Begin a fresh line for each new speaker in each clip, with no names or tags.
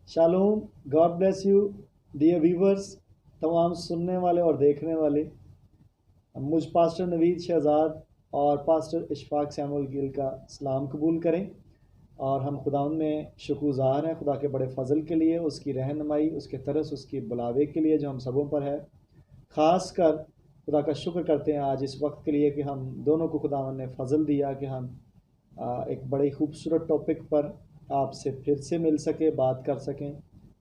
Shalom, God bless you dear viewers, तमाम सुनने वाले और देखने वाले। मुझ पास्टर नवीद शहजाद और पास्टर इशफाक सैमुअल गिल का सलाम कबूल करें। और हम खुदावंद में शुक्रगुज़ार हैं खुदा के बड़े फ़ज़ल के लिए, उसकी रहनुमाई, उसके तरस, उसकी बुलावे के लिए जो हम सबों पर है। ख़ास कर खुदा का शुक्र करते हैं आज इस वक्त के लिए कि हम दोनों को खुदावंद ने फ़ज़ल दिया कि हम एक बड़े खूबसूरत टॉपिक पर आपसे फिर से मिल सके, बात कर सकें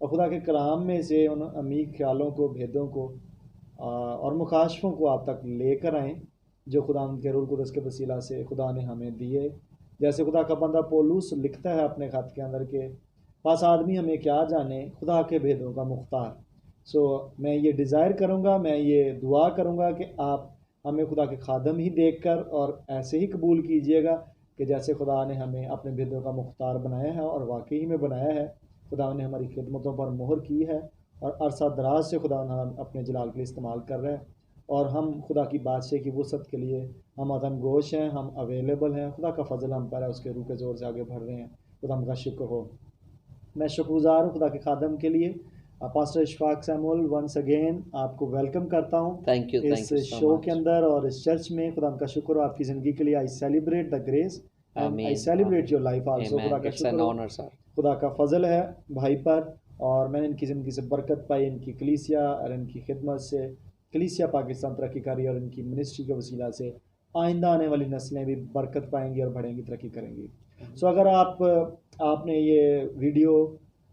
और खुदा के कलाम में से उन अमीर ख्यालों को, भेदों को और मुखाशफों को आप तक लेकर आएँ जो खुदा के रूह कुदस के वसीला से खुदा ने हमें दिए। जैसे खुदा का बंदा पौलुस लिखता है अपने ख़त के अंदर के पास, आदमी हमें क्या जाने खुदा के भेदों का मुख्तार। मैं ये डिज़ायर करूँगा, मैं ये दुआ करूँगा कि आप हमें खुदा के खादम ही देखकर और ऐसे ही कबूल कीजिएगा कि जैसे खुदा ने हमें अपने भेदों का मुख्तार बनाया है और वाकई में बनाया है। खुदा ने हमारी खिदमतों पर मोहर की है और अरसा दराज से खुदा हम अपने जलाल के लिए इस्तेमाल कर रहे हैं और हम खुदा की बादशाह की वसअत के लिए हम अदम गोश हैं, हम अवेलेबल हैं। खुदा का फजल हम पर है, उसके रूह के ज़ोर से आगे बढ़ रहे हैं। खुदा का शुक्र हो। मैं शुक्रगुज़ार हूँ खुदा के खादम के लिए। Pastor Ishfaq Samuel once again आपको वेलकम करता हूँ
थैंक यू
इस शो के अंदर और इस चर्च में। खुदा का शुक्र हो आपकी ज़िंदगी के लिए। I celebrate the grace and I celebrate your life also. खुदा का शुक्र हो, खुदा का फजल है भाई पर और मैंने इनकी ज़िंदगी से बरकत पाई, इनकी कलीसिया और इनकी खिदमत से कलीसिया पाकिस्तान तरक्की कर रही है और इनकी मिनिस्ट्री के वसीला से आइंदा आने वाली नस्लें भी बरकत पाएंगी और बढ़ेंगी, तरक्की करेंगी। अगर आपने ये वीडियो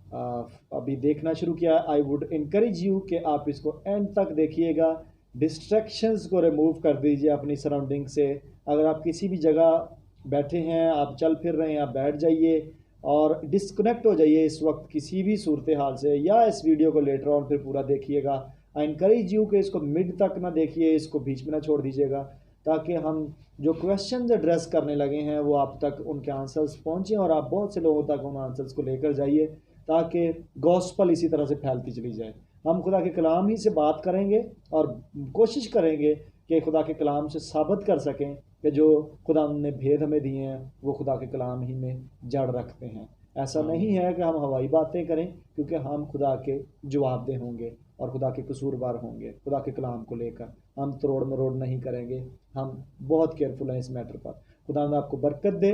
अभी देखना शुरू किया, आई वुड इनकरेज यू कि आप इसको एंड तक देखिएगा। डिस्ट्रैक्शंस को रिमूव कर दीजिए अपनी सराउंडिंग से। अगर आप किसी भी जगह बैठे हैं, आप चल फिर रहे हैं, आप बैठ जाइए और डिस्कनेक्ट हो जाइए इस वक्त किसी भी सूरत हाल से, या इस वीडियो को लेटर ऑन फिर पूरा देखिएगा। आई इनकरेज यू कि इसको मिड तक ना देखिए, इसको बीच में ना छोड़ दीजिएगा, ताकि हम जो क्वेश्चंस एड्रेस करने लगे हैं वो आप तक उनके आंसर्स पहुँचें और आप बहुत से लोगों तक उन आंसर्स को लेकर जाइए, ताकि गॉस्पल इसी तरह से फैलती चली जाए। हम खुदा के कलाम ही से बात करेंगे और कोशिश करेंगे कि खुदा के कलाम से साबित कर सकें कि जो खुदा ने भेद हमें दिए हैं वो खुदा के कलाम ही में जड़ रखते हैं। ऐसा नहीं है कि हम हवाई बातें करें, क्योंकि हम खुदा के जवाबदेह होंगे और खुदा के कसूरवार होंगे। खुदा के कलाम को लेकर हम तरोड़ मरोड़ नहीं करेंगे, हम बहुत केयरफुल हैं इस मैटर पर। खुदा ने आपको बरकत दे,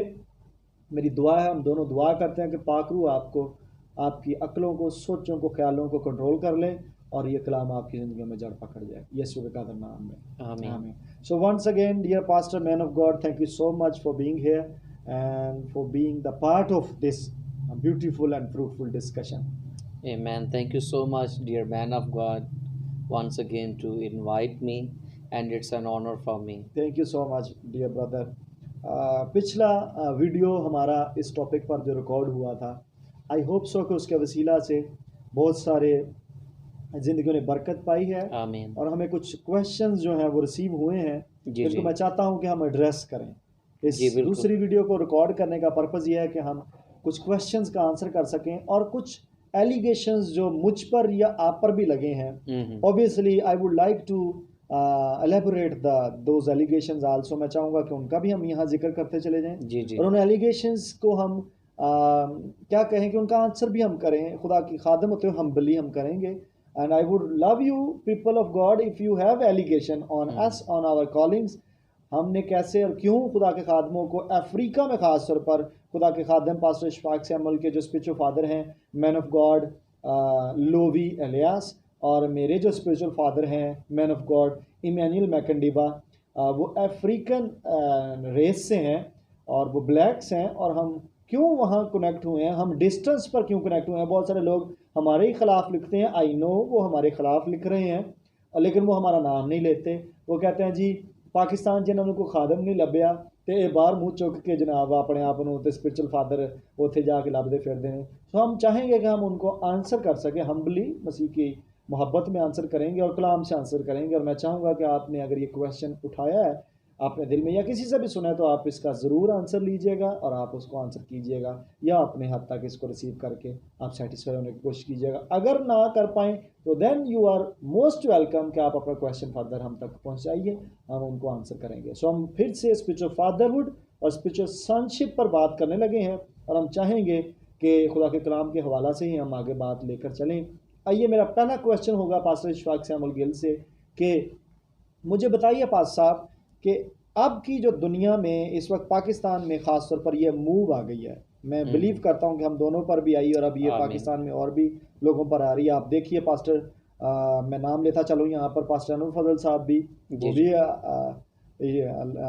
मेरी दुआ है। हम दोनों दुआ करते हैं कि पाक रूह आपको, आपकी अक्लों को, सोचों को, ख्यालों को कंट्रोल कर ले और ये कलाम आपकी ज़िंदगी में जड़ पकड़ जाए, यीशु के कादर नाम में, आमीन। So once again, dear pastor, man of God, thank you so much for being here and for being the part of this beautiful and fruitful discussion.
Amen. Thank you so much, dear man of God, once again to invite me, and it's an honor for me.
Thank you so much, dear brother. पिछला video हमारा इस topic पर जो record हुआ था, I hope so कि उसके वसीला से बहुत सारे ज़िंदगियों ने बरकत पाई है।
आमीन।
और हमें कुछ क्वेश्चंस जो हैं वो रिसीव हुए हैं, जिनको मैं चाहता हूं कि हम एड्रेस करें। इस दूसरी वीडियो को रिकॉर्ड करने का पर्पज़ ये है कि हम कुछ क्वेश्चंस का आंसर कर सकें और कुछ एलिगेशंस जो मुझ पर या आप पर भी लगे हैं। Obviously I would like to elaborate those allegations also. मैं चाहूँगा कि उनका भी हम यहाँ जिक्र करते चले जाएं और उन एलिगेशंस को हम क्या कहें कि उनका आंसर भी हम करें। खुदा की खादम होते हुए हम्बली हम करेंगे। And I would love you, people of God, if you have allegation on us, on our callings, हमने कैसे और क्यों खुदा के खादमों को अफ्रीका में ख़ास तौर पर खुदा के खादम पास्टर इशफाक सैमुअल के जो स्पिरिचुअल फादर हैं, man of God Lovy Elias, और मेरे जो स्पिरिचुअल फादर हैं man of God Emmanuel Makandiwa, वो अफ्रीकन रेस से हैं और वो ब्लैक्स हैं। और हम क्यों वहाँ कनेक्ट हुए हैं, हम डिस्टेंस पर क्यों कनेक्ट हुए हैं। बहुत सारे लोग हमारे ही ख़िलाफ़ लिखते हैं, आई नो वो हमारे ख़िलाफ़ लिख रहे हैं, लेकिन वो हमारा नाम नहीं लेते। वो कहते हैं जी पाकिस्तान जिन्होंने को खादम नहीं लभ्या तो ये बाहर मुँह चुक के जनाब अपने आप को स्पिरिचुअल फादर उत्थे जाके लभदे फिरदे हैं। तो हम चाहेंगे कि हम उनको आंसर कर सकें, हम्बली मसीह की मोहब्बत में आंसर करेंगे और कलाम से आंसर करेंगे। और मैं चाहूँगा कि आपने अगर ये क्वेश्चन उठाया है आपने दिल में या किसी से भी सुना है तो आप इसका ज़रूर आंसर लीजिएगा और आप उसको आंसर कीजिएगा, या अपने हद तक इसको रिसीव करके आप सेटिस्फाई होने की कोशिश कीजिएगा। अगर ना कर पाएँ तो then you are most welcome कि आप अपना क्वेश्चन फर्दर हम तक पहुंचाइए, हम उनको आंसर करेंगे। सो हम फिर से स्पिरिचुअल फादरहुड और स्पिरिचुअल सनशिप पर बात करने लगे हैं और हम चाहेंगे कि खुदा के कलाम के हवाला से ही हम आगे बात लेकर चलें। आइए, मेरा पहला क्वेश्चन होगा पास्टर इशफाक सैमुअल गिल से कि मुझे बताइए पास्टर साहब कि अब की जो दुनिया में इस वक्त पाकिस्तान में ख़ास तौर पर यह मूव आ गई है, मैं बिलीव करता हूं कि हम दोनों पर भी आई और अब ये पाकिस्तान में और भी लोगों पर आ रही है। आप देखिए पास्टर मैं नाम लेता चलूँ यहाँ पर, पास्टर अनवर फजल साहब भी, वो भी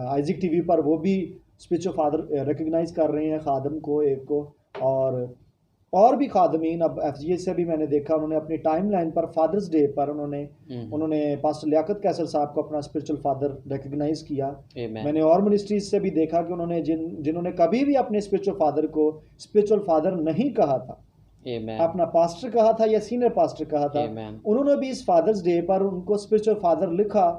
आइजिक टीवी पर वो भी स्पिरिचुअल फादर रिकग्नाइज कर रहे हैं खादम को, एक को, और भी खादमीन। अब FGA से भी मैंने देखा, उन्होंने अपनी टाइमलाइन पर फादर्स डे पर उन्होंने पास्टर लियाकत कैसर साहब को अपना स्पिरिचुअल फादर रिकग्नाइज किया। मैंने और मिनिस्ट्रीज से भी देखा कि उन्होंने जिन्होंने कभी भी अपने स्पिरिचुअल फादर को स्पिरिचुअल फादर नहीं कहा था, अपना पास्टर कहा था या सीनियर पास्टर कहा था, उन्होंने भी इस फादर्स डे पर उनको स्पिरिचुअल फादर लिखा,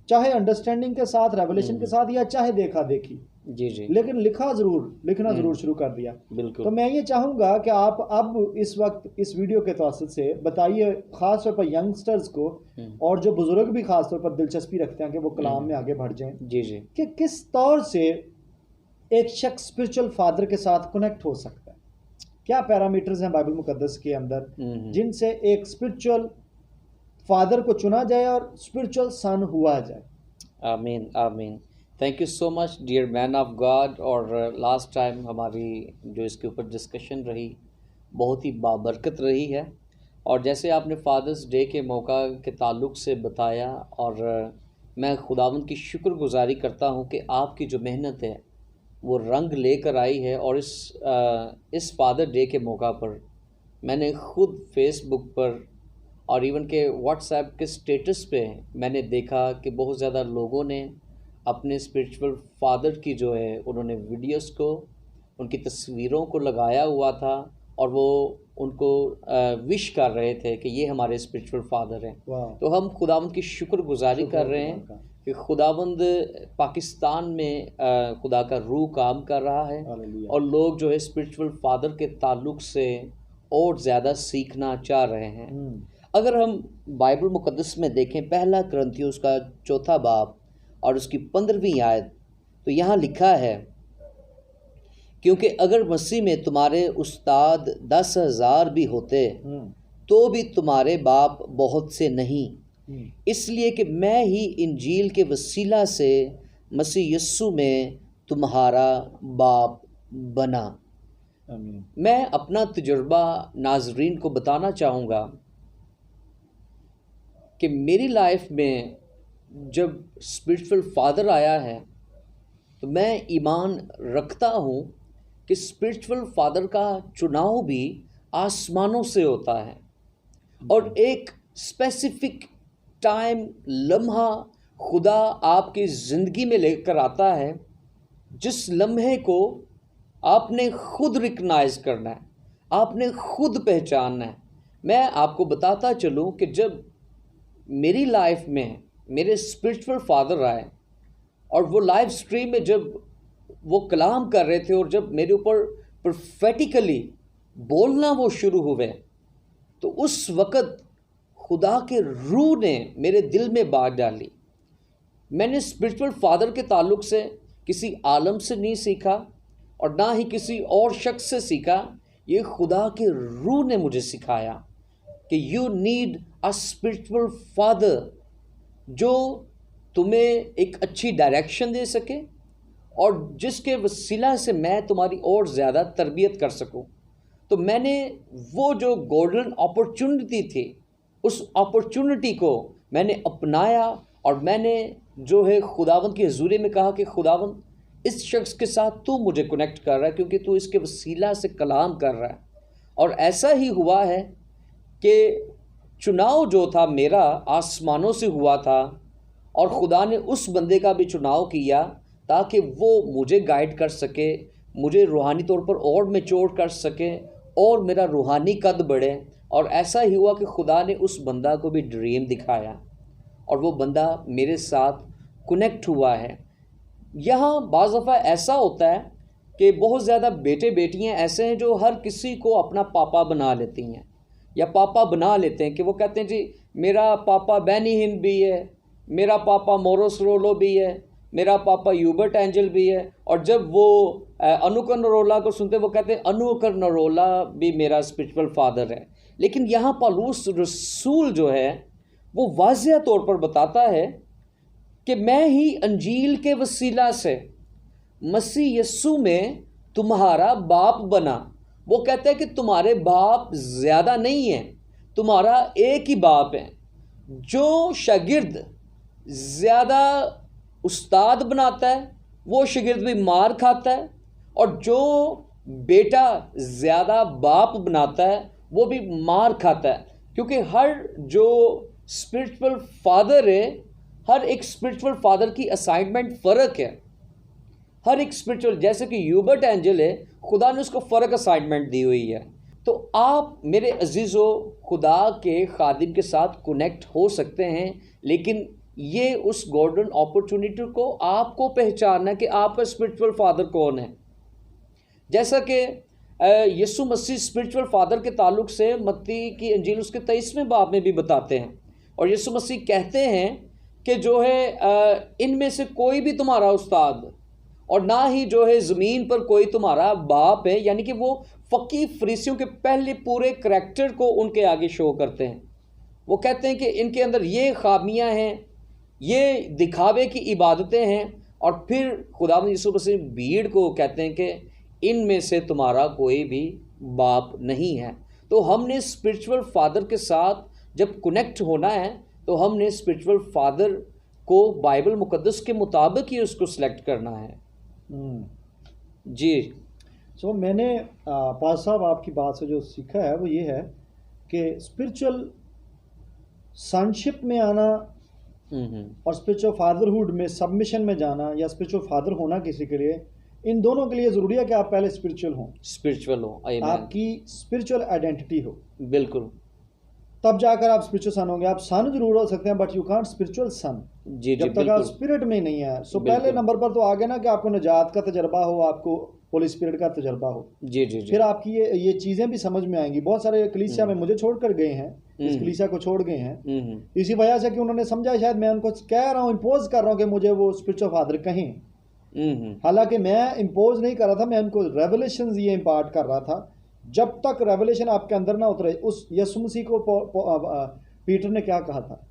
चाहे अंडरस्टैंडिंग के साथ, रेवलेशन के साथ, या चाहे देखा देखी, जी, लेकिन लिखना जरूर शुरू कर दिया। बिल्कुल। तो मैं ये चाहूँगा कि आप अब इस वक्त इस वीडियो के तौर से बताइए, खास तौर पर यंगस्टर्स को और जो बुजुर्ग भी खास तौर पर दिलचस्पी रखते हैं कि वो कलाम में आगे बढ़ जाएं, जी, कि किस तौर से एक शख्स स्पिरिचुअल फादर के साथ कनेक्ट हो सकता है, क्या पैरामीटर्स हैं बाइबल मुकद्दस के अंदर जिनसे एक स्पिरिचुअल फादर को चुना जाए और स्पिरिचुअल सन हुआ जाए।
आमीन, आमीन। Thank you so much dear man of God. और लास्ट टाइम हमारी जो इसके ऊपर डिस्कशन रही बहुत ही बाबरकत रही है, और जैसे आपने फादर्स डे के मौका के ताल्लुक़ से बताया, और मैं खुदावंद की शुक्रगुजारी करता हूँ कि आपकी जो मेहनत है वो रंग लेकर आई है। और इस फादर डे के मौका पर मैंने ख़ुद फेसबुक पर और इवन के व्हाट्सएप के स्टेटस पे मैंने देखा कि बहुत ज़्यादा लोगों ने अपने स्पिरिचुअल फादर की जो है उन्होंने वीडियोस को, उनकी तस्वीरों को लगाया हुआ था, और वो उनको विश कर रहे थे कि ये हमारे स्पिरिचुअल फादर हैं। तो हम खुदावंद की शुक्रगुजारी कर रहे हैं कि खुदावंद पाकिस्तान में खुदा का रूह काम कर रहा है, और लोग जो है स्पिरिचुअल फादर के ताल्लुक़ से और ज़्यादा सीखना चाह रहे हैं। अगर हम बाइबल मुकद्दस में देखें पहला कुरिन्थियों का 4 बाब और उसकी 15वीं आयत, तो यहाँ लिखा है, क्योंकि अगर मसीह में तुम्हारे उस्ताद 10,000 भी होते तो भी तुम्हारे बाप बहुत से नहीं, इसलिए कि मैं ही इंजील के वसीला से मसीह यस्सु में तुम्हारा बाप बना। मैं अपना तजुर्बा नाजरीन को बताना चाहूँगा कि मेरी लाइफ में जब स्पिरिचुअल फादर आया है तो मैं ईमान रखता हूँ कि स्पिरिचुअल फादर का चुनाव भी आसमानों से होता है, और एक स्पेसिफिक टाइम लम्हा खुदा आपकी ज़िंदगी में लेकर आता है, जिस लम्हे को आपने खुद रिकग्नाइज करना है, आपने खुद पहचानना है। मैं आपको बताता चलूँ कि जब मेरी लाइफ में मेरे स्पिरिचुअल फादर आए और वो लाइव स्ट्रीम में जब वो कलाम कर रहे थे और जब मेरे ऊपर प्रोफेटिकली बोलना वो शुरू हुए, तो उस वक़्त खुदा के रूह ने मेरे दिल में बात डाली। मैंने स्पिरिचुअल फादर के ताल्लुक़ से किसी आलम से नहीं सीखा और ना ही किसी और शख्स से सीखा, ये खुदा के रूह ने मुझे सिखाया कि you need a spiritual father जो तुम्हें एक अच्छी डायरेक्शन दे सके और जिसके वसीला से मैं तुम्हारी और ज़्यादा तरबियत कर सकूं। तो मैंने वो जो गोल्डन अपॉर्चुनिटी थी, उस अपॉर्चुनिटी को मैंने अपनाया और मैंने जो है खुदावंद की हजूरी में कहा कि खुदावंद, इस शख्स के साथ तू मुझे कनेक्ट कर रहा है क्योंकि तू इसके वसीला से कलाम कर रहा है। और ऐसा ही हुआ है कि चुनाव जो था मेरा आसमानों से हुआ था और खुदा ने उस बंदे का भी चुनाव किया ताकि वो मुझे गाइड कर सके, मुझे रूहानी तौर पर और मैच्योर कर सके और मेरा रूहानी कद बढ़े। और ऐसा ही हुआ कि खुदा ने उस बंदा को भी ड्रीम दिखाया और वो बंदा मेरे साथ कनेक्ट हुआ है। यहाँ बाज़ दफ़ा ऐसा होता है कि बहुत ज़्यादा बेटे बेटियाँ ऐसे हैं जो हर किसी को अपना पापा बना लेती हैं या पापा बना लेते हैं कि वो कहते हैं जी मेरा पापा बेनी हिंद भी है, मेरा पापा मोरोस रोलो भी है, मेरा पापा ह्यूबर्ट एंजल भी है, और जब वो अनुकर नरोला को सुनते वो कहते हैं अनुकर नरोला भी मेरा स्पिरिचुअल फादर है। लेकिन यहाँ पौलुस रसूल जो है वो वाज़िह तौर पर बताता है कि मैं ही अंजील के वसीला से मसीह यस्सु में तुम्हारा बाप बना। वो कहता है कि तुम्हारे बाप ज़्यादा नहीं हैं, तुम्हारा एक ही बाप है। जो शागिर्द ज़्यादा उस्ताद बनाता है वो शागिर्द भी मार खाता है, और जो बेटा ज़्यादा बाप बनाता है वो भी मार खाता है। क्योंकि हर जो स्पिरिचुअल फादर है, हर एक स्पिरिचुअल फादर की असाइनमेंट फ़र्क है। हर एक स्पिरिचुअल, जैसे कि ह्यूबर्ट एंजल है, खुदा ने उसको फ़र्क असाइनमेंट दी हुई है। तो आप मेरे अजीज़ों खुदा के खादिम के साथ कनेक्ट हो सकते हैं, लेकिन ये उस गोल्डन अपॉर्चुनिटी को आपको पहचानना है कि आपका स्पिरिचुअल फादर कौन है। जैसा कि यीशु मसीह स्पिरिचुअल फादर के ताल्लुक से मत्ती की अंजील उसके 23वें बाब में भी बताते हैं, और यीशु मसीह कहते हैं कि जो है इनमें से कोई भी तुम्हारा उस्ताद और ना ही जो है ज़मीन पर कोई तुम्हारा बाप है। यानी कि वो फ़की फरीसियों के पहले पूरे करैक्टर को उनके आगे शो करते हैं। वो कहते हैं कि इनके अंदर ये खामियां हैं, ये दिखावे की इबादतें हैं, और फिर खुदा यीशु मसीह भीड़ को कहते हैं कि इनमें से तुम्हारा कोई भी बाप नहीं है। तो हमने स्पिरिचुअल फादर के साथ जब कनेक्ट होना है तो हमने स्पिरिचुअल फादर को बाइबल मुकद्दस के मुताबिक ही उसको सिलेक्ट करना है। जी।
सो मैंने पास साहब आपकी बात से जो सीखा है वो ये है कि स्पिरिचुअल सनशिप में आना और स्पिरिचुअल फादरहुड में सबमिशन में जाना, या स्पिरिचुअल फादर होना किसी के लिए, इन दोनों के लिए ज़रूरी है कि आप पहले स्पिरिचुअल हो, आपकी स्पिरिचुअल आइडेंटिटी हो।
बिल्कुल,
तब जाकर आप स्पिरिचुअल सन होंगे। आप सन जरूर हो सकते हैं but you can't spiritual son जब तक आप स्पिरिट में नहीं है। सो पहले नंबर पर तो आगे ना कि आपको निजात का तजर्बा हो, आपको होली स्पिरिट का तजर्बा हो।
जी।
फिर आपकी ये चीज़ें भी समझ में आएंगी। बहुत सारे कलीसिया में मुझे छोड़कर गए हैं, इस कलीसिया को छोड़ गए हैं इसी वजह से कि उन्होंने समझा शायद मैं उनको कह रहा हूँ, इम्पोज कर रहा हूँ कि मुझे वो स्पिरिचुअल फादर कहें। हालांकि मैं इम्पोज नहीं कर रहा था, मैं उनको रेवलेशंस ये इम्पार्ट कर रहा था। जब तक रेवलेशन आपके अंदर ना उतरे, उस यीशु मसीह को पीटर ने क्या कहा था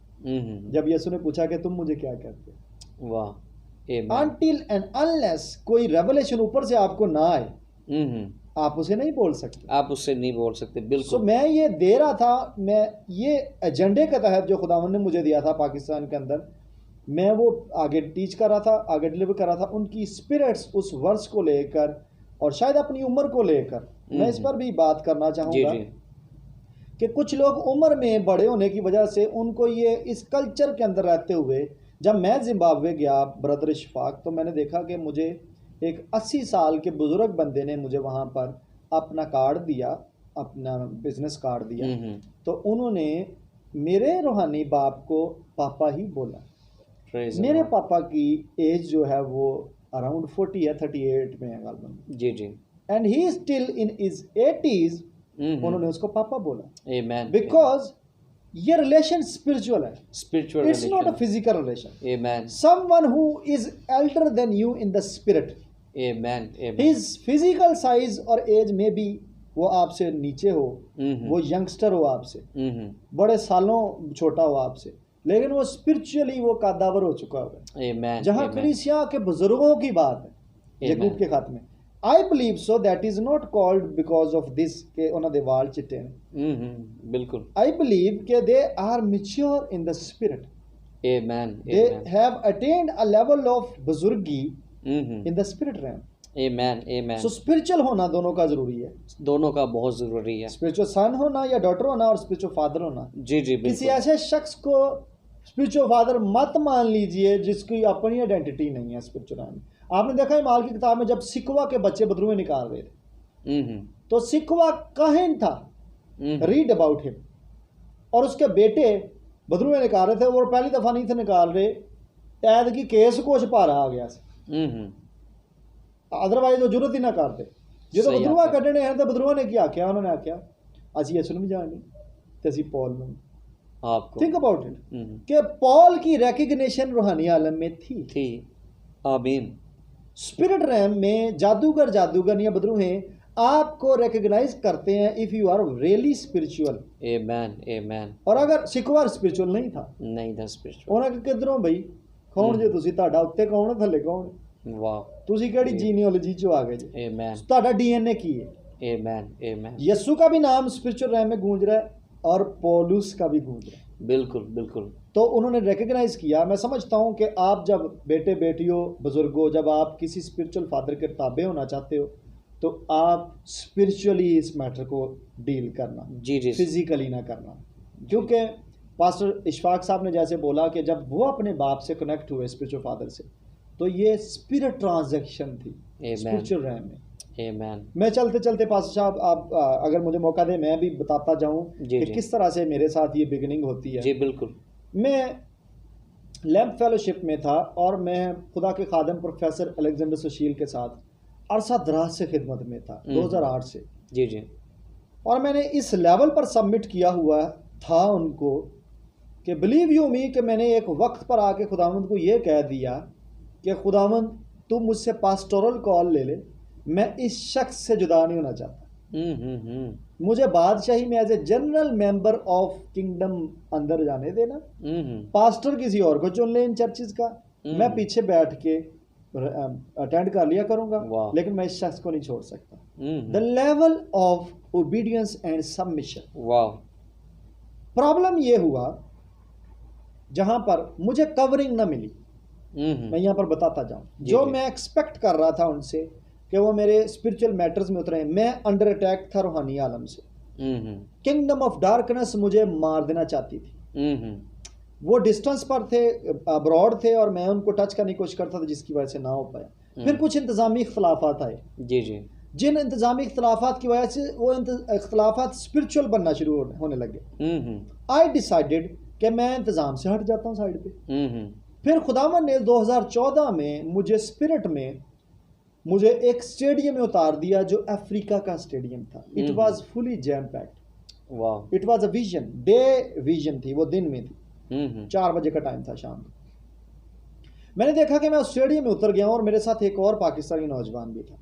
जब यीशु ने पूछा कि तुम मुझे क्या कहते हो?
वाह,
Until and unless कोई रेवलेशन ऊपर से आपको ना आए, आप उसे नहीं बोल सकते,
आप उससे नहीं बोल सकते। बिल्कुल।
सो मैं ये दे रहा था, मैं ये एजेंडे के तहत जो खुदावन ने मुझे दिया था पाकिस्तान के अंदर, मैं वो आगे टीच कर रहा था, आगे डिलीवर कर रहा था, उनकी स्पिरिट्स उस वर्ष को लेकर और शायद अपनी उम्र को लेकर। मैं इस पर भी बात करना चाहूँगा कि कुछ लोग उम्र में बड़े होने की वजह से उनको ये इस कल्चर के अंदर रहते हुए, जब मैं जिम्बाब्वे गया ब्रदर इशफाक, तो मैंने देखा कि मुझे एक 80 साल के बुजुर्ग बंदे ने मुझे वहाँ पर अपना कार्ड दिया, अपना बिजनेस कार्ड दिया। तो उन्होंने मेरे रूहानी बाप को पापा ही बोला। मेरे पापा की एज जो है वो अराउंड 40 है, 38 में है गालबन।
जी।
And he still in his 80s, उन्होंने उसको पापा बोला।
आमेन।
बिकॉज ये रिलेशन स्पिरिचुअल है,
spiritual,
it's not a physical relation.
Amen.
Someone who is elder than you in the spirit,
amen, amen.
His physical size और age में भी वो आपसे नीचे हो, वो यंगस्टर हो आपसे, बड़े सालों छोटा हो आपसे, लेकिन वो स्पिरिचुअली वो कादावर हो चुका है। जहाँ कलीसिया के बुजुर्गों की बात है याकूब के खात में, I believe so that is not called because of this के उन्हें दे वाल चिट्टे हैं।
बिल्कुल।
I believe कि they are mature in the spirit.
Amen.
They have attained a level of बुजुर्गी in the spirit realm.
Amen. Amen.
So spiritual होना दोनों का जरूरी है,
दोनों का बहुत जरूरी है।
spiritual son होना या daughter होना और spiritual father होना।
जी बिल्कुल।
किसी ऐसे शख्स को spiritual father मत मान लीजिए जिसकी अपनी आइडेंटिटी नहीं है spiritual में। आपने देखा माल की किताब में जब सिकवा के बच्चे बदरुएं निकाल रहे थे, तो सिकवा काहिन था, रीड अबाउट हिम, और उसके बेटे बदरुएं निकाल रहे थे, वो पहली दफा नहीं थे निकाल रहे, ऐद की केस को छुपा रहा गया, अदरवाइज वो जरूरत ही ना करते। जो बदरुआ कढ़ने हैं तो बदरुआ ने क्या आख्या, उन्होंने आख्या असी यसू नहीं जानते तो असी पॉल में। थिंक अबाउट इट कि पॉल की रिकग्निशन रूहानी आलम में थी।
आमीन।
स्पिरिट रैम में जादूगर जादूगरनियां बदरूहें आपको रिकॉग्नाइज करते हैं if you are really spiritual.
Amen amen.
और अगर सिखवार स्पिरिचुअल नहीं था
स्पिरिचुअल
ਉਹਨਾਂ ਕਿਧਰੋਂ ਬਈ ਕੌਣ ਜੇ ਤੁਸੀਂ, ਤੁਹਾਡਾ ਉੱਤੇ ਕੌਣ ਹੈ ਥੱਲੇ ਕੌਣ ਹੈ,
ਵਾਹ
ਤੁਸੀਂ ਕਿਹੜੀ जीनियोलॉजी चो आ गए जी,
आमेन
ਤੁਹਾਡਾ डीएनए की है।
आमेन आमेन।
यीशु का भी नाम स्पिरिचुअल रैम में गूंज रहा है और पौलुस का भी गूंज रहा है।
बिल्कुल बिल्कुल।
तो उन्होंने रिकग्नाइज किया। मैं समझता हूँ कि आप जब बेटे बेटियों बुजुर्गों, जब आप किसी स्पिरिचुअल फादर के ताबे होना चाहते हो तो आप स्पिरिचुअली इस मैटर को डील करना,
जी जी,
फिजिकली ना करना। क्योंकि पास्टर इशफाक साहब ने जैसे बोला कि जब वो अपने बाप से कनेक्ट हुए स्पिरिचुअल फादर से, तो ये स्पिरिट ट्रांजैक्शन थी स्पिरिचुअल रैम में।
आमेन।
मैं चलते चलते पास्टर साहब, आप अगर मुझे मौका दे मैं भी बताता जाऊं कि किस तरह से मेरे साथ ये बिगिनिंग होती है।
जी बिल्कुल। मैं
लैम्प फेलोशिप में था और मैं खुदा के खादम प्रोफेसर अलेक्जेंडर सुशील के साथ अरसा दराज से खिदमत में था 2008 से।
जी जी।
और मैंने इस लेवल पर सबमिट किया हुआ था उनको कि बिलीव यू मी कि मैंने एक वक्त पर आके खुदावंद को ये कह दिया कि खुदावंद तू मुझसे पास्टोरल कॉल ले ले, मैं इस शख्स से जुदा नहीं होना चाहता। मुझे बादशाही में as a general member of kingdom अंदर जाने देना, पास्टर किसी और को चुन ले इन चर्चिज का, मैं पीछे बैठ के अटेंड कर लिया करूंगा, लेकिन मैं इस शख्स को नहीं छोड़ सकता। The level of obedience and submission. Problem ये हुआ जहां पर मुझे कवरिंग ना मिली। मैं यहां पर बताता जाऊं जो मैं एक्सपेक्ट कर रहा था उनसे कि वो मेरे स्पिरिचुअल मैटर्स में उतरे, मैं अंडर अटैक था रूहानी आलम से। किंगडम ऑफ डार्कनेस मुझे मार देना चाहती थी। वो डिस्टेंस पर थे, अब्रॉड थे, और मैं उनको टच करने की कोशिश करता था जिसकी वजह से ना हो पाया। फिर कुछ इंतजामी इख्तलाफात आए। जी जी। जिन इंतजामी इख्तलाफात की वजह से वो इख्तलाफात स्पिरिचुअल बनना शुरू होने लगे। आई डिसाइडेड कि मैं इंतजाम से हट जाता हूँ साइड पे। फिर खुदावन ने 2014 में मुझे स्पिरिट में मुझे एक स्टेडियम में उतार दिया जो अफ्रीका का स्टेडियम था। It was fully jam packed. It was a vision, day vision थी, वो दिन में थी। 4 बजे का टाइम था शाम को। मैंने देखा कि मैं उस स्टेडियम में उतर गया हूं और मेरे साथ एक और पाकिस्तानी नौजवान भी था।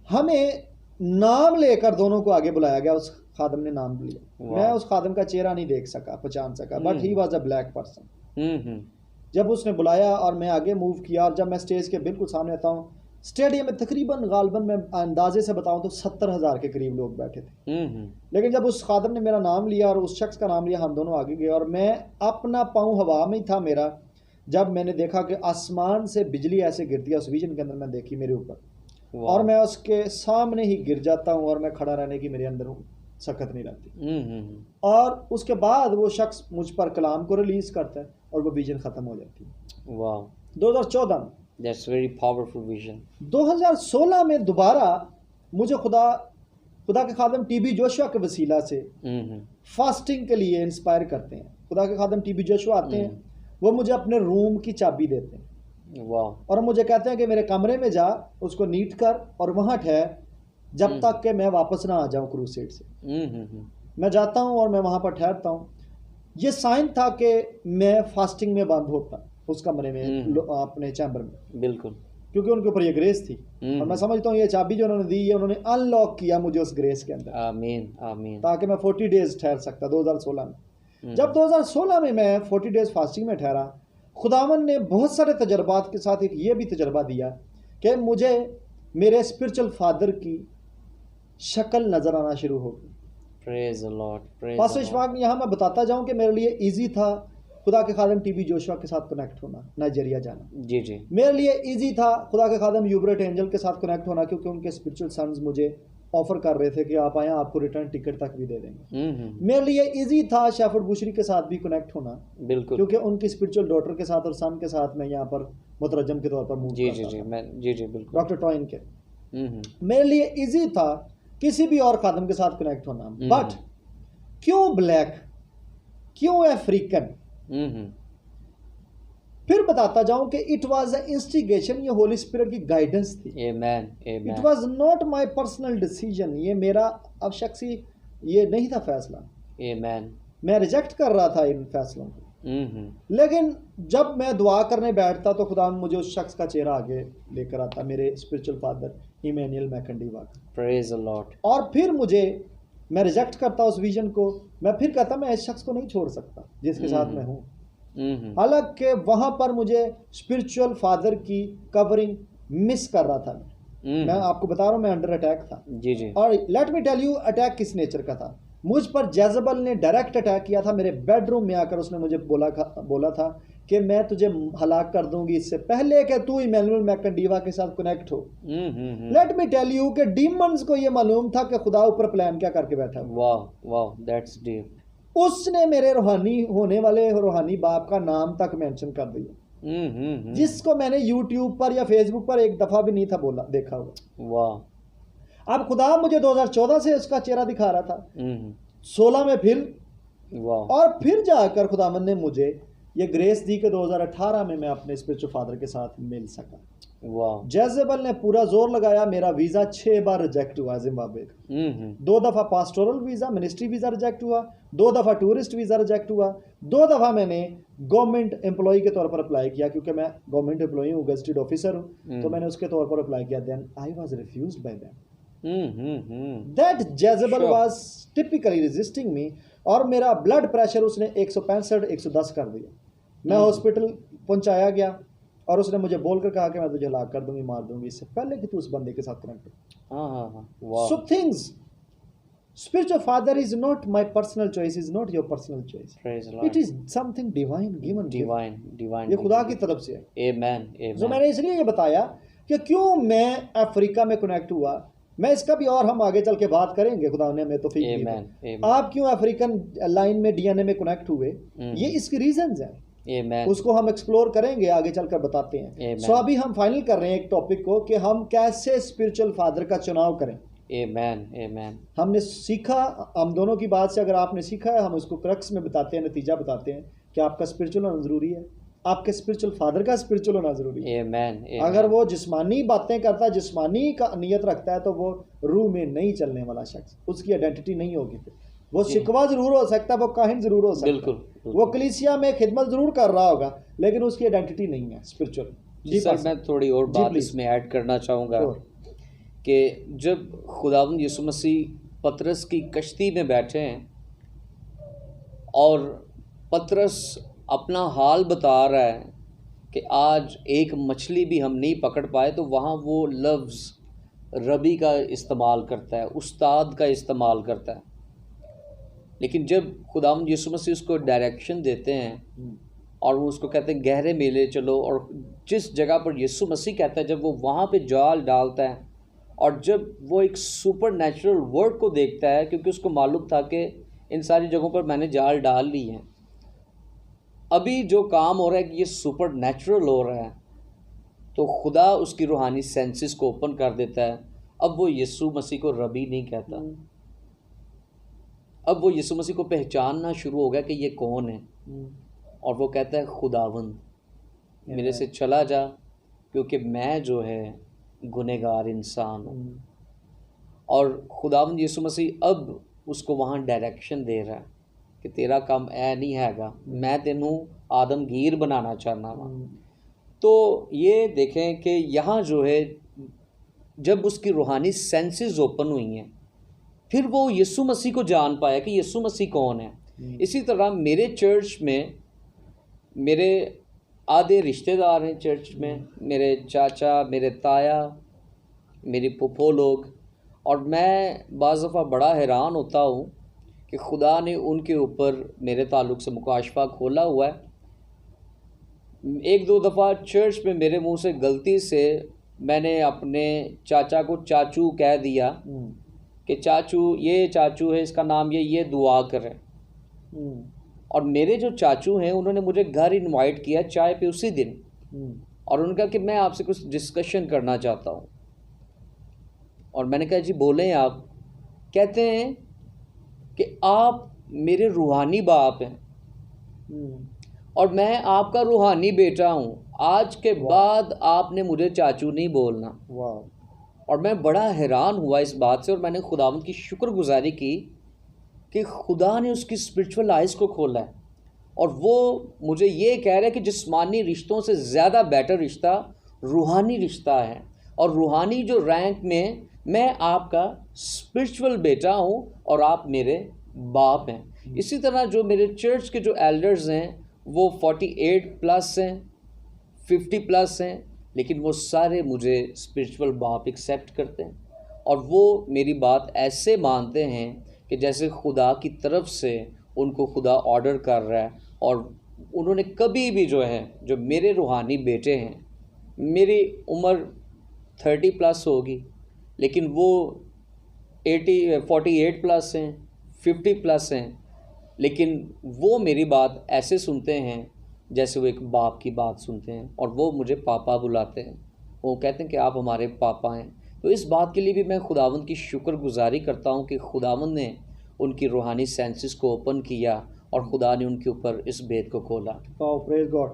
हमें नाम लेकर दोनों को आगे बुलाया गया। उस खादम ने नाम लिया। मैं उस खादम का चेहरा नहीं देख सका, पहचान सका, but he was a black person. जब उसने बुलाया और मैं आगे मूव किया, और जब मैं स्टेज के बिल्कुल सामने आता हूँ, स्टेडियम में तकरीबन गालबन मैं अंदाजे से बताऊं तो 70,000 के करीब लोग बैठे थे। लेकिन जब उस खादम ने मेरा नाम लिया और उस शख्स का नाम लिया, हम दोनों आगे गए और मैं अपना पाँव हवा में ही था मेरा, जब मैंने देखा कि आसमान से बिजली ऐसे गिरती है, उस विजन के अंदर मैं देखी मेरे ऊपर, और मैं उसके सामने ही गिर जाता हूँ और मैं खड़ा रहने की मेरे अंदर सकत नहीं रहती। और उसके बाद वो शख्स मुझ पर कलाम को रिलीज करता है और वो विजन खत्म हो जाती है। 2014 में।
That's very powerful vision.
2016 में दोबारा मुझे खुदा के खादम टीबी जोशुआ के वसीला से फास्टिंग के लिए इंस्पायर करते हैं। खुदा के खादम टीबी जोशुआ आते हैं, वो मुझे अपने रूम की चाबी देते हैं। और मुझे कहते हैं कि मेरे कमरे में जा, उसको नीट कर और वहाँ ठहर जब तक कि मैं वापस ना आ जाऊँ क्रूसेड से। मैं जाता हूँ और मैं वहाँ पर ठहरता हूँ। ये साइन था कि मैं फास्टिंग में बंद होता उस कमरे में, अपने चैम्बर में। बिल्कुल, क्योंकि उनके ऊपर ये ग्रेस थी। और मैं समझता हूँ ये चाबी जो उन्होंने दी है, उन्होंने अनलॉक किया मुझे उस ग्रेस के अंदर। आमीन आमीन। ताकि मैं 40 डेज ठहर सकता 2016 में। जब 2016 में मैं 40 डेज फास्टिंग में ठहरा, खुदावन ने बहुत सारे तजर्बात के साथ एक ये भी तजर्बा दिया कि मुझे मेरे स्पिरिचुअल फादर की शक्ल नजर आना शुरू हो गई। Praise the Lord, praise the Lord. Pastor यहाँ मैं बताता जाऊँ कि मेरे लिए इजी था खुदा के खादम टीबी जोशुआ के साथ कनेक्ट होना, नाइजीरिया जाना। जी जी। मेरे लिए इजी था खुदा के खादम यूब्रेट एंजल के साथ कनेक्ट होना, क्योंकि उनके स्पिरिचुअल सन्स मुझे ऑफर कर रहे थे कि आप आए, आपको रिटर्न टिकट तक भी दे देंगे। मेरे लिए इजी था शेफर्ड बुशरी के साथ भी कनेक्ट होना। बिल्कुल, क्योंकि उनकी स्पिरिचुअल डॉटर के साथ और सन के साथ मैं यहाँ पर मुतरजम के तौर पर मूव करता था। जी जी बिल्कुल, डॉक्टर टॉइन के। मेरे लिए इजी था किसी भी और खादम के साथ कनेक्ट होना। बट क्यों ब्लैक, क्यों अफ्रीकन? फिर बताता जाऊं कि इट वाज द इंस्टिगेशन, ये होली स्पिरिट की गाइडेंस थी। Amen amen. It was not my personal decision, ये मेरा अब शख्सी ये नहीं था फैसला। आमेन। मैं रिजेक्ट कर रहा था इन फैसलों को। लेकिन जब मैं दुआ करने बैठता तो खुदा मुझे उस शख्स का चेहरा आगे लेकर आता, मेरे स्पिरिचुअल फादर इमैनुअल मैकंडीवा का।
Praise the Lord.
और फिर मैं रिजेक्ट करता उस विजन को, मैं फिर कहता मैं इस शख्स को नहीं छोड़ सकता जिसके साथ मैं हूँ। हालांकि वहां पर मुझे स्पिरिचुअल फादर की कवरिंग मिस कर रहा था। मैं आपको बता रहा हूँ, मैं अंडर अटैक था।
जी जी।
और let me tell you attack किस नेचर का था। मुझ पर जेजबल ने डायरेक्ट अटैक किया था। मेरे बेडरूम में आकर उसने मुझे बोला था कि मैं तुझे हलाक कर दूंगी इससे पहले कि तू इमैनुअल मैकंडीवा के साथ कनेक्ट हो। लेट मी टेल यू कि डीमंस को ये मालूम था कि खुदा ऊपर प्लान क्या करके बैठा है।
वाह वाह, दैट्स डीप।
उसने मेरे रूहानी होने वाले रूहानी बाप का नाम तक मेंशन कर दिया, जिसको मैंने यूट्यूब पर या फेसबुक पर एक दफा भी नहीं था देखा हुआ।
वाह।
अब खुदा मुझे 2014 से उसका चेहरा दिखा रहा था, 16 में फिर, और फिर जाकर खुदावन ने मुझे ये ग्रेस दी कि 2018 में मैं अपने स्पिरिचुअल फादर के साथ मिल सका।
वाह।
जेजेबल ने पूरा जोर लगाया, मेरा वीजा 6 बार रिजेक्ट हुआ जिम्बाब्वे का। 2 दफा pastoral visa, ministry visa reject हुआ, 2 दफा टूरिस्ट वीजा रिजेक्ट हुआ, 2 दफा मैंने गवर्नमेंट एम्प्लॉय के तौर पर अप्लाई किया, क्योंकि मैं गवर्नमेंट एम्प्लॉय हूँ, गजेटेड ऑफिसर हूँ, तो मैंने उसके तौर पर अप्लाई किया। Then I was refused by them. That जेजेबल वाज टिपिकली रेजिस्टिंग मी, और मेरा ब्लड प्रेशर उसने 165 110 कर दिया। मैं हॉस्पिटल पहुंचाया गया और उसने मुझे बोलकर कहा कि मैं तुझे हलाक कर दूंगी, मार दूंगी, इससे पहले कि तू उस बंदे के साथ कनेक्ट हो। So things, spiritual father is not my personal choice, is not your personal choice.
Praise the Lord.
It is something divine given,
divine
ये खुदा की तरफ से है।
Amen, amen.
तो मैंने इसलिए ये बताया कि क्यों मैं अफ्रीका में कनेक्ट हुआ। मैं इसका भी और हम आगे चल के बात करेंगे, खुदा ने हमें तौफीक दी है। आप क्यों अफ्रीकन लाइन में डीएनए में कनेक्ट हुए, ये इसके रीजंस हैं।
Amen.
उसको हम एक्सप्लोर करेंगे, आगे चलकर बताते हैं। सो अभी हम फाइनल कर रहे हैं एक टॉपिक को कि हम कैसे स्पिरिचुअल फादर का चुनाव करें।
Amen, amen.
हमने सीखा, हम दोनों की बात से अगर आपने सीखा है, हम उसको क्रक्स में बताते हैं, नतीजा बताते हैं कि आपका स्पिरिचुअल होना जरूरी है, आपके स्पिरिचुअल फादर का स्पिरिचुअल होना जरूरी है।
Amen, amen.
अगर वो जिस्मानी बातें करता है, जिस्मानी का नियत रखता है, तो वो रूह में नहीं चलने वाला शख्स, उसकी आइडेंटिटी नहीं होगी। फिर वो शिकवा जरूर हो सकता है, वो काहिन जरूर हो सकता है,
बिल्कुल।
वो कलीसिया में खिदमत जरूर कर रहा होगा, लेकिन उसकी आइडेंटिटी नहीं है स्पिरिचुअल।
जी सर, मैं थोड़ी और बात इसमें ऐड करना चाहूँगा कि जब खुदावंद यीशु मसीह पतरस की कश्ती में बैठे हैं और पतरस अपना हाल बता रहा है कि आज एक मछली भी हम नहीं पकड़ पाए, तो वहाँ वो लफ्ज़ रबी का इस्तेमाल करता है, उस्ताद का इस्तेमाल करता है। लेकिन जब खुदावंद यीशु मसीह उसको डायरेक्शन देते हैं और वो उसको कहते हैं गहरे में ले चलो, और जिस जगह पर यीशु मसीह कहता है, जब वो वहाँ पे जाल डालता है, और जब वो एक सुपर नेचुरल वर्ड को देखता है, क्योंकि उसको मालूम था कि इन सारी जगहों पर मैंने जाल डाल ली हैं, अभी जो काम हो रहा है कि ये सुपर नेचुरल हो रहा है, तो खुदा उसकी रूहानी सेंसेस को ओपन कर देता है। अब वो यीशु मसीह को रबी नहीं कहता, अब वो यीशु मसीह को पहचानना शुरू हो गया कि ये कौन है, और वो कहता है खुदावंद मेरे से चला जा, क्योंकि मैं जो है गुनहगार इंसान हूँ। और खुदावंद यीशु मसीह अब उसको वहाँ डायरेक्शन दे रहा है कि तेरा काम ऐ नहीं हैगा, मैं तेनू आदमगीर बनाना चाहना वा। तो ये देखें कि यहाँ जो है, जब उसकी रूहानी सेंसेस ओपन हुई हैं, फिर वो यीशु मसीह को जान पाया कि यीशु मसीह कौन है। इसी तरह मेरे चर्च में मेरे आधे रिश्तेदार हैं चर्च में, मेरे चाचा, मेरे ताया, मेरी फूफो लोग, और मैं बाज़ दफ़ा बड़ा हैरान होता हूँ कि खुदा ने उनके ऊपर मेरे ताल्लुक़ से मुकाशफा खोला हुआ है। 1-2 दफ़ा चर्च में मेरे मुंह से गलती से मैंने अपने चाचा को चाचू कह दिया कि चाचू, ये चाचू है, इसका नाम ये दुआ करें। और मेरे जो चाचू हैं उन्होंने मुझे घर इनवाइट किया चाय पे उसी दिन, और उन्होंने कहा कि मैं आपसे कुछ डिस्कशन करना चाहता हूँ। और मैंने कहा जी बोलें आप। कहते हैं कि आप मेरे रूहानी बाप हैं और मैं आपका रूहानी बेटा हूँ, आज के बाद आपने मुझे चाचू नहीं बोलना। और मैं बड़ा हैरान हुआ इस बात से, और मैंने खुदावंद की शुक्रगुजारी की कि खुदा ने उसकी स्पिरिचुअल आइज़ को खोला है और वो मुझे ये कह रहे हैं कि जिस्मानी रिश्तों से ज़्यादा बेटर रिश्ता रूहानी रिश्ता है, और रूहानी जो रैंक में मैं आपका स्पिरिचुअल बेटा हूँ और आप मेरे बाप हैं। इसी तरह जो मेरे चर्च के जो एल्डर्स हैं वो 48 प्लस हैं, 50 प्लस हैं, लेकिन वो सारे मुझे स्पिरिचुअल बाप एक्सेप्ट करते हैं, और वो मेरी बात ऐसे मानते हैं कि जैसे खुदा की तरफ से उनको खुदा ऑर्डर कर रहा है। और उन्होंने कभी भी जो है, जो मेरे रूहानी बेटे हैं, मेरी उम्र 30 प्लस होगी, लेकिन वो 48 प्लस हैं, 50 प्लस हैं, लेकिन वो मेरी बात ऐसे सुनते हैं जैसे वो एक बाप की बात सुनते हैं, और वो मुझे पापा बुलाते हैं। वो कहते हैं कि आप हमारे पापा हैं। तो इस बात के लिए भी मैं खुदावंद की शुक्रगुजारी करता हूँ कि खुदावंद ने उनकी रूहानी सेंसेस को ओपन किया और खुदा ने उनके ऊपर इस भेद को खोला।
Praise God.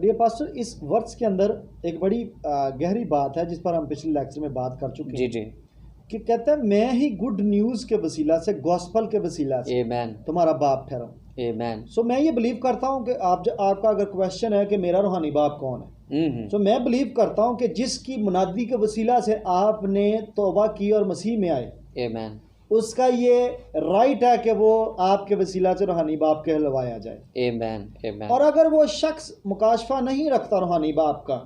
डियर पास्टर, इस वर्ष के अंदर एक बड़ी गहरी बात है जिस पर हम पिछले लेक्चर में बात कर चुके हैं।
जी जी।
कि कहते हैं मैं ही गुड न्यूज़ के वसीला से, गॉस्पल के वसीला से
आमेन,
तुम्हारा बाप ठहराऊं।
आमेन।
सो मैं ये बिलीव करता हूँ कि आपका अगर क्वेश्चन है कि मेरा रूहानी बाप कौन है, तो मैं बिलीव करता हूँ कि जिसकी मुनादी के वसीला से आपने तौबा की और मसीह में आए,
आमेन,
उसका ये राइट है कि वो आपके वसीला से रूहानी बाप कहलवाया जाए।
आमेन, आमेन।
और अगर वो शख्स मुकाशफा नहीं रखता रूहानी बाप का,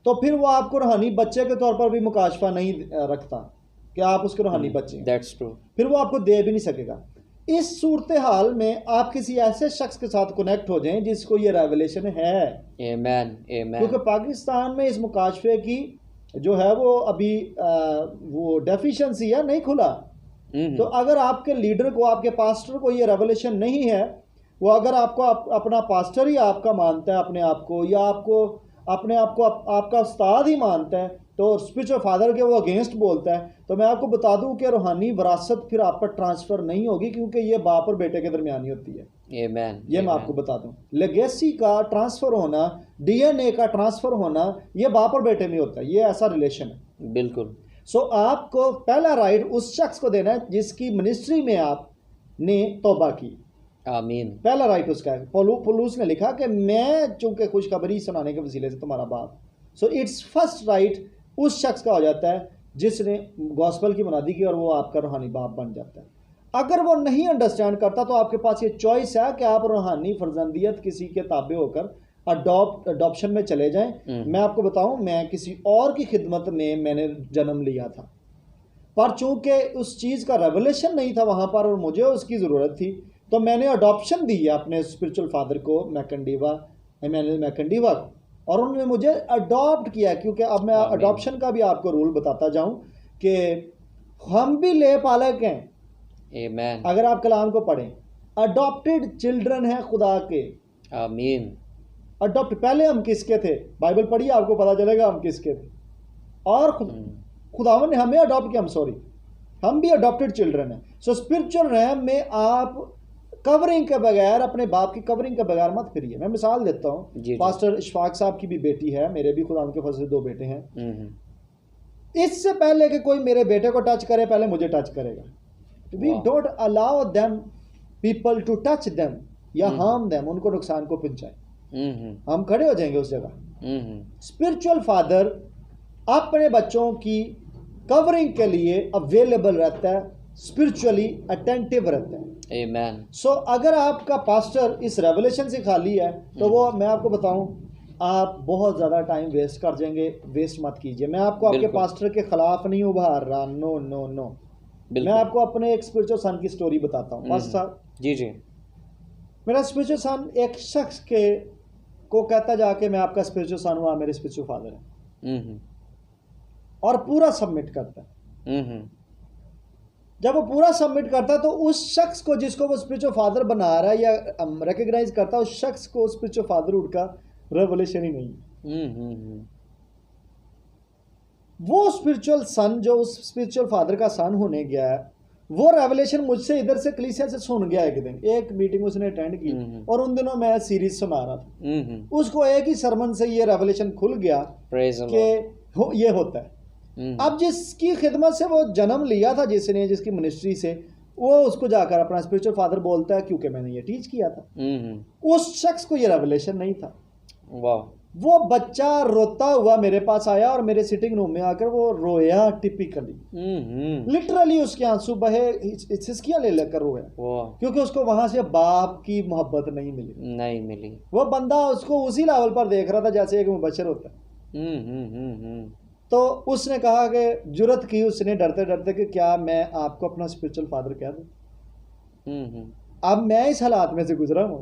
तो फिर वो आपको रूहानी बच्चे के तौर पर भी मुकाशफा नहीं रखता कि आप उसके रूहानी बच्चे हैं।
That's true।
फिर वो आपको दे भी नहीं सकेगा। इस सूरत हाल में आप किसी ऐसे शख्स के साथ कनेक्ट हो जाएं जिसको ये रेवलेशन है।
आमेन, आमेन।
क्योंकि पाकिस्तान में इस मुकाशफे की जो है वो अभी वो डेफिशिएंसी है, नहीं खुला। तो अगर आपके लीडर को, आपके पास्टर को ये रेवलेशन नहीं है, वो अगर आपको अपना पास्टर ही आपका मानता है अपने आप को, या आपको अपने आप को आपका उस्ताद ही मानता है, तो स्पिरिचुअल फादर के वो अगेंस्ट बोलता है, तो मैं आपको बता दूं कि रूहानी विरासत फिर आप पर ट्रांसफ़र नहीं होगी, क्योंकि ये बाप और बेटे के दरमियान ही होती है।
आमेन।
ये मैं आपको बता दूं, लेगेसी का ट्रांसफ़र होना, डीएनए का ट्रांसफ़र होना, ये बाप और बेटे में होता है। ये ऐसा रिलेशन है।
बिल्कुल।
सो आपको पहला राइट उस शख्स को देना है जिसकी मिनिस्ट्री में आपने तौबा की।
आमीन।
पहला राइट उसका है। पौलुस ने लिखा कि मैं चूंकि खुशखबरी सुनाने के वसीले से तुम्हारा बाप। सो इट्स फर्स्ट राइट उस शख्स का हो जाता है जिसने गॉस्पल की मुनादी की, और वो आपका रूहानी बाप बन जाता है। अगर वो नहीं अंडरस्टैंड करता तो आपके पास ये चॉइस है कि आप रूहानी फर्जंदियत किसी के ताबे होकर अडॉप्शन में चले जाएं। मैं आपको बताऊं, मैं किसी और की खिदमत में मैंने जन्म लिया था, पर चूंकि उस चीज़ का रेवलेशन नहीं था वहाँ पर और मुझे उसकी ज़रूरत थी, तो मैंने अडॉप्शन दी है अपने स्पिरिचुअल फादर को, एमेनुएल मैकंडीवा को, और उन्होंने मुझे अडॉप्ट किया। क्योंकि अब मैं अडॉप्शन का भी आपको रूल बताता जाऊं कि हम भी ले पालक हैं।
आमीन।
अगर आप कलाम को पढ़ें, अडॉप्टेड चिल्ड्रन हैं खुदा के।
आमीन।
अडॉप्ट, पहले हम किसके थे? बाइबल पढ़िए, आपको पता चलेगा हम किसके थे। और खुदावन ने हमें अडॉप्ट किया, हम भी अडॉप्टेड चिल्ड्रन हैं। सो स्पिरिचुअल रैम में आप कवरिंग के बगैर, अपने बाप की कवरिंग के बगैर मत फिरिए। मैं मिसाल देता हूँ, पास्टर इशफाक साहब की भी बेटी है, मेरे भी खुदा के फजल से 2 बेटे हैं। इससे पहले कि कोई मेरे बेटे को टच करे, पहले मुझे टच करेगा। We don't allow them people to touch them या हार्म देम, उनको नुकसान को पहुंचाए। हम खड़े हो जाएंगे उस जगह। स्पिरिचुअल फादर अपने बच्चों की कवरिंग के लिए अवेलेबल रहता है, स्पिरिचुअली अटेंटिव रहता है।
आमीन।
सो अगर आपका पास्टर इस रेवलेशन से खाली है, तो वो, मैं आपको बताऊं, आप बहुत ज़्यादा टाइम वेस्ट कर जाएंगे। वेस्ट मत कीजिए। मैं आपको आपके पास्टर के खिलाफ नहीं उभार रहा, नो नो नो। मैं आपको अपने एक स्पिरिचुअल सन की स्टोरी बताता हूँ। पास्टर साहब,
जी।
मेरा स्पिरिचुअल सन एक शख्स को कहता जाके मैं आपका स्पिरिचुअल सन हुआ, मेरे स्पिरिचुअल फादर है, और पूरा सबमिट करता है। जब वो पूरा सबमिट करता है तो उस शख्स को, जिसको वो स्पिरिचुअल फादर बना रहा है या रिकॉग्नाइज करता है, उस शख्स को स्पिरिचुअल फादरहुड का रेवलेशन ही नहीं है। वो स्पिरिचुअल सन जो उस स्पिरिचुअल फादर का सन होने गया है, वो रेवलेशन मुझसे इधर से कलीसिया से सुन गया। एक दिन एक मीटिंग उसने अटेंड की, और उन दिनों मैं सीरीज सुना रहा था। उसको एक ही सरमन से ये रेवलेशन खुल गया कि ये होता है। अब जिसकी खिदमत से वो जन्म लिया था, जिसकी मिनिस्ट्री से, वो उसको जाकर अपना स्पिरिचुअल फादर बोलता है क्योंकि मैंने ये टीच किया था। उस शख्स को ये रेवलेशन नहीं था।
वाह।
वो बच्चा रोता हुआ मेरे पास आया और मेरे सिटिंग रूम में आकर वो रोया, टिपिकली लिटरली उसके आंसू बहे, हिचकियां ले लेकर रोया, क्योंकि उसको वहां से बाप की मोहब्बत नहीं मिली। वो बंदा उसको उसी लेवल पर देख रहा था जैसे एक मुबशर होता है। तो उसने कहा कि जुर्रत की उसने डरते डरते कि क्या मैं आपको अपना स्पिरिचुअल फादर कह दूं। अब मैं इस हालात में से गुजरा हूं,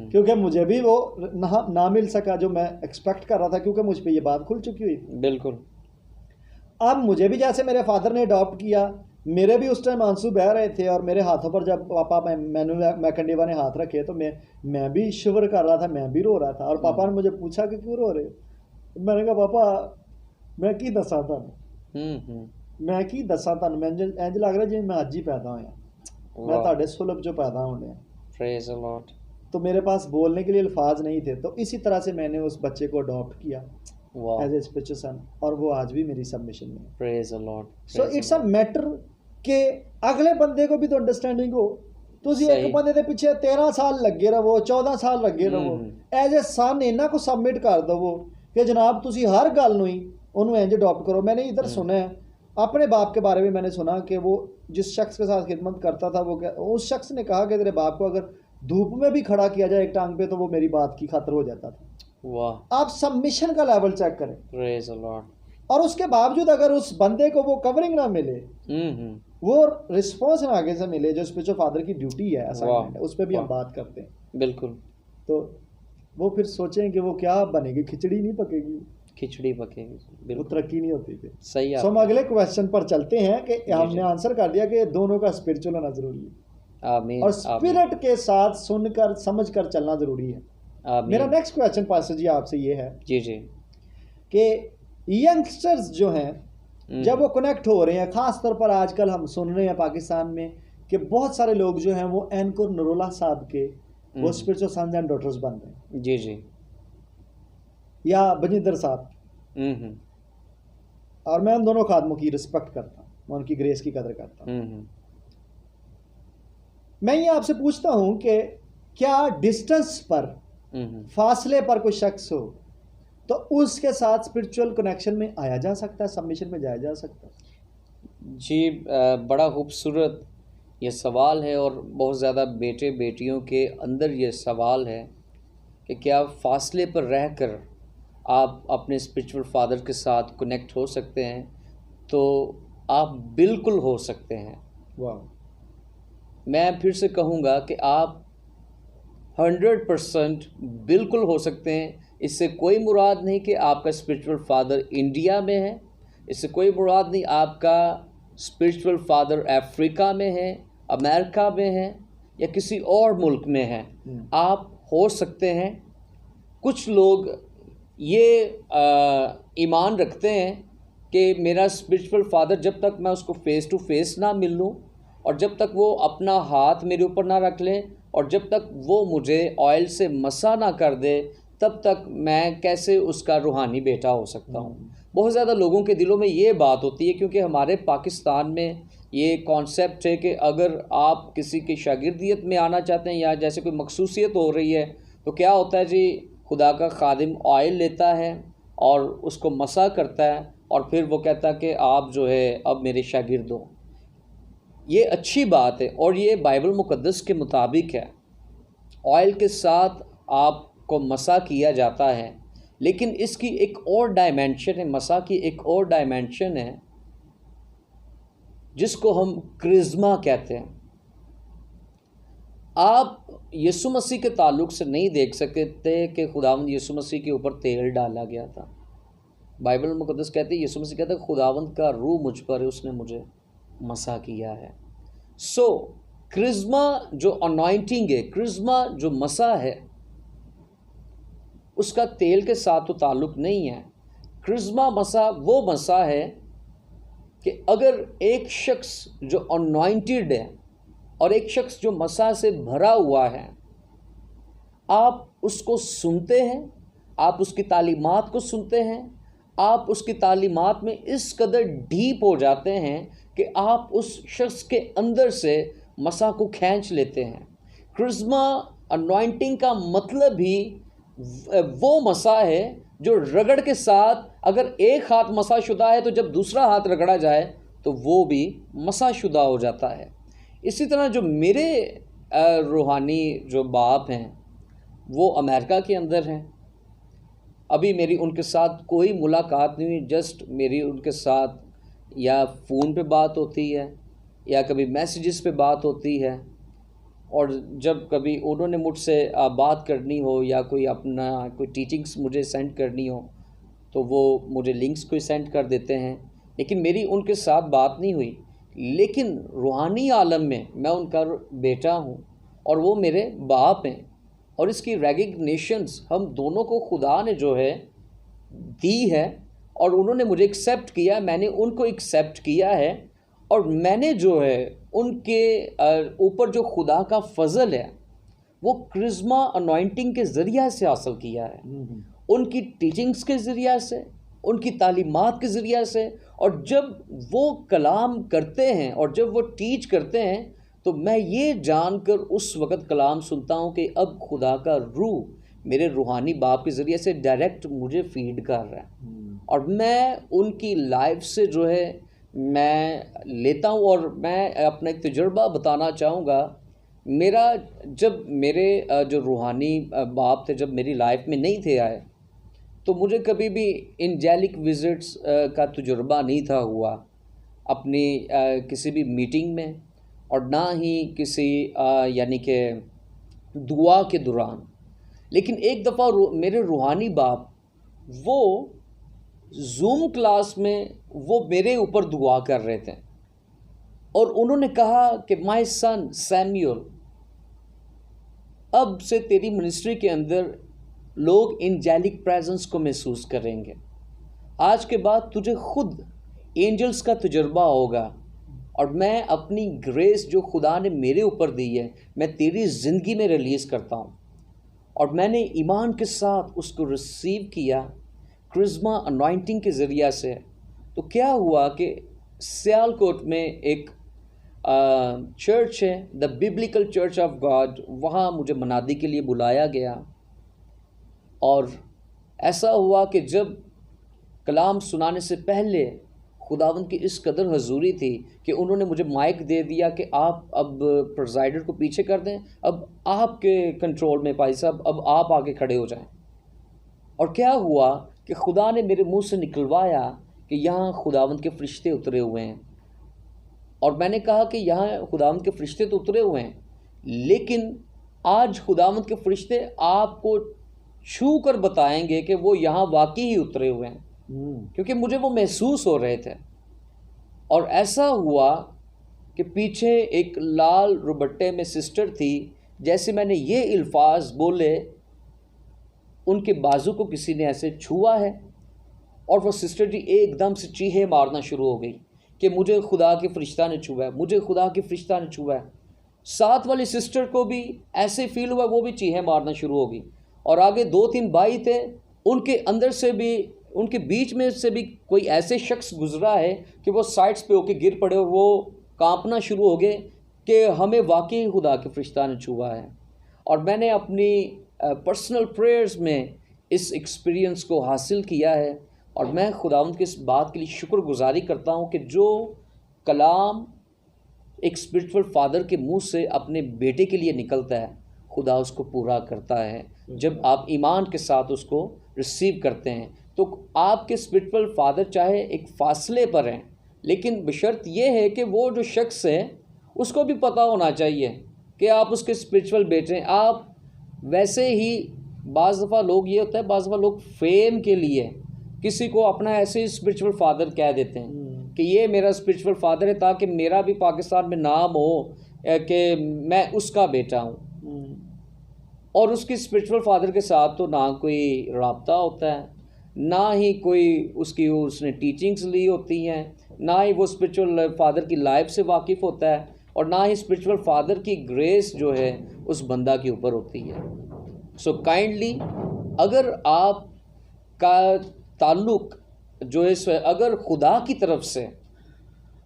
क्योंकि मुझे भी वो ना मिल सका जो मैं एक्सपेक्ट कर रहा था, क्योंकि मुझ पे ये बात खुल चुकी हुई थी।
बिल्कुल।
अब मुझे भी जैसे मेरे फादर ने अडॉप्ट किया, मेरे भी उस टाइम आंसू बह रहे थे और मेरे हाथों पर जब पापा मैकंडीवा ने हाथ रखे तो मैं भी शिवर कर रहा था, मैं भी रो रहा था। और पापा ने मुझे पूछा कि क्यों रो रहे हो। मैंने कहा पापा मैं की दसा था, मैं की दसा था, मैं इंज लग रहा जी मैं अज ही पैदा होया, मैं तुहाडे सुलभ जो पैदा होने।
Praise the Lord.
तो मेरे पास बोलने के लिए अल्फाज नहीं थे। तो इसी तरह से मैंने उस बच्चे को अडॉप्ट किया एज ए स्पिरिचुअल सन, और वो आज भी मेरी सबमिशन में।
Praise the Lord.
So it's a matter कि अगले बंदे को भी तो अंडरस्टैंडिंग हो। ਤੁਸੀਂ ਇੱਕ ਬੰਦੇ ਦੇ ਪਿੱਛੇ 13 ਸਾਲ ਲੱਗੇ ਰਹੋ, 14 ਸਾਲ ਲੱਗੇ ਰਹੋ, ਐਜ਼ ए सन ਇਹਨਾਂ को सबमिट कर दवो कि जनाब ਤੁਸੀਂ हर गल ਨੂੰ ही ਉਹਨੂੰ ਇੰਜ अडॉप्ट करो। मैंने इधर सुना है अपने बाप के बारे में, मैंने सुना कि वो जिस शख्स के साथ खिदमत करता था वो उस शख्स ने कहा कि तेरे बाप को अगर धूप में भी खड़ा किया जाए एक टांग पे तो वो मेरी बात की खातिर हो जाता था।
वाह।
आप सबमिशन का लेवल चेक करें।
Praise the Lord.
और उसके बावजूद अगर उस बंदे को वो कवरिंग ना मिले, वो रिस्पॉन्स ना आगे से मिले जो स्पिरिचुअल फादर की ड्यूटी है, असाइनमेंट है, उस पर भी हम बात करते हैं।
बिल्कुल।
तो वो फिर सोचें कि वो क्या बनेगी, खिचड़ी नहीं पकेगी,
खिचड़ी पकेगी,
वो तरक्की नहीं होती थी।
सही है।
हम अगले क्वेश्चन पर चलते हैं कि हमने आंसर कर दिया कि दोनों का स्पिरिचुअल होना जरूरी है, और स्पिरिट के साथ सुनकर समझकर चलना जरूरी है। मेरा नेक्स्ट क्वेश्चन पास्टर जी आपसे ये है कि यंगस्टर्स जो हैं जब वो कनेक्ट हो रहे हैं, खास तौर पर आजकल हम सुन रहे हैं पाकिस्तान में कि बहुत सारे लोग जो हैं वो एनकोर नरोला साहब के वो स्पिरिचुअल सन्स एंड डॉटर्स बन रहे हैं, या बजिंदर साहब, और मैं उन दोनों खादमों की रिस्पेक्ट करता हूँ, मैं उनकी ग्रेस की कदर करता हूँ। मैं ये आपसे पूछता हूं कि क्या डिस्टेंस पर, फासले पर कोई शख्स हो तो उसके साथ स्पिरिचुअल कनेक्शन में आया जा सकता है, सबमिशन में जाया जा सकता है?
जी, बड़ा खूबसूरत ये सवाल है, और बहुत ज़्यादा बेटे बेटियों के अंदर ये सवाल है कि क्या फासले पर रहकर आप अपने स्पिरिचुअल फादर के साथ कनेक्ट हो सकते हैं? तो आप बिल्कुल हो सकते हैं।
वाह।
मैं फिर से कहूँगा कि आप 100% बिल्कुल हो सकते हैं। इससे कोई मुराद नहीं कि आपका स्पिरिचुअल फादर इंडिया में है, इससे कोई मुराद नहीं आपका स्पिरिचुअल फादर अफ्रीका में है, अमेरिका में है, या किसी और मुल्क में है। आप हो सकते हैं। कुछ लोग ये ईमान रखते हैं कि मेरा स्पिरिचुअल फादर जब तक मैं उसको फेस टू फेस ना मिल लूँ, और जब तक वो अपना हाथ मेरे ऊपर ना रख ले, और जब तक वो मुझे ऑयल से मसा ना कर दे, तब तक मैं कैसे उसका रूहानी बेटा हो सकता हूँ। बहुत ज़्यादा लोगों के दिलों में ये बात होती है, क्योंकि हमारे पाकिस्तान में ये कॉन्सेप्ट है कि अगर आप किसी की शागिर्दियत में आना चाहते हैं, या जैसे कोई मखसूसियत हो रही है, तो क्या होता है जी, खुदा का खादिम ऑयल लेता है और उसको मसा करता है, और फिर वो कहता है कि आप जो है अब मेरे शागिर्द हो। ये अच्छी बात है, और ये बाइबल मुकद्दस के मुताबिक है। ऑयल के साथ आपको मसा किया जाता है, लेकिन इसकी एक और डायमेंशन है, मसा की एक और डायमेंशन है जिसको हम क्रिज्मा कहते हैं। आप यीशु मसीह के ताल्लुक से नहीं देख सकते कि खुदावंद यीशु मसीह के ऊपर तेल डाला गया था। बाइबल मुकद्दस कहते हैं, यीशु मसीह कहता है खुदावंद का रूह मुझ पर है, उसने मुझे मसा किया है। सो क्रिज्मा जो अनॉइंटिंग है, क्रिज्मा जो मसा है, उसका तेल के साथ तो ताल्लुक नहीं है। क्रिज्मा मसा वो मसा है कि अगर एक शख्स जो अनॉइंटेड है और एक शख्स जो मसा से भरा हुआ है, आप उसको सुनते हैं, आप उसकी तालीमात को सुनते हैं, आप उसकी तालीमात में इस कदर डीप हो जाते हैं कि कि आप उस शख्स के अंदर से मसा को खींच लेते हैं। क्रिस्मा अनॉइंटिंग का मतलब ही वो मसा है जो रगड़ के साथ, अगर एक हाथ मसा शुदा है तो जब दूसरा हाथ रगड़ा जाए तो वो भी मसा शुदा हो जाता है। इसी तरह जो मेरे रूहानी जो बाप हैं वो अमेरिका के अंदर हैं। अभी मेरी उनके साथ कोई मुलाकात नहीं हुई, जस्ट मेरी उनके साथ या फ़ोन पे बात होती है या कभी मैसेजेस पे बात होती है। और जब कभी उन्होंने मुझसे बात करनी हो या कोई अपना कोई टीचिंग्स मुझे सेंड करनी हो तो वो मुझे लिंक्स कोई सेंड कर देते हैं, लेकिन मेरी उनके साथ बात नहीं हुई। लेकिन रूहानी आलम में मैं उनका बेटा हूँ और वो मेरे बाप हैं, और इसकी रेकग्निशंस हम दोनों को खुदा ने जो है दी है, और उन्होंने मुझे एक्सेप्ट किया, मैंने उनको एक्सेप्ट किया है, और मैंने जो है उनके ऊपर जो खुदा का फजल है वो क्रिस्मा अनॉइंटिंग के ज़रिया से हासिल किया है, उनकी टीचिंग्स के ज़रिया से, उनकी तालीमात के ज़रिया से। और जब वो कलाम करते हैं और जब वो टीच करते हैं तो मैं ये जानकर उस वक़्त कलाम सुनता हूँ कि अब खुदा का रूह मेरे रूहानी बाप के ज़रिए से डायरेक्ट मुझे फीड कर रहा है, और मैं उनकी लाइफ से जो है मैं लेता हूँ। और मैं अपना एक तजुर्बा बताना चाहूँगा। मेरा जब मेरे जो रूहानी बाप थे जब मेरी लाइफ में नहीं थे आए तो मुझे कभी भी एंजेलिक विज़िट्स का तजुर्बा नहीं था हुआ अपनी किसी भी मीटिंग में, और ना ही किसी यानी कि दुआ के दौरान। लेकिन एक दफ़ा मेरे रूहानी बाप वो जूम क्लास में वो मेरे ऊपर दुआ कर रहे थे और उन्होंने कहा कि माय सन सैमुअल, अब से तेरी मिनिस्ट्री के अंदर लोग एंजेलिक प्रेजेंस को महसूस करेंगे। आज के बाद तुझे खुद एंजल्स का तजुर्बा होगा, और मैं अपनी ग्रेस जो खुदा ने मेरे ऊपर दी है मैं तेरी ज़िंदगी में रिलीज़ करता हूँ। और मैंने ईमान के साथ उसको रिसीव किया क्रिस्मा अनॉइंटिंग के ज़रिया से। तो क्या हुआ कि सियालकोट में एक चर्च है, the biblical church of God, वहाँ मुझे मनादी के लिए बुलाया गया। और ऐसा हुआ कि जब कलाम सुनाने से पहले खुदावंद की इस कदर हजूरी थी कि उन्होंने मुझे माइक दे दिया कि आप अब प्रेसिडेंट को पीछे कर दें, अब आपके कंट्रोल में भाई साहब, अब आप आके खड़े हो जाएं। और क्या हुआ कि खुदा ने मेरे मुंह से निकलवाया कि यहाँ खुदावंद के फरिश्ते उतरे हुए हैं। और मैंने कहा कि यहाँ खुदावंद के फरिश्ते तो उतरे हुए हैं, लेकिन आज खुदावंद के फरिश्ते आपको छू कर बताएंगे कि वो यहाँ वाकई ही उतरे हुए हैं, क्योंकि मुझे वो महसूस हो रहे थे। और ऐसा हुआ कि पीछे एक लाल रुबट्टे में सिस्टर थी, जैसे मैंने ये अल्फाज बोले उनके बाजू को किसी ने ऐसे छुआ है, और वो सिस्टर जी एकदम से चीखे मारना शुरू हो गई कि मुझे खुदा के फरिश्ता ने छुआ है, मुझे खुदा के फरिश्ता ने छुआ है। साथ वाली सिस्टर को भी ऐसे फील हुआ, वो भी चीखे मारना शुरू हो गई। और आगे 2-3 भाई थे, उनके अंदर से भी, उनके बीच में से भी कोई ऐसे शख्स गुजरा है कि वो साइड्स पे होके गिर पड़े और वो कांपना शुरू हो गए कि हमें वाकई खुदा के फरिश्ता ने छुआ है। और मैंने अपनी पर्सनल प्रेयर्स में इस एक्सपीरियंस को हासिल किया है, और मैं खुदावंद की इस बात के लिए शुक्रगुजारी करता हूँ कि जो कलाम एक स्पिरिचुअल फादर के मुंह से अपने बेटे के लिए निकलता है, खुदा उसको पूरा करता है जब आप ईमान के साथ उसको रिसीव करते हैं। तो आपके स्पिरिचुअल फादर चाहे एक फासले पर हैं, लेकिन बशर्त ये है कि वो जो शख्स है उसको भी पता होना चाहिए कि आप उसके स्पिरिचुअल बेटे हैं। आप वैसे ही बाज़ दफ़ा लोग ये होता है, बाज़ दफ़ा लोग फेम के लिए किसी को अपना ऐसे ही स्पिरिचुअल फादर कह देते हैं कि ये मेरा स्पिरिचुअल फादर है, ताकि मेरा भी पाकिस्तान में नाम हो कि मैं उसका बेटा हूँ। और उसकी स्पिरिचुअल फादर के साथ तो ना कोई राब्ता होता है, ना ही कोई उसने टीचिंग्स ली होती हैं, ना ही वो स्पिरिचुअल फादर की लाइफ से वाकिफ़ होता है, और ना ही स्पिरिचुअल फादर की ग्रेस जो है उस बंदा के ऊपर होती है। सो काइंडली अगर आपका ताल्लुक़ जो है अगर खुदा की तरफ से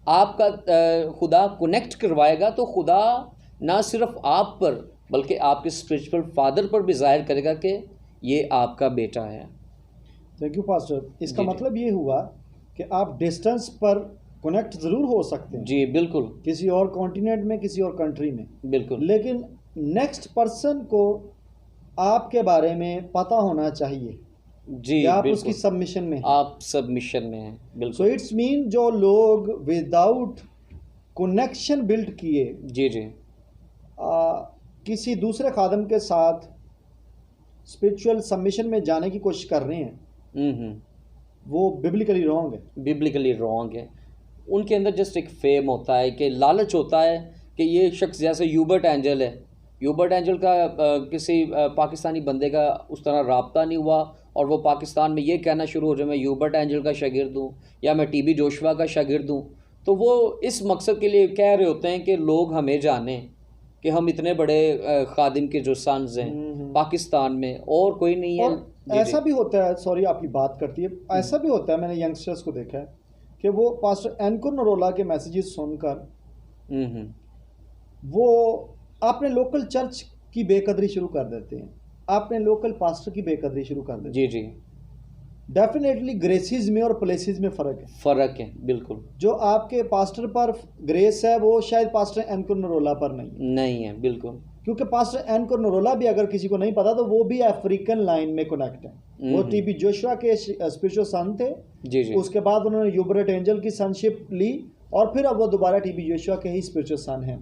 आपका खुदा कनेक्ट करवाएगा तो खुदा ना सिर्फ आप पर बल्कि आपके स्पिरिचुअल फादर पर भी जाहिर करेगा कि ये आपका बेटा है।
Thank you pastor. इसका
जी, जी।
मतलब ये हुआ कि आप डिस्टेंस पर कनेक्ट ज़रूर हो सकते हैं,
जी बिल्कुल
किसी और कॉन्टिनेंट में, किसी और कंट्री में,
बिल्कुल।
लेकिन नेक्स्ट पर्सन को आपके बारे में पता होना चाहिए
जी
कि आप
बिल्कुल,
उसकी सबमिशन में हैं।
आप सबमिशन में हैं
सो
बिल्कुल।
इट्स मीन जो लोग विदाउट कनेक्शन बिल्ड किए
जी जी
किसी दूसरे खादम के साथ स्पिरिचुअल सबमिशन में जाने की कोशिश कर रहे हैं,
हम्म,
वो बिब्लिकली रॉन्ग है।
बिब्लिकली रॉन्ग है। उनके अंदर जस्ट एक फेम होता है कि लालच होता है कि ये शख्स जैसे यूबर्ट एंजल है, यूबर्ट एंजल का किसी पाकिस्तानी बंदे का उस तरह राब्ता नहीं हुआ और वो पाकिस्तान में ये कहना शुरू हो जाए मैं यूबर्ट एंजल का शागिर्द हूँ या मैं टीबी जोशुआ का शागिर्द हूँ, तो वो इस मकसद के लिए कह रहे होते हैं कि लोग हमें जानें कि हम इतने बड़े खादिम के जो सन्स हैं पाकिस्तान में और कोई नहीं है।
और
जी
ऐसा
जी
भी होता है, सॉरी आपकी बात करती है, ऐसा भी होता है, मैंने यंगस्टर्स को देखा है कि वो पास्टर एनकुर नरोला के मैसेजेस सुनकर
हम्म,
वो अपने लोकल चर्च की बेकदरी शुरू कर देते हैं, अपने लोकल पास्टर की बेकदरी शुरू कर देते
जी जी
हैं। डेफिनेटली ग्रेसेस में और प्लेसेस में फ़र्क है।
फ़र्क है बिल्कुल,
जो आपके पास्टर पर ग्रेस है वो शायद पास्टर एनकुर नरोला पर नहीं
है बिल्कुल।
क्योंकि पास्टर एनकुर नरोला भी, अगर किसी को नहीं पता, तो वो भी अफ्रीकन लाइन में कनेक्ट है। वो टीबी जोशुआ के स्पिरिचुअल सन थे।
जी जी
उसके बाद उन्होंने यूबरेट एंजल की सनशिप ली और फिर अब वो दोबारा टीबी जोशुआ के ही स्पिरिचुअल सन हैं,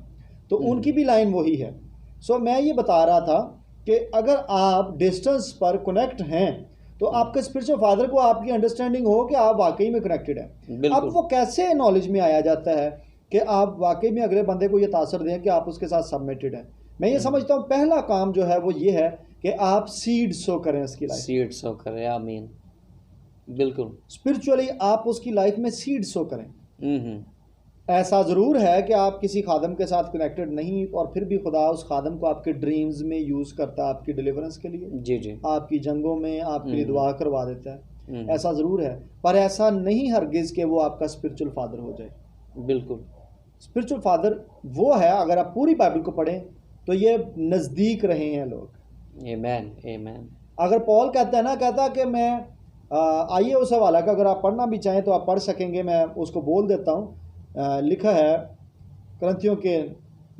तो उनकी भी लाइन वही है। सो मैं ये बता रहा था कि अगर आप डिस्टेंस पर कनेक्ट हैं तो आपके स्पिरिचुअल फादर को आपकी अंडरस्टैंडिंग हो कि आप वाकई में कनेक्टेड हैं। अब वो कैसे नॉलेज में आया जाता है कि आप वाकई में अगले बंदे को ये तासर दें कि आप उसके साथ सबमिटेड हैं। मैं ये समझता हूँ पहला काम जो है वो ये है कि आप सीड सो करें उसकी लाइफ,
सीड सो करें, आमीन बिल्कुल।
स्पिरिचुअली आप उसकी लाइफ में सीड सो करें।
हम्म,
ऐसा ज़रूर है कि आप किसी खादम के साथ कनेक्टेड नहीं और फिर भी खुदा उस खादम को आपके ड्रीम्स में यूज़ करता है आपकी डिलीवरेंस के लिए,
जी जी
आपकी जंगों में आपके लिए दुआ करवा देता है। ऐसा ज़रूर है, पर ऐसा नहीं हरगिज़ कि वो आपका स्पिरिचुअल फादर हो जाए।
बिल्कुल
स्पिरिचुअल फादर वो है, अगर आप पूरी बाइबल को पढ़ें तो ये नज़दीक रहे हैं लोग।
आमीन आमीन।
अगर पॉल कहता है ना, कहता कि मैं आइए उस हवाला का अगर आप पढ़ना भी चाहें तो आप पढ़ सकेंगे, मैं उसको बोल देता हूँ। लिखा है करंथियों के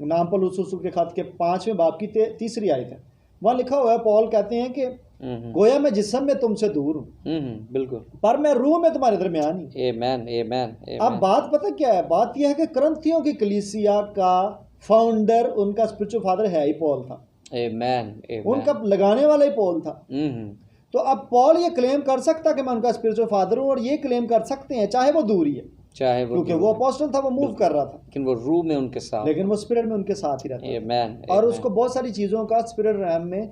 नाम पर लूसूस के खत के 5वें बाब की 3री आयत है। वहाँ लिखा हुआ है, पॉल कहते हैं कि गोया मैं जिस्म में तुमसे दूर हूँ
बिल्कुल,
पर मैं रूह में तुम्हारे दरमियान ही।
आमीन आमीन।
अब बात पता क्या है, बात यह है कि करंथियों की कलीसिया का फाउंडर उनका स्पिरिचुअल फादर है ही पॉल था।
आमीन
उनका लगाने वाला ही पॉल था। तो अब पॉल ये क्लेम कर सकता कि मैं उनका स्पिरिचुअल फादर हूँ, और ये क्लेम कर सकते हैं चाहे वो दूर ही है,
चाहे वो,
क्योंकि वो अपोस्टल था, वो मूव कर रहा था,
लेकिन वो रूह में उनके साथ,
लेकिन वो स्पिरिट में उनके साथ ही रहता था।
आमीन।
और उसको बहुत सारी चीज़ों का स्पिरिट रैम में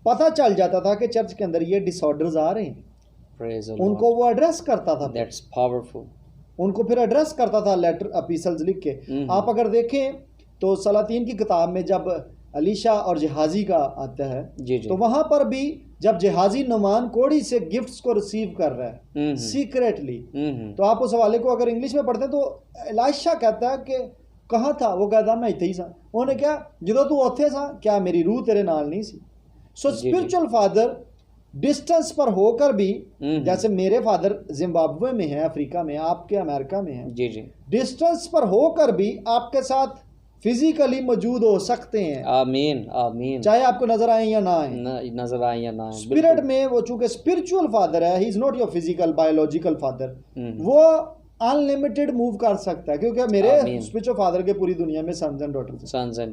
पता चल जाता था कि चर्च के अंदर ये डिसऑर्डर्स आ रहे हैं,
प्रेज द लॉर्ड।
उनको वो एड्रेस करता था,
दैट्स पावरफुल।
उनको फिर एड्रेस करता था लेटर एपिसल्स लिख के। आप अगर देखें तो सलातीन की किताब में जब अलीशा और जहाजी का आता है,
जी जी
तो वहां पर भी जब जहाजी नुमान कोड़ी से गिफ्ट्स को रिसीव कर रहा है सीक्रेटली, तो आप उस हवाले को अगर इंग्लिश में पढ़ते हैं तो एलाशा कहता है कि कहाँ था, वो कहता मैं इतने ही सा, उन्होंने क्या जो तू उत्थे सा, क्या मेरी रूह तेरे नाल नहीं सी। सो स्पिरिचुअल फादर डिस्टेंस पर होकर भी, जैसे मेरे फादर जिम्बाब्वे में है, अफ्रीका में, आपके अमेरिका में है,
जी जी,
डिस्टेंस पर होकर भी आपके साथ फिजिकली मौजूद हो सकते हैं।
आमीन आमीन।
चाहे आपको नजर आए या ना आए,
नजर आए या ना आए,
स्पिरिट में वो चूंकि स्पिरिचुअल फादर है, he is not your physical biological father, वो अनलिमिटेड मूव कर सकता है, क्योंकि मेरे स्पिरिचुअल फादर के पूरी दुनिया में sons and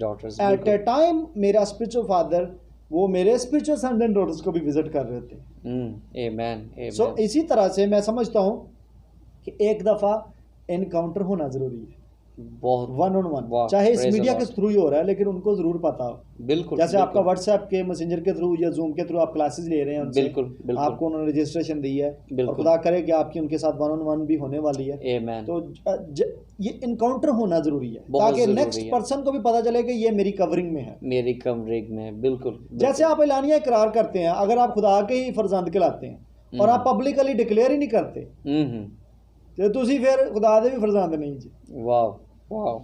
daughters. At a time मेरा स्पिरिचुअल फादर वो मेरे स्पिरिचुअल सन्स एंड डॉटर्स को भी विजिट कर रहे थे।
आमीन।
सो इसी तरह से मैं समझता हूँ कि एक दफा एनकाउंटर होना जरूरी है,
बहुत
वन ऑन वन, चाहे इस मीडिया के थ्रू ही हो रहा है, लेकिन उनको जरूर पता हो।
बिल्कुल,
जैसे आपका व्हाट्सएप के मैसेंजर के थ्रू या जूम के थ्रू आप क्लासेस ले रहे हैं उनसे,
बिल्कुल,
आपको उन्होंने रजिस्ट्रेशन दी है, और खुदा करे कि आपकी उनके साथ वन ऑन वन भी होने वाली है। तो ये इनकाउंटर होना जरूरी है, ताकि नेक्स्ट पर्सन को भी पता चले कि ये मेरी कवरिंग में है,
मेरी कवरिंग में। बिल्कुल,
जैसे आप एलानिया इकरार करते हैं, अगर आप खुदा के ही फर्जंद कहलाते हैं और आप पब्लिकली डिक्लेयर ही नहीं करते, ਤੇ ਤੁਸੀਂ ਫਿਰ खुदा दे भी फरजंद नहीं जी।
वाह वाह,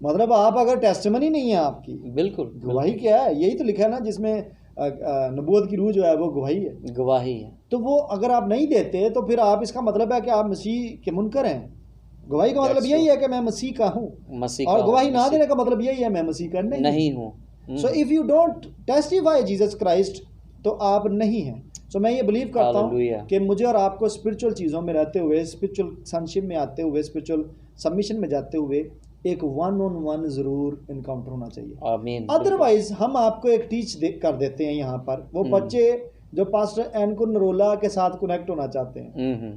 मतलब आप अगर टेस्टिमनी नहीं है आपकी,
बिल्कुल
गवाही क्या है, यही तो लिखा है ना जिसमें नबूवत की रूह जो है वो गवाही है।
गवाही है।
तो वो अगर आप नहीं देते तो फिर आप, इसका मतलब है कि आप मसीह के मुनकर हैं। गवाही का मतलब यही है कि मैं मसीह का हूँ, और गवाही ना देने का मतलब यही है मैं मसीह का नहीं हूँ। So if you don't testify Jesus Christ तो आप नहीं हैं। सो मैं ये बिलीव करता हूँ कि मुझे और आपको स्पिरिचुअल चीज़ों में रहते हुए, स्पिरिचुअल सनशिप में आते हुए, स्पिरिचुअल सबमिशन में जाते हुए एक 1-on-1 ज़रूर इनकाउंटर होना चाहिए।
आमीन।
अदरवाइज हम आपको एक कर देते हैं यहाँ पर, वो बच्चे जो पास्टर एनको नरोला के साथ कनेक्ट होना चाहते हैं,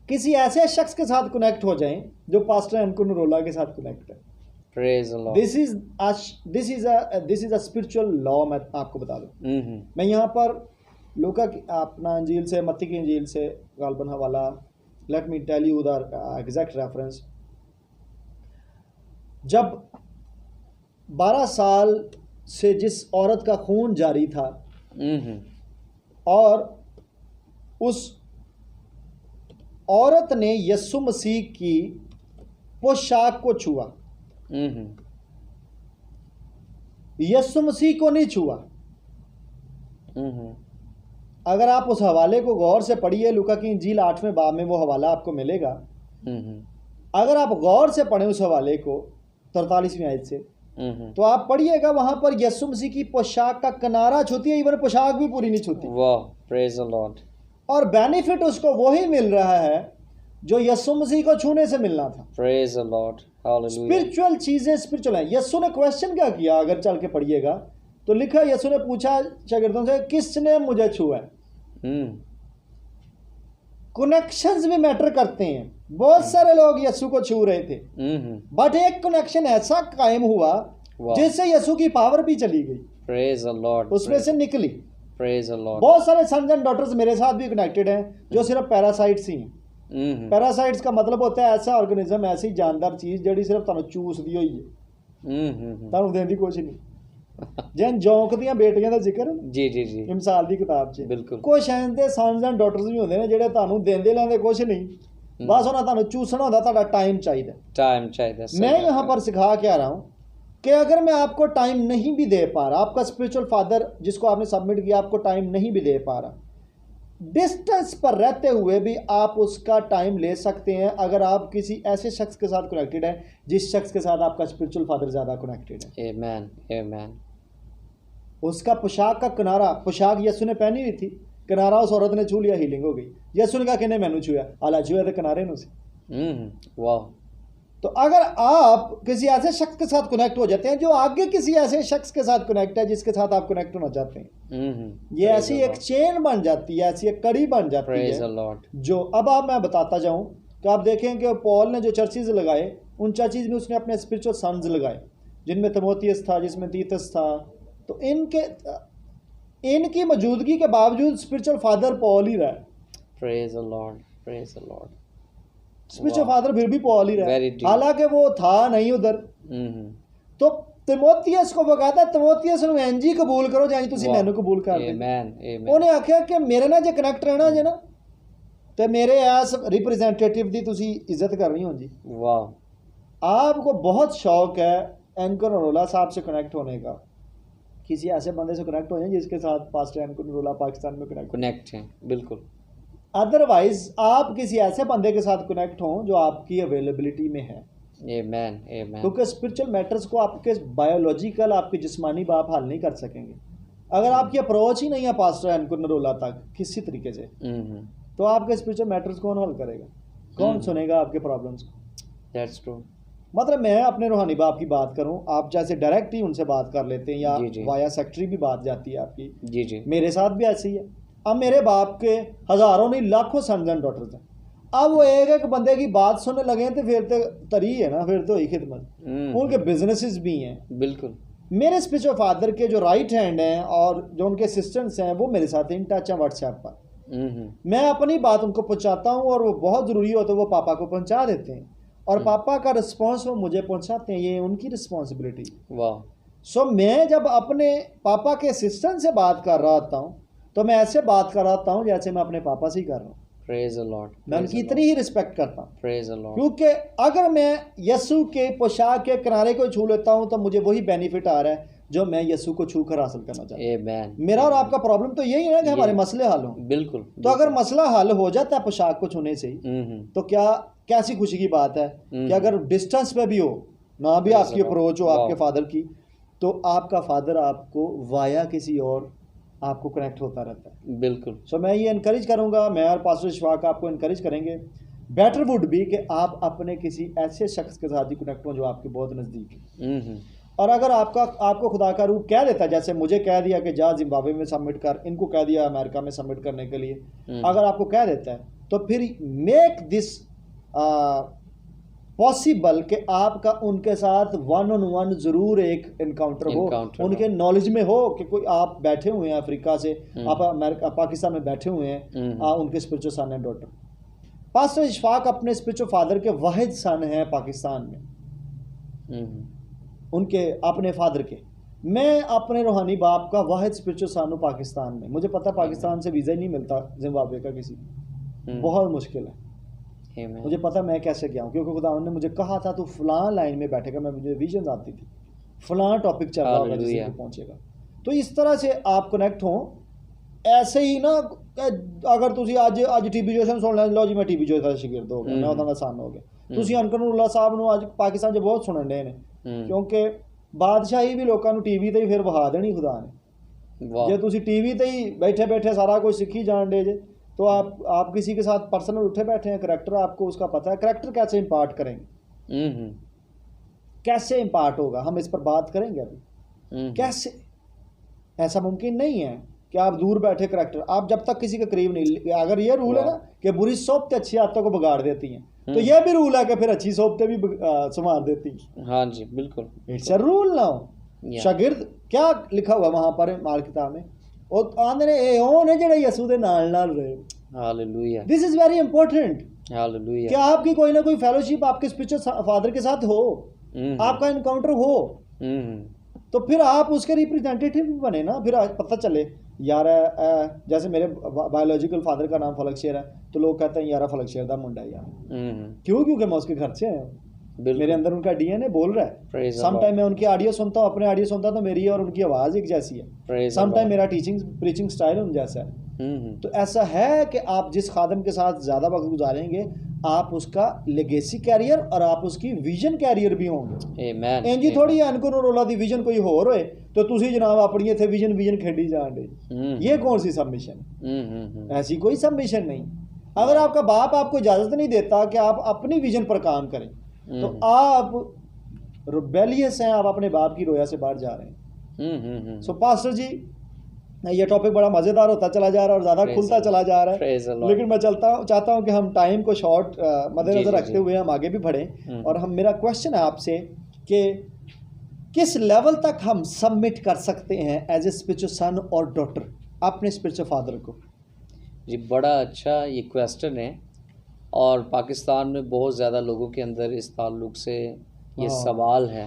किसी ऐसे शख्स के साथ कनेक्ट हो जाएं जो पास्टर एनको नरोला के साथ कनेक्ट है।
Praise the Lord.
This is a spiritual law. मैं आपको बता दूं, मैं यहाँ पर लूका की अपना इंजील से, मत्ती की इंजील से गालबन हवाला, let me tell you the exact reference. जब 12 साल से जिस औरत का खून जारी था और उस औरत ने यीशु मसीह की पोशाक को छुआ, यीशु मसीह को नहीं छुआ। अगर आप उस हवाले को गौर से पढ़िए, लूका की इंजील 8वें बाब में वो हवाला आपको मिलेगा। अगर आप गौर से पढ़ें उस हवाले को 43वीं आयत से, तो आप पढ़िएगा वहां पर यीशु मसीह की पोशाक का किनारा छूती है, इवन पोशाक भी पूरी नहीं छूती।
वाह, प्रेज द लॉर्ड।
और बेनिफिट उसको वही मिल रहा है जो यीशु मसीह को छूने से मिलना था।
Praise the Lord, hallelujah.
Spiritual चीजें स्पिरिचुअल है। यीशु ने क्वेश्चन क्या किया, अगर चल के पढ़िएगा तो लिखा, यीशु ने पूछा शागिर्दों से, किसने मुझे छुआ है। कनेक्शंस भी मैटर करते हैं। बहुत सारे लोग यीशु को छू रहे थे, बट एक कनेक्शन ऐसा कायम हुआ जिससे यीशु की पावर भी चली गई।
प्रेज द लॉर्ड,
उसमें से निकली।
Praise the Lord.
बहुत सारे सन्स एंड डॉटर्स मेरे साथ भी कनेक्टेड हैं जो सिर्फ पैरासाइट्स ही हैं। पैरासाइट्स का मतलब होता है ऐसा ऑर्गेनिज्म, ऐसी जानदार चीज ਜਿਹੜੀ सिर्फ ਤੁਹਾਨੂੰ ਚੂਸਦੀ ਹੋਈ ਹੈ, ਤੁਹਾਨੂੰ ਦੇਣ ਦੀ ਕੋਸ਼ਿਸ਼ ਨਹੀਂ। ਜਿਵੇਂ ਜੌਂਕ ਦੀਆਂ ਬੇਟੀਆਂ ਦਾ ਜ਼ਿਕਰ
ਜੀ
ਮਿਸਾਲ ਦੀ ਕਿਤਾਬ 'ਚ,
ਬਿਲਕੁਲ
ਕੁਛ ਐਂਦੇ ਸਨਸ ਐਂਡ ਡਾਟਰਸ ਵੀ ਹੁੰਦੇ ਨੇ ਜਿਹੜੇ ਤੁਹਾਨੂੰ ਦੇਂਦੇ ਲੈਂਦੇ ਕੁਛ ਨਹੀਂ, बस ਉਹਨਾਂ ਤੁਹਾਨੂੰ ਚੂਸਣਾ ਹੁੰਦਾ, ਤੁਹਾਡਾ टाइम चाहिए। मैं यहाँ पर सिखा के आ रहा हूँ कि अगर मैं आपको टाइम नहीं भी दे पा रहा, आपका स्पिरिचुअल फादर जिसको आपने सबमिट किया आपको टाइम नहीं भी दे पा रहा, डिस्टेंस पर रहते हुए भी आप उसका टाइम ले सकते हैं अगर आप किसी ऐसे शख्स के साथ कनेक्टेड है जिस शख्स के साथ आपका स्पिरिचुअल फादर ज़्यादा कनेक्टेड है।
आमीन, आमीन।
उसका पोशाक का किनारा, पोशाक यीशु ने पहनी हुई थी, किनारा उस औरत ने छू लिया, हीलिंग हो गई। यीशु ने कहा कि नहीं मैंने छुआ, आला छुआ तो किनारे ने उसे।
वाह।
तो अगर आप किसी ऐसे शख्स के साथ कनेक्ट हो जाते हैं जो आगे किसी ऐसे शख्स के साथ कनेक्ट है जिसके साथ आप कनेक्ट होना चाहते हैं, ये ऐसी एक चेन बन जाती है, ऐसी एक कड़ी बन जाती है। जो अब मैं बताता जाऊं कि आप देखें कि पॉल ने जो चर्चेज लगाए, उन चर्चेज में उसने अपने स्पिरिचुअल सन्स लगाए, जिनमें तिमोथियस था, जिसमें तीतस था। तो इनकी मौजूदगी के बावजूद स्पिरिचुअल फादर पॉल ही रहा है।
Praise the Lord, praise the Lord.
Spiritual father फिर भी पॉल ही रहा है, हालांकि वो था नहीं उधर। तो तिमोथियस को वो कहता, तिमोथियस ਨੂੰ ਇੰਜ ਹੀ ਕਬੂਲ ਕਰੋ ਜਾਂ ਤੁਸੀਂ ਮੈਨੂੰ ਕਬੂਲ ਕਰਦੇ।
ਆਮੀਨ।
ਉਹਨੇ ਆਖਿਆ ਕਿ ਮੇਰੇ ਨਾਲ ਜੇ ਕਨੈਕਟ ਰਹਿਣਾ ਜੇ ਨਾ ਤੇ ਮੇਰੇ ਐਸ रिप्रेजेंटेटिव ਦੀ ਤੁਸੀਂ ਇੱਜ਼ਤ करनी हो जी।
वाह।
आपको बहुत शौक है एनको नरोला साहब से कनेक्ट होने का, किसी ऐसे बंदे से कनेक्ट हो जाए जिसके साथ पास्टर एनको नरोला पाकिस्तान में
कनेक्ट हैं, बिल्कुल।
अदरवाइज आप किसी ऐसे बंदे के साथ कनेक्ट हों जो आपकी अवेलेबिलिटी में है।
आमीन, आमीन।
क्योंकि स्पिरिचुअल मैटर्स को आपके बायोलॉजिकल, आपके जिस्मानी बाप हल नहीं कर सकेंगे। अगर आपकी अप्रोच ही नहीं है पास्टर एनको नरोला तक किसी तरीके से, तो आपके स्पिरिचुअल मैटर्स कौन हल करेगा, कौन सुनेगा आपके प्रॉब्लम्स को।
That's true.
मतलब मैं अपने रूहानी बाप की बात करूं, आप जैसे डायरेक्ट ही उनसे बात कर लेते हैं या वाया सेक्रेटरी भी बात जाती है आपकी।
जी। मेरे
मेरे साथ भी ऐसी है। अब मेरे बाप के हज़ारों नहीं लाखों सन्स एंड डॉटर्स हैं। अब वो एक बंदे की बात सुनने लगे तो फिर तो तरी है ना, फिर तो ही खिदमत। उनके बिजनेसेस भी हैं,
बिल्कुल।
मेरे स्पिरिचुअल फादर के जो राइट हैंड हैं और जो उनके असिस्टेंट्स हैं वो मेरे साथ इन टच हैं व्हाट्सएप पर। मैं अपनी बात उनको पहुंचाता हूं और वो बहुत ज़रूरी हो तो वो पापा को पहुंचा देते हैं, और पापा का रिस्पॉन्स वो मुझे पहुंचाते हैं, ये उनकी रिस्पॉन्सिबिलिटी।
वाह।
सो मैं जब अपने पापा के असिस्टेंट से बात कर रहा होता हूँ तो मैं ऐसे बात कर रहा होता हूँ जैसे मैं अपने पापा से ही कर रहा हूँ।
Praise the Lord.
मैं उनकी इतनी ही रिस्पेक्ट करता हूँ,
Praise the Lord.
क्योंकि अगर मैं यीशु के पोशाक के किनारे को छू लेता हूँ तो मुझे वही बेनिफिट आ रहा है जो मैं यीशु को छू कर हासिल करना चाहता हूँ।
Amen.
मेरा और आपका प्रॉब्लम तो यही है ना कि हमारे मसले हल हों।
बिल्कुल।
तो अगर मसला हल हो जाता है पोशाक को छूने से ही, तो क्या कैसी खुशी की बात है कि अगर डिस्टेंस पे भी हो, ना भी आपकी अप्रोच हो आपके फादर की, तो आपका फादर आपको वाया किसी और आपको कनेक्ट होता रहता है।
बिल्कुल।
सो मैं ये इनकरेज करूंगा, मैं और पास्टर इशफाक आपको इनकरेज करेंगे, बेटर वुड बी कि आप अपने किसी ऐसे शख्स के साथ ही कनेक्ट हों जो आपके बहुत नज़दीक है। और अगर आपको खुदा का रूह कह देता है, जैसे मुझे कह दिया कि जा जिम्बाब्वे में सबमिट कर, इनको कह दिया अमेरिका में सबमिट करने के लिए, अगर आपको कह देता है तो फिर मेक दिस पॉसिबल कि आपका उनके साथ 1-on-1 जरूर एक इनकाउंटर हो, उनके नॉलेज में हो कि कोई आप बैठे हुए हैं अफ्रीका से, आप अमेरिका पाकिस्तान में बैठे हुए हैं, उनके spiritual son and daughter. Pastor Ishfaq अपने स्पिरिचुअल फादर के वाहिद सन हैं पाकिस्तान में, उनके अपने फादर के। मैं अपने रूहानी बाप का वाहिद स्पिरिचुअल सन हूँ पाकिस्तान में। मुझे पता पाकिस्तान से वीज़ा ही नहीं मिलता जिम्बाब्वे का किसी, बहुत मुश्किल है। मुझे पता मैं कैसे गया हूँ, क्योंकि खुदा ने मुझे कहा था तू फलां लाइन में बैठेगा, मैं मुझे विजन आती थी फलां टॉपिक चल रहा होगा जिससे पहुँचेगा। तो इस तरह से आप कनेक्ट हों। ऐसे ही ना अगर तुसी ਅੱਜ टीबी जोशन सुन लो जी, मैं टीबी जोश का शिगिर्द हो गया, मैं ਉਹਦਾ ਦਾ सन हो गया। तुसी अनकरुल्ला साहब ਨੂੰ ਅੱਜ ਪਾਕਿਸਤਾਨ 'ਚ ਬਹੁਤ ਸੁਣਨ ਦੇ ਨੇ, ਕਿਉਂਕਿ ਬਾਦਸ਼ਾਹੀ ਵੀ ਲੋਕਾਂ ਨੂੰ ਟੀਵੀ ਤੇ ਹੀ ਫਿਰ ਵਹਾ ਦੇਣੀ खुदा ने। ਜੇ ਤੁਸੀਂ ਟੀਵੀ ਤੇ ही बैठे बैठे सारा कुछ सीखी जान दे जे, तो आप किसी के साथ पर्सनल उठे बैठे हैं, करैक्टर आपको उसका पता है, करैक्टर कैसे इम्पार्ट करेंगे, कैसे इम्पार्ट होगा, हम इस पर बात करेंगे अभी। कैसे, ऐसा मुमकिन नहीं है कि आप दूर बैठे करैक्टर, आप जब तक किसी के करीब नहीं, अगर ये रूल है ना कि बुरी सोबतें अच्छी आदतों को बिगाड़ देती हैं, तो ये भी रूल है कि फिर अच्छी सोबतें भी संवार देती हैं।
हाँ जी बिल्कुल,
इट्स अ रूल नाउ। शागिर्द क्या लिखा हुआ वहां पर माल किताब में, और आंदे ने ए ओ ने जेड़े यीशु दे नाल नाल रहे। Hallelujah, this is very important. Hallelujah, कि आपकी कोई ना कोई फेलोशिप आपके स्पिरिचुअल फादर के साथ हो, आपका इनकाउंटर हो, तो फिर आप उसके रिप्रेजेंटेटिव बने ना। फिर पता चले यार जैसे मेरे बायोलॉजिकल फादर का नाम फलक शेर है, तो लोग कहते हैं यार फलक शेर दा मुंडा यार। क्यों? क्योंकि मैं उसके घर से आया हूँ, मेरे अंदर उनका डीएनए बोल रहा है। सम टाइम मैं उनकी ऑडियो सुनता हूँ, अपने ऑडियो सुनता हूँ तो मेरी और उनकी आवाज़ एक जैसी है। सम टाइम मेरा प्रीचिंग स्टाइल उन जैसा है। तो ऐसा है कि आप जिस खादम के साथ ज़्यादा वक्त गुजारेंगे, आप उसका लेगेसी कैरियर और आप उसकी विजन कैरियर भी होंगे। इंजी थोड़ी अनको रोला दी विजन कोई होर होए तो तुसी जनाब अपनी इत्थे विजन खेडी जान दे। ये कौन सी सबमिशन? ऐसी कोई सबमिशन नहीं। अगर आपका बाप आपको इजाज़त नहीं देता कि आप अपनी विजन पर काम करें, तो आप रिबेलियस हैं, आप अपने बाप की रोया से बाहर जा रहे हैं। सो पास्टर जी, ये टॉपिक बड़ा मज़ेदार होता चला जा रहा है और ज़्यादा खुलता चला जा रहा है, लेकिन मैं चाहता हूँ कि हम टाइम को शॉर्ट मद्देनजर रखते हुए हम आगे भी बढ़ें। और हम मेरा क्वेश्चन है आपसे कि किस लेवल तक हम सबमिट कर सकते हैं एज ए स्पिरिचुअल सन और डॉटर अपने स्पिरिचुअल फादर को?
जी बड़ा अच्छा ये क्वेश्चन है, और पाकिस्तान में बहुत ज़्यादा लोगों के अंदर इस ताल्लुक़ से ये सवाल है,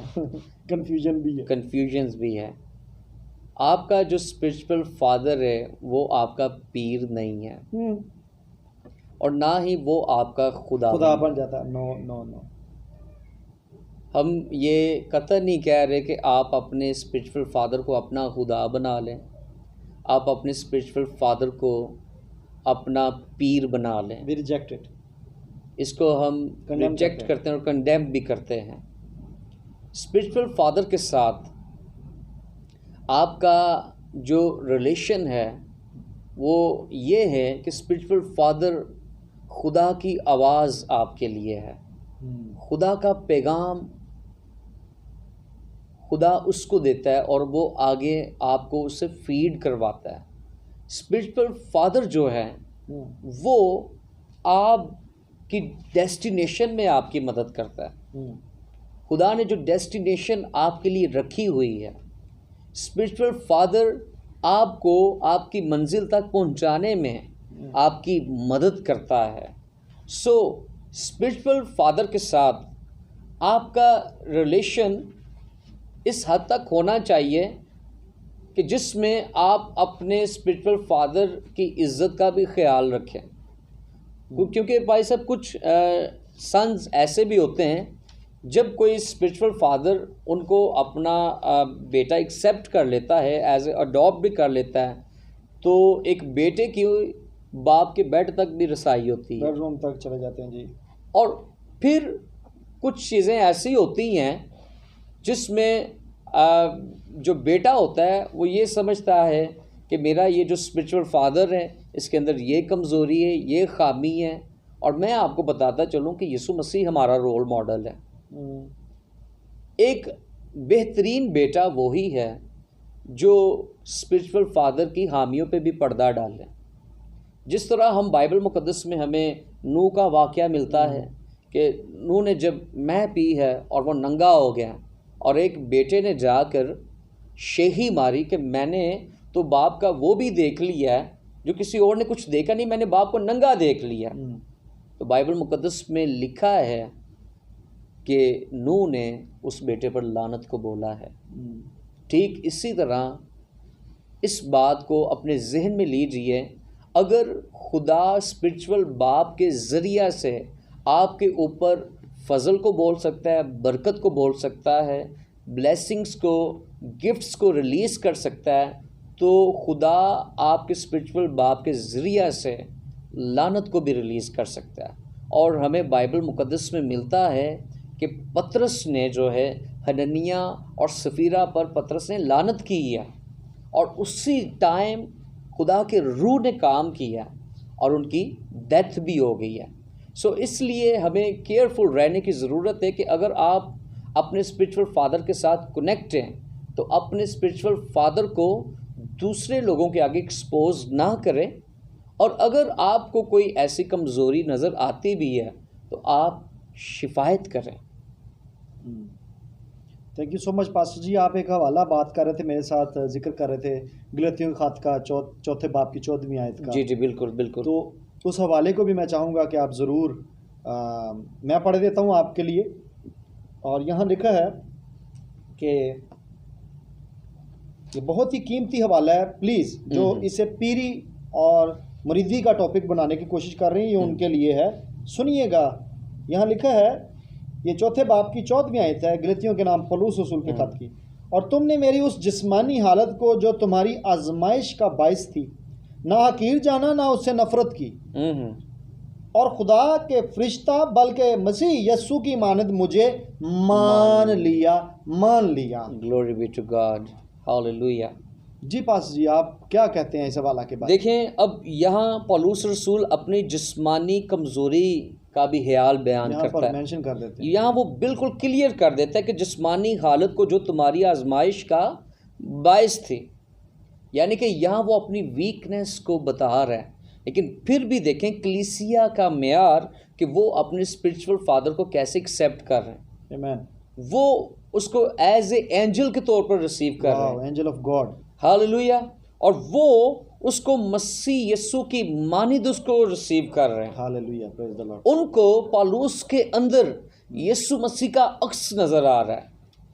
कन्फ्यूजन्स भी है। आपका जो स्पिरिचुअल फादर है वो आपका पीर नहीं है, और ना ही वो आपका खुदा
बन जाता है। नो नो नो,
हम ये कतई नहीं कह रहे कि आप अपने स्पिरिचुअल फादर को अपना खुदा बना लें, आप अपने स्पिरिचुअल फादर को अपना पीर बना लें।
वी रिजेक्ट इट,
इसको हम रिजेक्ट करते हैं और कंडेम भी करते हैं। स्पिरिचुअल फादर के साथ आपका जो रिलेशन है वो ये है कि स्पिरिचुअल फादर खुदा की आवाज़ आपके लिए है, खुदा का पैगाम खुदा उसको देता है और वो आगे आपको उससे फीड करवाता है। स्पिरिचुअल फादर जो है वो आपकी डेस्टिनेशन में आपकी मदद करता है। खुदा ने जो डेस्टिनेशन आपके लिए रखी हुई है, स्पिरिचुअल फादर आपको आपकी मंजिल तक पहुंचाने में आपकी मदद करता है। सो स्पिरिचुअल फादर के साथ आपका रिलेशन इस हद तक होना चाहिए कि जिसमें आप अपने स्पिरिचुअल फादर की इज़्ज़त का भी ख्याल रखें, क्योंकि भाई साहब कुछ सन्स ऐसे भी होते हैं जब कोई स्पिरिचुअल फादर उनको अपना बेटा एक्सेप्ट कर लेता है, एज ए अडॉप्ट भी कर लेता है, तो एक बेटे की बाप के बेड तक भी रसाई होती है,
बेडरूम तक चले जाते हैं जी।
और फिर कुछ चीज़ें ऐसी होती हैं जिसमें जो बेटा होता है वो ये समझता है कि मेरा ये जो स्पिरिचुअल फादर है इसके अंदर ये कमज़ोरी है, ये खामी है। और मैं आपको बताता चलूँ कि यीशु मसीह हमारा रोल मॉडल है। एक बेहतरीन बेटा वही है जो स्पिरिचुअल फादर की हामियों पे भी पर्दा डाले। जिस तरह हम बाइबल मुकद्दस में हमें नूह का वाक़या मिलता है कि नूह ने जब मैह पी है और वो नंगा हो गया, और एक बेटे ने जाकर शेही मारी कि मैंने तो बाप का वो भी देख लिया है जो किसी और ने कुछ देखा नहीं, मैंने बाप को नंगा देख लिया। तो बाइबल मुकद्दस में लिखा है कि नूह ने उस बेटे पर लानत को बोला है। ठीक इसी तरह इस बात को अपने जहन में लीजिए, अगर खुदा स्पिरिचुअल बाप के ज़रिया से आपके ऊपर फजल को बोल सकता है, बरकत को बोल सकता है, ब्लेसिंग्स को, गिफ्ट्स को रिलीज़ कर सकता है, तो खुदा आपके स्पिरिचुअल बाप के ज़रिया से लानत को भी रिलीज़ कर सकता है। और हमें बाइबल मुकद्दस में मिलता है कि पतरस ने जो है हननिया और सफ़ीरा पर पतरस ने लानत की है, और उसी टाइम खुदा के रूह ने काम किया और उनकी डेथ भी हो गई है। सो इसलिए हमें केयरफुल रहने की ज़रूरत है कि अगर आप अपने स्पिरिचुअल फादर के साथ कनेक्ट हैं तो अपने स्पिरिचुअल फादर को दूसरे लोगों के आगे एक्सपोज ना करें, और अगर आपको कोई ऐसी कमज़ोरी नज़र आती भी है तो आप शिफायत करें।
Thank you so much pastor ji. आप एक हवाला बात कर रहे थे, मेरे साथ जिक्र कर रहे थे गलतियों के ख़त का चौथे बाब की 14वीं आयत का।
जी जी बिल्कुल बिल्कुल।
तो उस हवाले को भी मैं चाहूँगा कि आप ज़रूर मैं पढ़ देता हूँ आपके लिए। और यहाँ लिखा है कि ये बहुत ही कीमती हवाला है, प्लीज़ जो इसे पीरी और मुरीदी का टॉपिक बनाने की कोशिश कर रहे हैं, ये उनके लिए है, सुनिएगा। यहाँ लिखा है, ये चौथे बाब की 14वीं आयत है, गलतियों के नाम पौलुस रसूल के खत की। और तुमने मेरी उस जिस्मानी हालत को जो तुम्हारी आजमाइश का बाइस थी ना हकीर जाना ना उससे नफरत की, और खुदा के फरिश्ता बल्कि मसीह यस्सु की मानद मुझे मान लिया।
Glory be to God, hallelujah.
जी पास जी, आप क्या कहते हैं इस हवाला के बारे में?
देखें, अब यहाँ पौलुस रसूल अपनी जिस्मानी कमज़ोरी का भी ख्याल बयान करता है,
मेंशन कर देते हैं।
यहाँ वो बिल्कुल क्लियर कर देता है कि जिस्मानी हालत को जो तुम्हारी आजमाइश का बायस थी, यानी कि यहाँ वो अपनी वीकनेस को बता रहा है। लेकिन फिर भी देखें कलीसिया का मेयार कि वो अपने स्पिरिचुअल फादर को कैसे एक्सेप्ट कर रहे हैं।
आमीन।
वो उसको एज ए एंजल के तौर पर रिसीव कर रहे हैं,
एंजल ऑफ गॉड,
हालेलुया। और वो उसको मसीह यीशु की मानिद उसको रिसीव कर रहे हैं,
हालेलुया, प्रेज द लॉर्ड।
उनको पौलुस के अंदर यीशु मसीह का अक्स नज़र आ रहा है,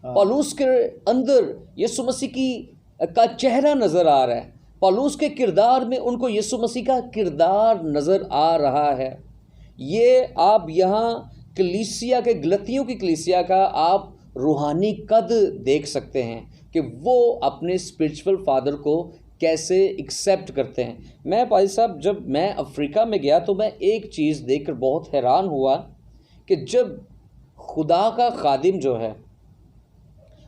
पौलुस के अंदर यीशु मसीह का चेहरा नज़र आ रहा है, पौलुस के किरदार में उनको यीशु मसीह का किरदार नज़र आ रहा है। ये आप यहाँ कलीसिया के, गलतियों की कलीसिया का आप रूहानी कद देख सकते हैं कि वो अपने स्पिरिचुअल फादर को कैसे एक्सेप्ट करते हैं। मैं भाई साहब, जब मैं अफ्रीका में गया तो मैं एक चीज़ देखकर बहुत हैरान हुआ कि जब खुदा का खादिम जो है,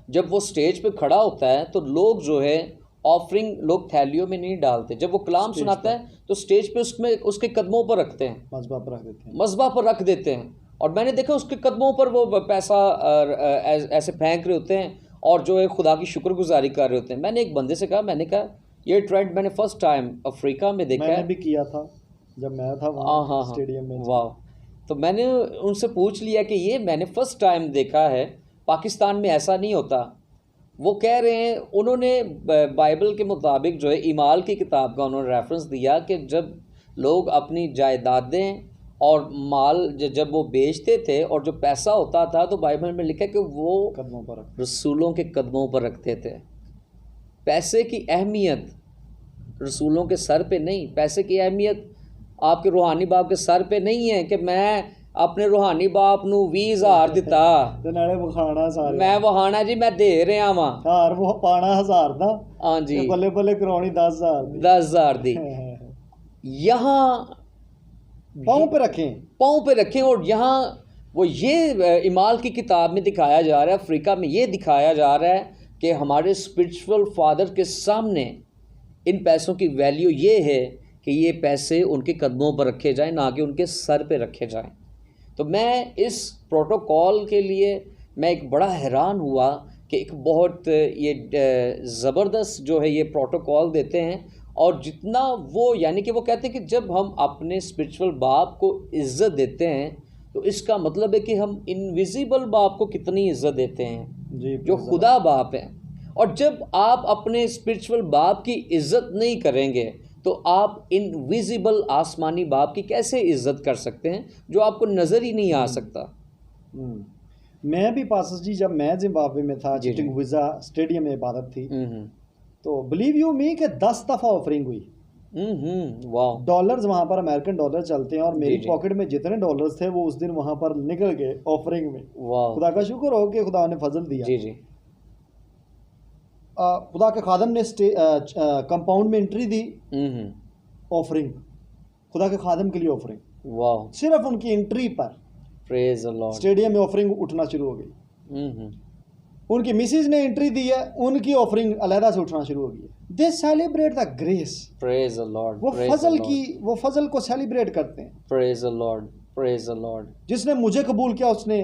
जब वो स्टेज पे खड़ा होता है तो लोग जो है ऑफरिंग लोग थैलियों में नहीं डालते। जब वो कलाम सुनाता है तो स्टेज पे उसमें उसके कदमों पर रखते हैं, मज़बा पर रख देते हैं। और मैंने देखा उसके कदमों पर वो पैसा ऐसे फेंक रहे होते हैं और जो है खुदा की शुक्रगुजारी कर रहे होते हैं। मैंने एक बंदे से कहा, मैंने कहा ये ट्रेंड मैंने फर्स्ट टाइम अफ्रीका में देखा है।
मैंने भी किया था जब मैं था वहाँ स्टेडियम में।
वाह। तो मैंने उनसे पूछ लिया कि ये मैंने फर्स्ट टाइम देखा है, पाकिस्तान में ऐसा नहीं होता। वो कह रहे हैं, उन्होंने बाइबल के मुताबिक जो है ईमाल की किताब का उन्होंने रेफरेंस दिया कि जब लोग अपनी जायदादें और माल जब वो बेचते थे और जो पैसा होता था तो बाइबल में लिखा है कि वो
कदमों पर,
रसूलों के कदमों पर रखते थे। पैसे की अहमियत रसूलों के सर पे नहीं, पैसे की अहमियत आपके रूहानी बाप के सर पे नहीं है कि मैं अपने रूहानी बाप ਨੂੰ 20000 ਦਿੱਤਾ
ਤੇ ਨਾਲੇ ਵਿਖਾਣਾ ਸਾਰੇ
ਮੈਂ ਵਹਾਣਾ ਜੀ ਮੈਂ ਦੇ ਰਿਹਾ ਵਾਂ
ਹਾਰ ਉਹ ਪਾਣਾ 1000 ਦਾ
ਹਾਂਜੀ
ਤੇ ਬੱਲੇ ਬੱਲੇ ਕਰਾਉਣੀ 10000 ਦੀ
10000 ਦੀ यहाँ
पाँव पे रखें
पाँव पे रखें और यहाँ वो ये इमाल की किताब में दिखाया जा रहा है, अफ्रीका में ये दिखाया जा रहा है कि हमारे स्पिरिचुअल फादर के सामने इन पैसों की वैल्यू ये है कि ये पैसे उनके कदमों पर रखे जाएं, ना कि उनके सर पे रखे जाएं। तो मैं इस प्रोटोकॉल के लिए मैं एक बड़ा हैरान हुआ कि एक बहुत ये ज़बरदस्त जो है ये प्रोटोकॉल देते हैं। और जितना वो यानी कि वो कहते हैं कि जब हम अपने स्पिरिचुअल बाप को इज़्ज़त देते हैं तो इसका मतलब है कि हम इनविजिबल बाप को कितनी इज़्ज़त देते हैं
जी,
जो खुदा बाप है। और जब आप अपने स्पिरिचुअल बाप की इज़्ज़त नहीं करेंगे तो आप इनविजिबल आसमानी बाप की कैसे इज़्ज़त कर सकते हैं जो आपको नज़र ही नहीं आ सकता।
मैं भी पास्टर जी जब मैं जिम्बाब्वे में था, चिटिंगविज़ा स्टेडियम में इबादत थी, तो बिलीव यू मी कि 10 दफ़ा ऑफरिंग हुई।
वाह।
डॉलर्स वहाँ पर अमेरिकन डॉलर चलते हैं और मेरी पॉकेट में जितने डॉलर्स थे वो उस दिन वहाँ पर निकल गए ऑफरिंग में।
वाह,
खुदा का शुक्र हो कि खुदा ने फजल दिया।
जी जी।
खुदा के खादम ने कंपाउंड में एंट्री दी, ऑफरिंग खुदा के खादम के लिए ऑफरिंग,
वाह,
सिर्फ उनकी एंट्री पर
प्रेज द लॉर्ड
स्टेडियम में ऑफरिंग उठना शुरू हो गई। उनकी मिसेज ने एंट्री दी है, उनकी ऑफरिंग अलहदा से उठना शुरू हो गई है। दे celebrate the grace,
praise the Lord.
वो फजल को सेलिब्रेट करते हैं।
Praise the Lord, praise the Lord.
जिसने मुझे कबूल किया उसने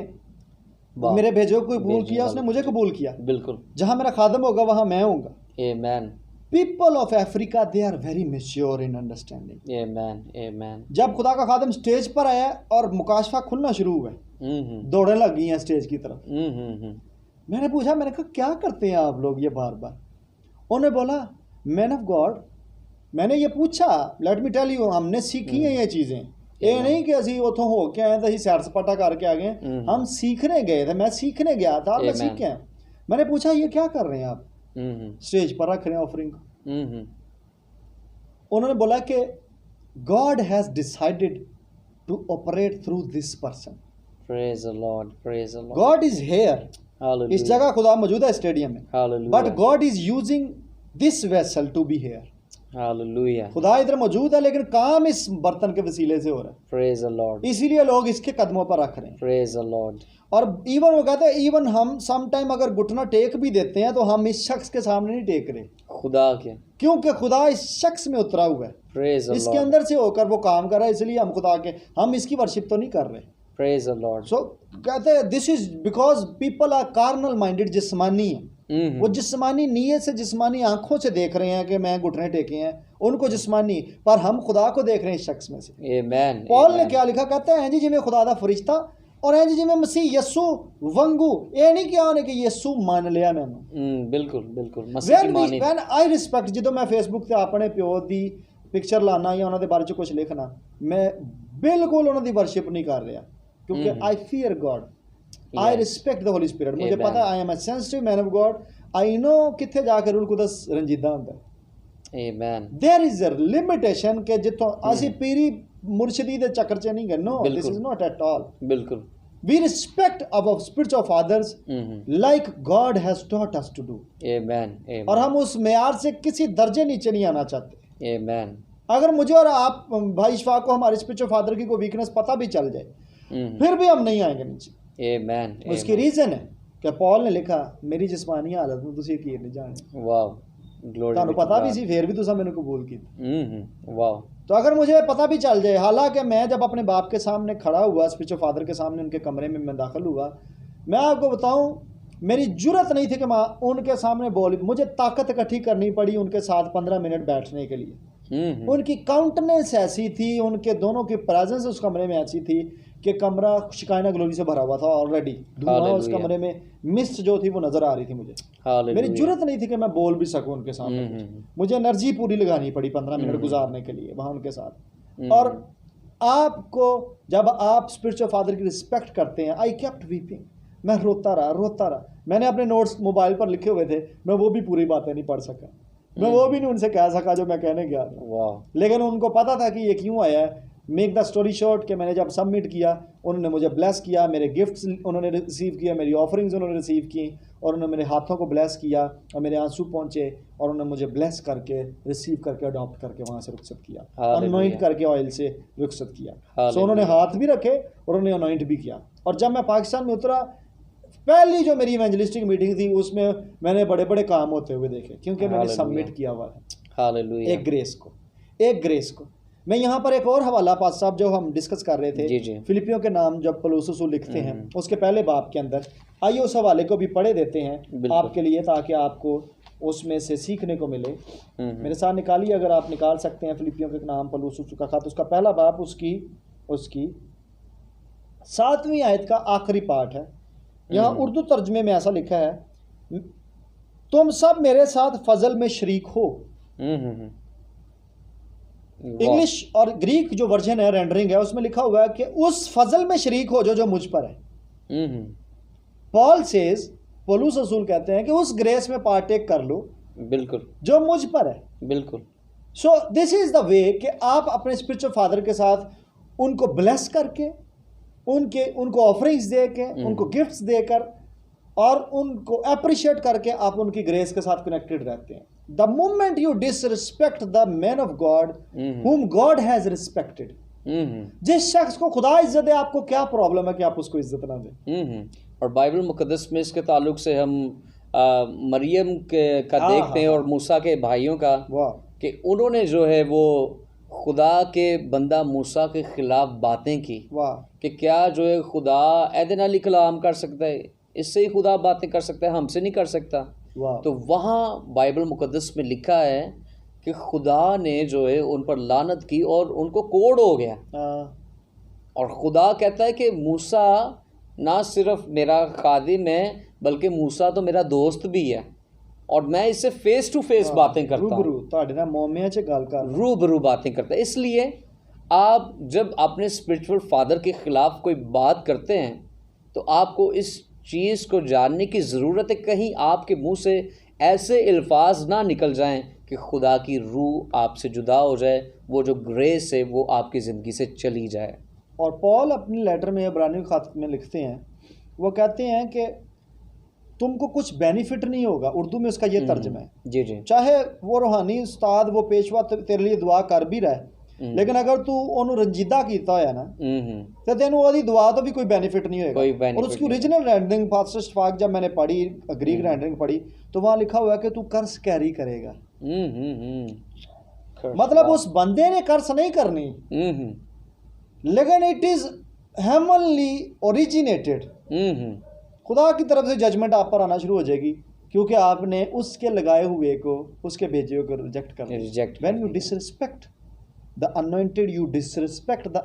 मेरे भेजे को कबूल किया, उसने मुझे कबूल किया।
बिल्कुल,
जहां मेरा खादम होगा वहां मैं होऊंगा।
आमीन।
People of Africa they are very mature in understanding.
आमीन, आमीन।
जब खुदा का खादम स्टेज पर आया और मुकाशफा खुलना शुरू हुआ, दौड़ने लग गई हैं स्टेज की तरफ। मैंने पूछा, मैंने कहा क्या करते हैं आप लोग ये बार बार? उन्होंने बोला मैन ऑफ गॉड, मैंने ये पूछा, लेट मी टेल यू, हमने सीखी हैं ये चीज़ें। ये नहीं कि असी उतों हो के आए थे, सैर सपाटा करके आ गए, हम सीखने गए थे। मैं सीखने गया था, मैं सीख के आया। मैंने पूछा ये क्या कर रहे हैं आप? स्टेज पर रख रहे हैं ऑफरिंग। उन्होंने बोला कि God has decided to operate through this person.
Praise the Lord, praise the Lord.
God is here, इस जगह खुदा मौजूद है स्टेडियम में, but God is using this vessel to be here.
Hallelujah.
खुदा इधर मौजूद है लेकिन काम इस बर्तन के वसीले से हो रहा है।
Praise the Lord.
इसीलिए लोग इसके कदमों पर रख रहे हैं।
Praise the Lord.
और इवन वो कहते हैं, इवन हम सम टाइम अगर घुटना टेक भी देते हैं तो हम इस शख्स के सामने नहीं टेक रहे,
खुदा के,
क्योंकि खुदा इस शख्स में उतरा हुआ है।
Praise the Lord.
इसके अंदर से होकर वो काम कर रहा है, इसलिए हम खुदा के, हम इसकी वर्शिप तो नहीं कर रहे।
Praise the Lord.
सो कहते हैं this is because people are carnal minded, जिस्मानी है। वो जिस्मानी नीयत से, जिस्मानी आंखों से देख रहे हैं कि मैं घुटने टेके हैं, उनको जिस्मानी, पर हम खुदा को देख रहे हैं इस शख्स में से।
आमीन।
पॉल ने क्या लिखा, कहते हैं जी जिमें खुदा दा फरिश्ता और हैं जी जिमें मसीह यस्सु वंगू। ये नहीं किया उन्हें कि यस्सु मान लिया मैंने।
बिल्कुल बिल्कुल। मसीह की मानी।
व्हेन आई रिस्पेक्ट, जो मैं फेसबुक ते अपने प्यो दी पिक्चर लाना या उन्होंने बारे च कुछ लिखना, मैं बिल्कुल उन्होंने वर्शिप नहीं कर रहा, क्योंकि I fear God, I respect the Holi spirit. मुझे पता I am a sensitive man of God, I know किथे जाके रूल कुदस रंजीदा होंदा है।
आमीन।
देयर इज अ लिमिटेशन के जिथों असी पीरी मुर्शिदी दे चक्कर च नहीं गए। No, this is not at all.
बिल्कुल।
We respect our spiritual fathers like God has taught us to do.
आमीन।
और हम उस मेयार से किसी दर्जे नीचे नहीं आना चाहते।
आमीन।
अगर मुझे और आप भाई इशफाक को हमारे स्पिरिचुअल फादर की कोई वीकनेस पता भी चल जाए, फिर भी हम नहीं आएंगे नीचे।
आमीन।
उसकी रीजन है कि पॉल ने लिखा, मेरी जिस्मानी हालत में तुसी यकीन नहीं जाने।
वाह, ग्लोरी।
ਤੁਹਾਨੂੰ पता भी सी, फिर भी तुसा मैंने कबूल किया।
वाह।
तो अगर मुझे पता भी चल जाए, हालांकि मैं जब अपने बाप के सामने खड़ा हुआ, स्पिरिचुअल फादर के सामने, उनके कमरे में मैं दाखिल हुआ, मैं आपको बताऊं मेरी जुर्रत नहीं थी कि मैं उनके सामने बोल, मुझे ताकत इकट्ठी करनी पड़ी उनके साथ 15 मिनट बैठने के लिए। उनकी काउंटनेंस ऐसी थी, उनके दोनों की प्रेजेंस उस कमरे में ऐसी थी कि कमरा शिकायना ग्लोरी से भरा हुआ था ऑलरेडी। धुआं उस कमरे में, मिस्ट जो थी वो नजर आ रही थी मुझे। मेरी जुर्रत नहीं थी कि मैं बोल भी सकूं उनके सामने। मुझे एनर्जी पूरी लगानी पड़ी 15 मिनट गुजारने के लिए वहाँ उनके साथ। और आपको जब आप स्पिरिचुअल फादर की रिस्पेक्ट करते हैं, आई केप्ट वीपिंग, मैं रोता रहा। मैंने अपने नोट्स मोबाइल पर लिखे हुए थे, मैं वो भी पूरी बातें नहीं पढ़ सका। मैं वो भी नहीं उनसे कह सका जो मैं कहने गया था।
वाह।
लेकिन उनको पता था कि ये क्यों आया है। मेक द स्टोरी शॉर्ट कि मैंने जब सबमिट किया, उन्होंने मुझे ब्लेस किया, मेरे गिफ्ट्स उन्होंने रिसीव किया, मेरी ऑफरिंग्स उन्होंने रिसीव की, और उन्होंने मेरे हाथों को ब्लेस किया और मेरे आंसू पहुंचे, और उन्होंने मुझे ब्लेस करके रिसीव करके अडॉप्ट करके वहाँ से रुखसत किया, अनॉइंट करके ऑयल से रुखसत किया। सो उन्होंने हाथ भी रखे और उन्होंने अनॉइंट भी किया। और जब मैं पाकिस्तान में उतरा, पहली जो मेरी इवेंजलिस्टिक मीटिंग थी उसमें मैंने बड़े बड़े काम होते हुए देखे, क्योंकि मैंने सबमिट किया हुआ है
हालेलुया
एक ग्रेस को। मैं यहाँ पर एक और हवाला पास साहब जो हम डिस्कस कर रहे थे,
जी जी।
फिलिपियों के नाम जब पौलुस रसूल लिखते हैं उसके पहले बाब के अंदर, आइए उस हवाले को भी पढ़े देते हैं आपके लिए, ताकि आपको उसमें से सीखने को मिले। मेरे साथ निकालिए, अगर आप निकाल सकते हैं, फिलिपियों के नाम पौलुस रसूल का खत, उसका पहला बाब, उसकी 7वीं आयत का आखिरी पार्ट है। यहाँ उर्दू तर्जमे में ऐसा लिखा है, तुम सब मेरे साथ फजल में शरीक हो। इंग्लिश और ग्रीक जो वर्जन है, रेंडरिंग है, उसमें लिखा हुआ है कि उस फजल में शरीक हो जो मुझ पर है। पॉल सेज, पौलुस रसूल कहते हैं कि उस ग्रेस में पार्टेक कर लो,
बिल्कुल,
जो मुझ पर है।
बिल्कुल।
So this is the way कि आप अपने स्पिरिचुअल फादर के साथ उनको ब्लेस करके, उनको ऑफरिंग्स दे के, उनको गिफ्ट्स देकर और उनको अप्रिशिएट करके आप उनकी ग्रेस के साथ कनेक्टेड रहते हैं। The moment you disrespect the man of God whom God has respected, जिस शख्स को खुदा इज्जत दे, आपको क्या प्रॉब्लम है कि आप उसको इज्जत ना दें।
और बाइबल मुकद्दस में इसके ताल्लुक से हम मरियम का देखते हैं और मूसा के भाइयों का, कि उन्होंने जो है वो खुदा के बंदा मूसा के खिलाफ बातें की कि क्या जो है खुदा ऐदन अली कलाम कर सकता है, इससे ही खुदा बातें कर सकता है, हमसे नहीं कर सकता। तो वहाँ बाइबल मुकद्दस में लिखा है कि खुदा ने जो है उन पर लानत की और उनको कोड़ हो गया। और खुदा कहता है कि मूसा ना सिर्फ मेरा खादिम है, बल्कि मूसा तो मेरा दोस्त भी है, और मैं इससे फेस टू फेस बातें करता हूँ, रूबरू बातें करता है। इसलिए आप जब अपने स्पिरिचुअल फादर के खिलाफ कोई बात करते हैं तो आपको इस चीज़ को जानने की ज़रूरत है, कहीं आपके मुंह से ऐसे अल्फाज ना निकल जाएं कि खुदा की रूह आपसे जुदा हो जाए, वो जो ग्रेस है वो आपकी ज़िंदगी से चली जाए।
और पॉल अपने लेटर में इब्रानियों खात में लिखते हैं, वो कहते हैं कि तुमको कुछ बेनिफिट नहीं होगा। उर्दू में उसका ये तर्जमा है,
जी जी।
चाहे वो रूहानी उस्ताद, वो पेशवा तेरे लिए दुआ कर भी रहा है, लेकिन अगर तू उन्हों रंजीदा किया है ना, तो तेन वो दुआ तो भी कोई बेनिफिट नहीं होगा। और उसकी ओरिजिनल रेंडरिंग फास्टर शफाक जब मैंने पढ़ी, ग्रीक रेंडरिंग पढ़ी, तो वहाँ लिखा हुआ है कि तू कर्ज कैरी करेगा। मतलब उस बंदे ने कर्ज नहीं करनी, लेकिन इट इज हेवनली ओरिजिनेटेड। खुदा की तरफ से जजमेंट आप पर आना शुरू हो जाएगी, क्योंकि आपने उसके लगाए हुए को, उसके भेजे हुए को रिजेक्ट कर दिया। When you disrespect the anointed, you disrespect the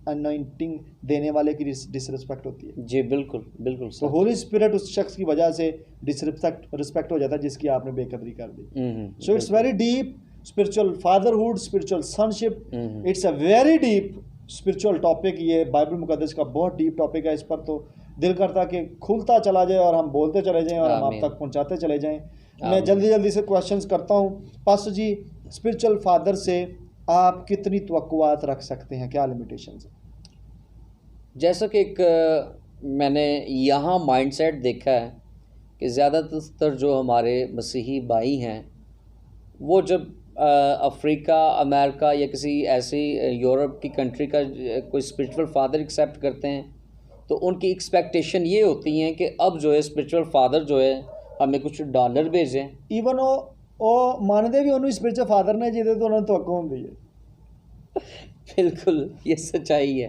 anointing, देने वाले की डिसरिस्पेक्ट होती है।
जी बिल्कुल बिल्कुल।
तो होली स्पिरिट उस शख्स की वजह से डिसरिस्पेक्ट हो जाता है जिसकी आपने बेकदरी कर दी। So it's very deep spiritual fatherhood, spiritual sonship, it's a very deep spiritual topic. ये बाइबल मुकद्दस का बहुत डीप टॉपिक है। इस पर तो दिल करता कि खुलता चला जाए और हम बोलते चले जाएं और हम आप तक पहुंचाते चले जाएं। मैं जल्दी से क्वेश्चंस करता हूं। पास्टर जी, स्पिरिचुअल फादर से आप कितनी तवक्कुआत रख सकते हैं, क्या लिमिटेशंस है?
जैसा कि एक मैंने यहाँ माइंडसेट देखा है कि ज़्यादातर जो हमारे मसीही भाई हैं, वो जब अफ्रीका, अमेरिका या किसी ऐसी यूरोप की कंट्री का कोई स्पिरिचुअल फादर एक्सेप्ट करते हैं, तो उनकी एक्सपेक्टेशन ये होती है कि अब जो है स्पिरिचुअल फादर जो है हमें कुछ डॉलर भेजें।
इवन वो मानते भी उन्होंने स्पिरिचुअल फादर ने जिदे तो उन्होंने तवक्को होती है।
बिल्कुल, ये सच्चाई है।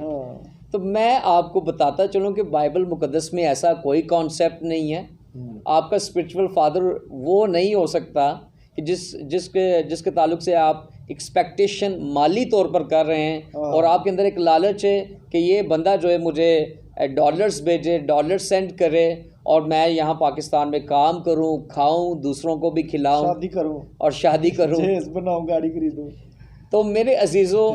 तो मैं आपको बताता चलूँ कि बाइबल मुकद्दस में ऐसा कोई कॉन्सेप्ट नहीं है। आपका स्पिरिचुअल फादर वो नहीं हो सकता कि जिसके ताल्लुक से आप एक्सपेक्टेशन माली तौर पर कर रहे हैं, और आपके अंदर एक लालच है कि ये बंदा जो है मुझे डॉलर्स भेजे, डॉलर सेंड करे, और मैं यहाँ पाकिस्तान में काम करूँ, खाऊं, दूसरों को भी खिलाऊं,
शादी करूँ
और शादी करूँ,
बनाऊँ, गाड़ी खरीदूँ।
तो मेरे अजीज़ों,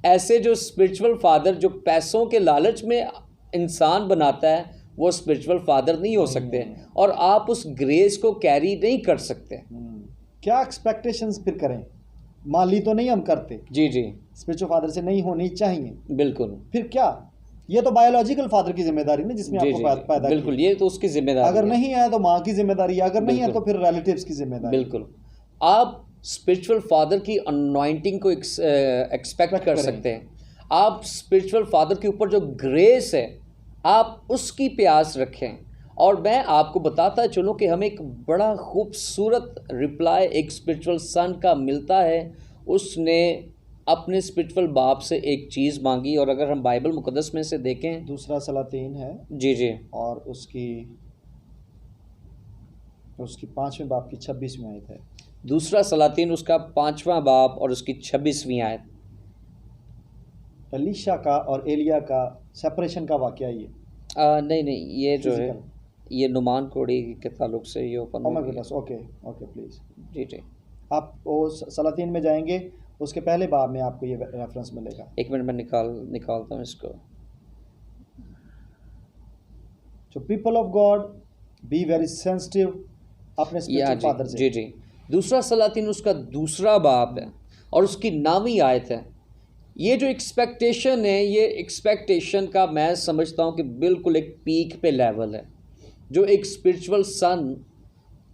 ऐसे जो स्पिरिचुअल फादर जो पैसों के लालच में इंसान बनाता है, वो स्पिरिचुअल फादर नहीं हो सकते, और आप उस ग्रेस को कैरी नहीं कर सकते।
क्या एक्सपेक्टेशंस फिर करें? माली तो नहीं हम करते,
जी जी,
स्पिरिचुअल फादर से नहीं होनी चाहिए,
बिल्कुल
फिर क्या? ये तो बायोलॉजिकल फादर की जिम्मेदारी ना, जिसने
जी
आपको
जी
पैदा
बिल्कुल,
किया।
ये तो उसकी जिम्मेदारी
अगर
है।
नहीं है तो माँ की जिम्मेदारी है, अगर नहीं है तो
बिल्कुल।
फिर रिलेटिव्स की जिम्मेदारी।
बिल्कुल, आप स्पिरिचुअल फादर की अनॉइंटिंग को एक्सपेक्ट कर
करें।
सकते हैं। आप स्पिरिचुअल फादर के ऊपर जो ग्रेस है, आप उसकी प्यास रखें। और मैं आपको बताता चलूँ कि हमें एक बड़ा खूबसूरत रिप्लाई एक स्पिरिचुअल सन का मिलता है। उसने अपने स्पिरिचुअल बाप से एक चीज़ मांगी, और अगर हम बाइबल मुकद्दस में से देखें,
दूसरा सलातीन है
जी जी,
और उसकी 5वें बाप की 26वीं आयत है।
दूसरा सलातीन उसका 5वां बाप और उसकी 26वीं आयत।
एलीशा का और एलिया का सेपरेशन का वाकया ये।
नहीं नहीं, ये जो है
Physical.
ये नुमान कोड़ी के ताल्लुक से ये ओपन
ओह माय
हो गया।
Goodness, okay okay please.
जी जी,
आप वो सलातीन में जाएंगे, उसके पहले बाब में आपको ये रेफरेंस मिलेगा।
एक मिनट में निकालता हूँ इसको।
जो people of God be very sensitive अपने स्पिरिचुअल फादर से।
जी जी, दूसरा सलातीन उसका दूसरा बाप है और उसकी 9वीं आयत है। ये जो एक्सपेक्टेशन है, ये एक्सपेक्टेशन का मैं समझता हूँ कि बिल्कुल एक पीक पे लेवल है, जो एक स्पिरिचुअल सन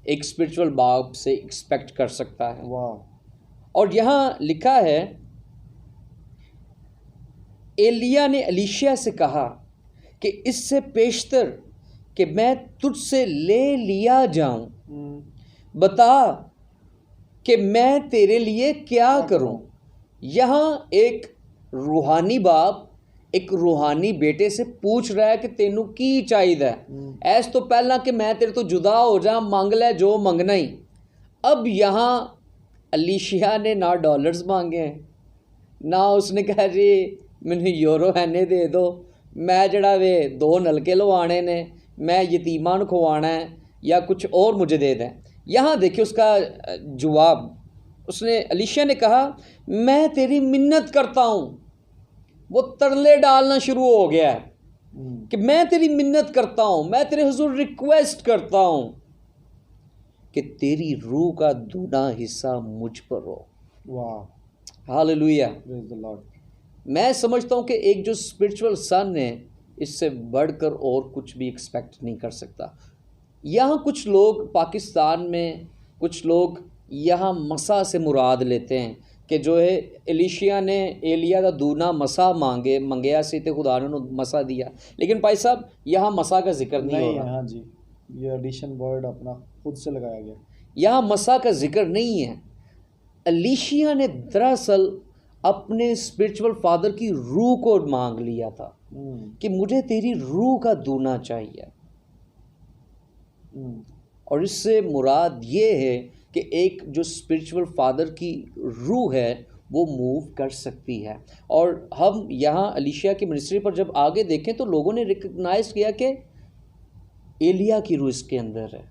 एक स्पिरिचुअल बाप से एक्सपेक्ट कर सकता है।
वाह।
और यहाँ लिखा है, एलिया ने एलीशिया से कहा कि इससे पेशतर कि मैं तुझसे ले लिया जाऊं, बता कि मैं तेरे लिए क्या करूं। यहाँ एक रूहानी बाप एक रूहानी बेटे से पूछ रहा है कि तेनू की चाहिए। ऐस तो पहला कि मैं तेरे तो जुदा हो जा, मंग ले जो मंगना ही। अब यहाँ एलीशिया ने ना डॉलर्स मांगे हैं, ना उसने कहा जी मैंने यूरो हैने दे दो, मैं जड़ा वे 2 नलके लवाने ने, मैं यतीमान खुवाना है, या कुछ और मुझे दे दें। यहाँ देखिए उसका जवाब, उसने एलीशिया ने कहा मैं तेरी मिन्नत करता हूँ। वो तरले डालना शुरू हो गया है कि मैं तेरी मिन्नत करता हूँ, मैं तेरे हुजूर रिक्वेस्ट करता हूँ कि तेरी रूह का दूना हिस्सा मुझ पर हो।
वाह,
हालेलुया,
प्रेज द लॉर्ड।
मैं समझता हूँ कि एक जो स्पिरिचुअल सन है, इससे बढ़कर और कुछ भी एक्सपेक्ट नहीं कर सकता। यहाँ कुछ लोग पाकिस्तान में, कुछ लोग यहाँ मसा से मुराद लेते हैं कि जो है एलीशिया ने एलिया का दूना मसा मंगया सी ते खुदा ने मसा दिया, लेकिन भाई साहब यहाँ मसा का जिक्र नहीं हो रहा।
हाँ जी, ये एडिशन वर्ड अपना खुद से लगाया गया, यहाँ
मसा का जिक्र नहीं है। एलीशिया ने दरअसल अपने स्पिरिचुअल फादर की रूह को मांग लिया था कि मुझे तेरी रूह का दूना चाहिए। और इससे मुराद ये है कि एक जो स्पिरिचुअल फादर की रूह है वो मूव कर सकती है। और हम यहाँ एलीशिया की मिनिस्ट्री पर जब आगे देखें तो लोगों ने रिकग्नाइज किया कि एलिया की रूह इसके अंदर है।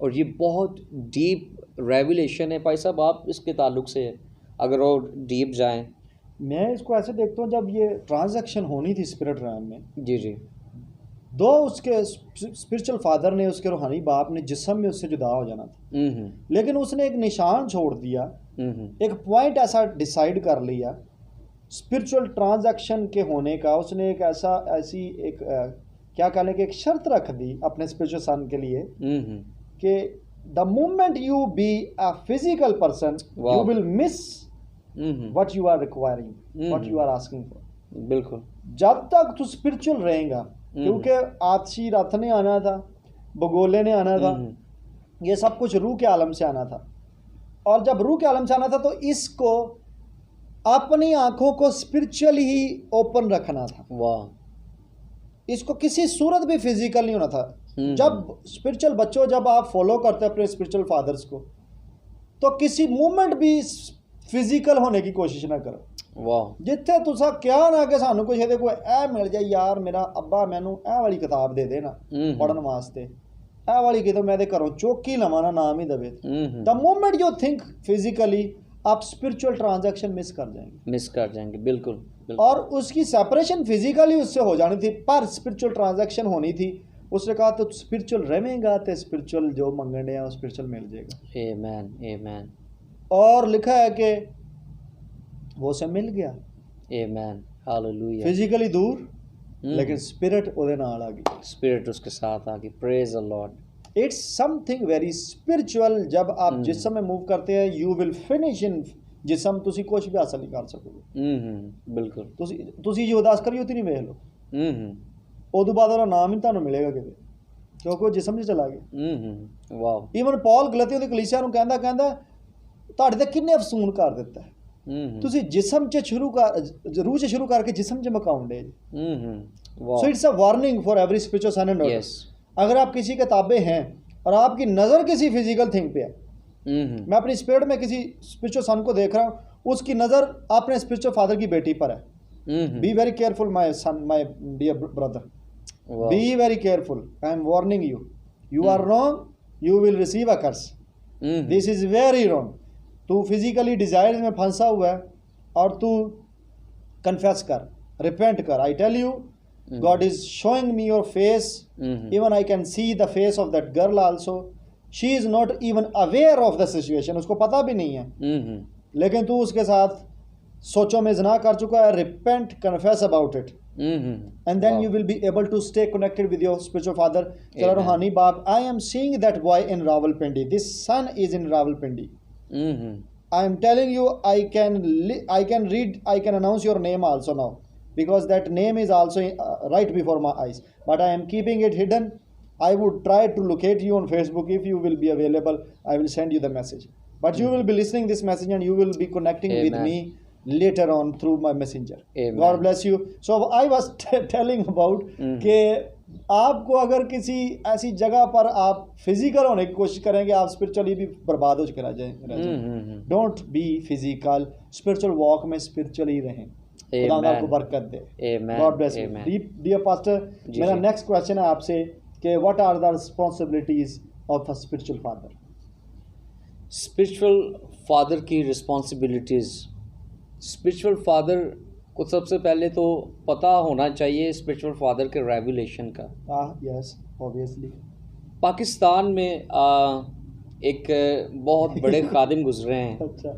और ये बहुत डीप रेवलेशन है भाई साहब, आप इसके ताल्लुक से अगर और डीप जाएं।
मैं इसको ऐसे देखता हूँ, जब ये ट्रांजैक्शन होनी थी स्पिरिट रैम में,
जी जी,
दो उसके स्पिरिचुअल फादर ने, उसके रूहानी बाप ने जिस्म में उससे जुदा हो जाना था, लेकिन उसने एक निशान छोड़ दिया, एक पॉइंट ऐसा डिसाइड कर लिया स्पिरिचुअल ट्रांजैक्शन के होने का। उसने एक ऐसी एक क्या कहने की एक शर्त रख दी अपने स्पिरिचुअल सन के लिए कि the moment you be a physical person you will miss what you are requiring, what you are asking for.
बिल्कुल,
जब तक तू स्पिरिचुअल रहेगा, क्योंकि आतशी रथ ने आना था, बगोले ने आना था, ये सब कुछ रूह के आलम से आना था। और जब रूह के आलम से आना था तो इसको अपनी आंखों को स्पिरिचुअली ही ओपन रखना था।
वाह,
इसको किसी सूरत भी फिजिकल नहीं होना था। जब स्पिरिचुअल बच्चों, जब आप फॉलो करते अपने स्पिरिचुअल फादर्स को, तो किसी मूवमेंट भी फिजिकल होने की कोशिश ना करो।
वाह,
जिथे तुसा क्या ना कि सानू कुछ ਇਹਦੇ कोई ए मिल जाए, यार मेरा अब्बा मैनू ए वाली किताब दे देना पढ़न वास्ते, ए वाली किताब मैं घरों चौकी लवा ना, नाम ही दवे। The moment you think physically, आप स्पिरिचुअल ट्रांजैक्शन मिस कर जाएंगे।
बिल्कुल।
और उसकी सेपरेशन फिजिकली उससे हो जानी थी, पर स्पिरिचुअल ट्रांजैक्शन होनी थी उसने कहा तो स्पिरिचुअल रहेगा तो स्पिरिचुअल जो मंगने हैं स्पिरिचुअल मिल जाएगा।
आमेन आमेन।
और लिखा है कि वो सब मिल गया।
Amen hallelujah.
फिजिकली दूर लेकिन स्पिरिट ਉਹਦੇ ਨਾਲ ਆ गई,
स्पिरिट उसके साथ आ गई। Praise the Lord.
It's something very spiritual. जब आप जिस्म में मूव करते हैं यू विल फिनिश इन जिस्म, ਤੁਸੀਂ ਕੁਝ ਵੀ ਹਾਸਲ ਨਹੀਂ ਕਰ ਸਕੋਗੇ।
ਬਿਲਕੁਲ।
ਤੁਸੀਂ ਜੋ ਅਰਦਾਸ ਕਰੀ ਉਤੀ ਨਹੀਂ ਵੇਖ ਲਓ, ਉਦੋਂ ਬਾਅਦ ਉਹਦਾ ਨਾਮ ਹੀ ਤੁਹਾਨੂੰ ਮਿਲੇਗਾ ਕਿਤੇ, ਕਿਉਂਕਿ ਉਹ ਜਿਸਮ 'ਚ ਚਲਾ ਗਿਆ।
ਵਾਓ।
ਈਵਨ ਪੌਲ ਗਲਤੀਆਂ ਦੀ ਕਲੀਸਿਆ ਨੂੰ ਕਹਿੰਦਾ ਤੁਹਾਡੇ ਤੇ ਕਿੰਨੇ ਅਫਸੂਨ ਕਰ ਦਿੱਤਾ, ਤੁਸੀਂ ਜਿਸਮ 'ਚ ਸ਼ੁਰੂ ਕਰ ਰੂਹ 'ਚ ਸ਼ੁਰੂ ਕਰਕੇ ਜਿਸਮ 'ਚ ਮਕਾਉਂਦੇ। So it's a warning for every spiritual son and daughter. अगर आप किसी किताबें हैं और आपकी नज़र किसी फिजिकल थिंग पे है, मैं अपनी स्पिरिट में किसी स्पिरिचुअल सन को देख रहा हूँ, उसकी नज़र अपने स्पिरिचुअल फादर की बेटी पर है। Be very careful my son, my dear brother, be very careful. I am warning you, you are wrong, you will receive a curse. This is very wrong. तू फिजिकली डिज़ायर में फंसा हुआ है और तू कन्फेस कर, रिपेंट कर। I tell you, God is showing me your face. Even I can see the face of that girl also. She is not even aware of the situation. उसको पता भी नहीं है, लेकिन तू उसके साथ सोचो में ज़िना कर चुका है। Repent, confess about it, and then you will be able to stay connected with your spiritual father. चलो रूहानी बाप, I am seeing that boy in Rawalpindi. This son is in Rawalpindi. I am telling you, I can read, I can announce your name also now, because that name is also right before my eyes, but I am keeping it hidden. I would try to locate you on Facebook. If you will be available, I will send you the message, but you will be listening this message and you will be connecting with me later on through my messenger. God bless you. So I was telling about कि आपको अगर किसी ऐसी जगह पर आप physical होने की कोशिश करेंगे, आप स्पिरिचुअली भी बर्बाद हो चुके रह जाएंगे। Don't be physical, spiritual walk में स्पिरिचुअली रहें। खुदा आपको बरकत दे। God bless you. Dear pastor, मेरा नेक्स्ट क्वेश्चन है आपसे कि what are the responsibilities of a spiritual father?
Spiritual father की रिस्पांसिबिलिटीज़, स्पिरिचुअल फादर को सबसे पहले तो पता होना चाहिए स्पिरिचुअल फादर के रेवलेशन का।
Yes obviously.
पाकिस्तान में एक बहुत बड़े खादिम गुजरे हैं।
अच्छा।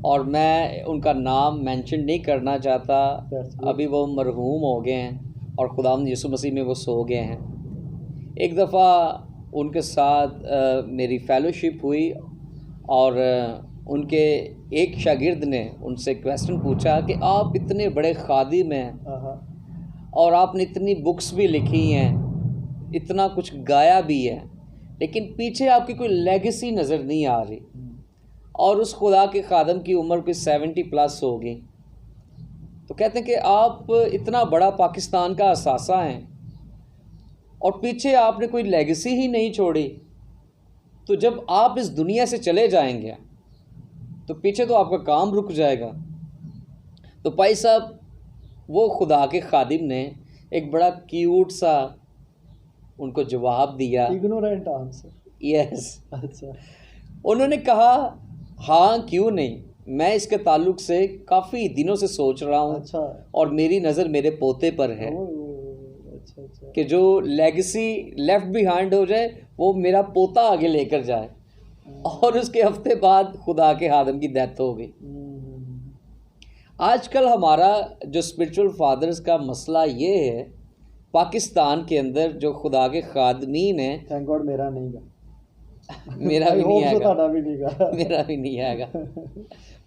और मैं उनका नाम मेंशन नहीं करना चाहता, अभी वो मरहूम हो गए हैं और खुदावंद यीशु मसीह में वो सो गए हैं। एक दफ़ा उनके साथ मेरी फेलोशिप हुई और उनके एक शागिर्द ने उनसे क्वेश्चन पूछा कि आप इतने बड़े खादिम हैं और आपने इतनी बुक्स भी लिखी हैं, इतना कुछ गाया भी है, लेकिन पीछे आपकी कोई लेगेसी नज़र नहीं आ रही। और उस खुदा के खादम की उम्र कोई 70+ होगी। तो कहते हैं कि आप इतना बड़ा पाकिस्तान का असासा हैं और पीछे आपने कोई लेगेसी ही नहीं छोड़ी, तो जब आप इस दुनिया से चले जाएंगे तो पीछे तो आपका काम रुक जाएगा। तो भाई साहब, वो खुदा के खादिम ने एक बड़ा क्यूट सा उनको जवाब दिया।
Ignorant answer.
यस।
अच्छा।
उन्होंने कहा हाँ क्यों नहीं, मैं इसके ताल्लुक से काफ़ी दिनों से सोच रहा हूँ।
अच्छा।
और मेरी नज़र मेरे पोते पर है।
अच्छा।
कि जो लेगेसी लेफ्ट बिहाइंड हो जाए वो मेरा पोता आगे लेकर जाए। और उसके हफ्ते बाद खुदा के खादिम की डेथ हो गई। आजकल हमारा जो स्पिरिचुअल फादर्स का मसला ये है, पाकिस्तान के अंदर जो खुदा के खादमीन हैं,
थैंक गॉड मेरा नहीं गा,
मेरा भी नहीं आएगा,
मेरा
भी नहीं आएगा।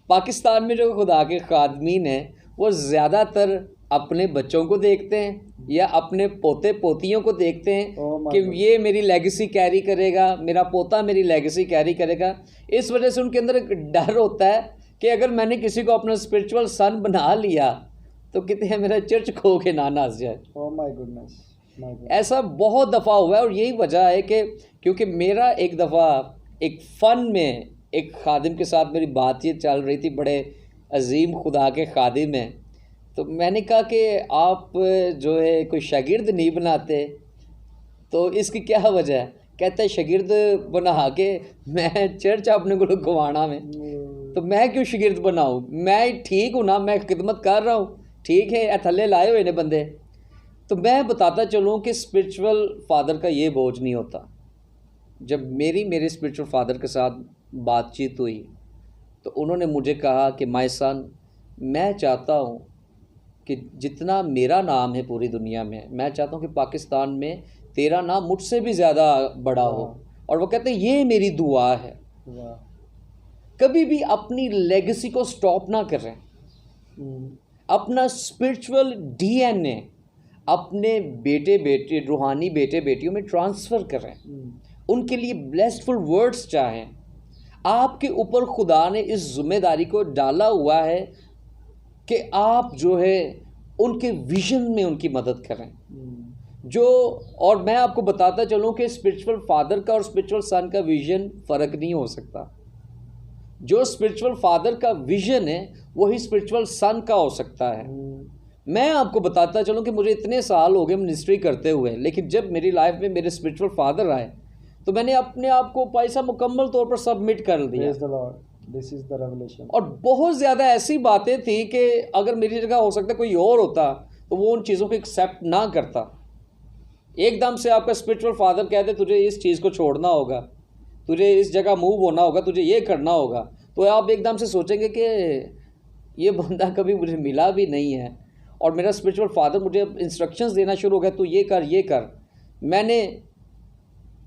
पाकिस्तान में जो खुदा के खादमीन हैं वो ज़्यादातर अपने बच्चों को देखते हैं या अपने पोते पोतियों को देखते हैं कि ये मेरी लेगेसी कैरी करेगा, मेरा पोता मेरी लेगेसी कैरी करेगा। इस वजह से उनके अंदर एक डर होता है कि अगर मैंने किसी को अपना स्पिरिचुअल सन बना लिया तो कितने मेरा चर्च खो के ना नाच जाए।
Oh my goodness.
ऐसा बहुत दफ़ा हुआ है और यही वजह है कि क्योंकि मेरा एक दफ़ा एक फ़न में एक खादिम के साथ मेरी बातचीत चल रही थी, बड़े अजीम खुदा के खादिम हैं, तो मैंने कहा कि आप जो है कोई शागिर्द नहीं बनाते, तो इसकी क्या वजह है? कहते हैं शागिर्द बना के मैं चर्च अपने को गवाना में, तो मैं क्यों शागिर्द बनाऊँ? मैं ठीक हूँ ना, मैं खिदमत कर रहा हूँ, ठीक है, थल्ले लाए हुए ने बंदे। तो मैं बताता चलूँ कि स्पिरिचुअल फादर का ये बोझ नहीं होता। जब मेरे स्पिरिचुअल फादर के साथ बातचीत हुई तो उन्होंने मुझे कहा कि माय सन, मैं चाहता हूँ कि जितना मेरा नाम है पूरी दुनिया में, मैं चाहता हूँ कि पाकिस्तान में तेरा नाम मुझसे भी ज़्यादा बड़ा हो। और वो कहते हैं ये मेरी दुआ है। कभी भी अपनी लेगेसी को स्टॉप ना करें, अपना स्पिरिचुअल डीएनए अपने रूहानी बेटे बेटियों में ट्रांसफ़र करें, उनके लिए ब्लेसफुल वर्ड्स चाहें। आपके ऊपर खुदा ने इस जिम्मेदारी को डाला हुआ है कि आप जो है उनके विजन में उनकी मदद करें। और मैं आपको बताता चलूँ कि स्पिरिचुअल फादर का और स्पिरिचुअल सन का विजन फ़र्क नहीं हो सकता। जो स्पिरिचुअल फादर का विजन है वही स्पिरिचुअल सन का हो सकता है। मैं आपको बताता चलूँ कि मुझे इतने साल हो गए मिनिस्ट्री करते हुए, लेकिन जब मेरी लाइफ में मेरे स्पिरिचुअल फादर आए तो मैंने अपने आप को पैसा मुकम्मल तौर पर सबमिट कर दिया।
This is the revelation.
और बहुत ज़्यादा ऐसी बातें थी कि अगर मेरी जगह हो सकता कोई और होता तो वो उन चीज़ों को एक्सेप्ट ना करता। एकदम से आपका स्पिरिचुअल फादर कहते तुझे इस चीज़ को छोड़ना होगा, तुझे इस जगह मूव होना होगा, तुझे ये करना होगा, तो आप एकदम से सोचेंगे कि ये बंदा कभी मुझे मिला भी नहीं है। और मेरा स्पिरिचुअल फादर मुझे इंस्ट्रक्शंस देना शुरू हो गया, तू ये कर। मैंने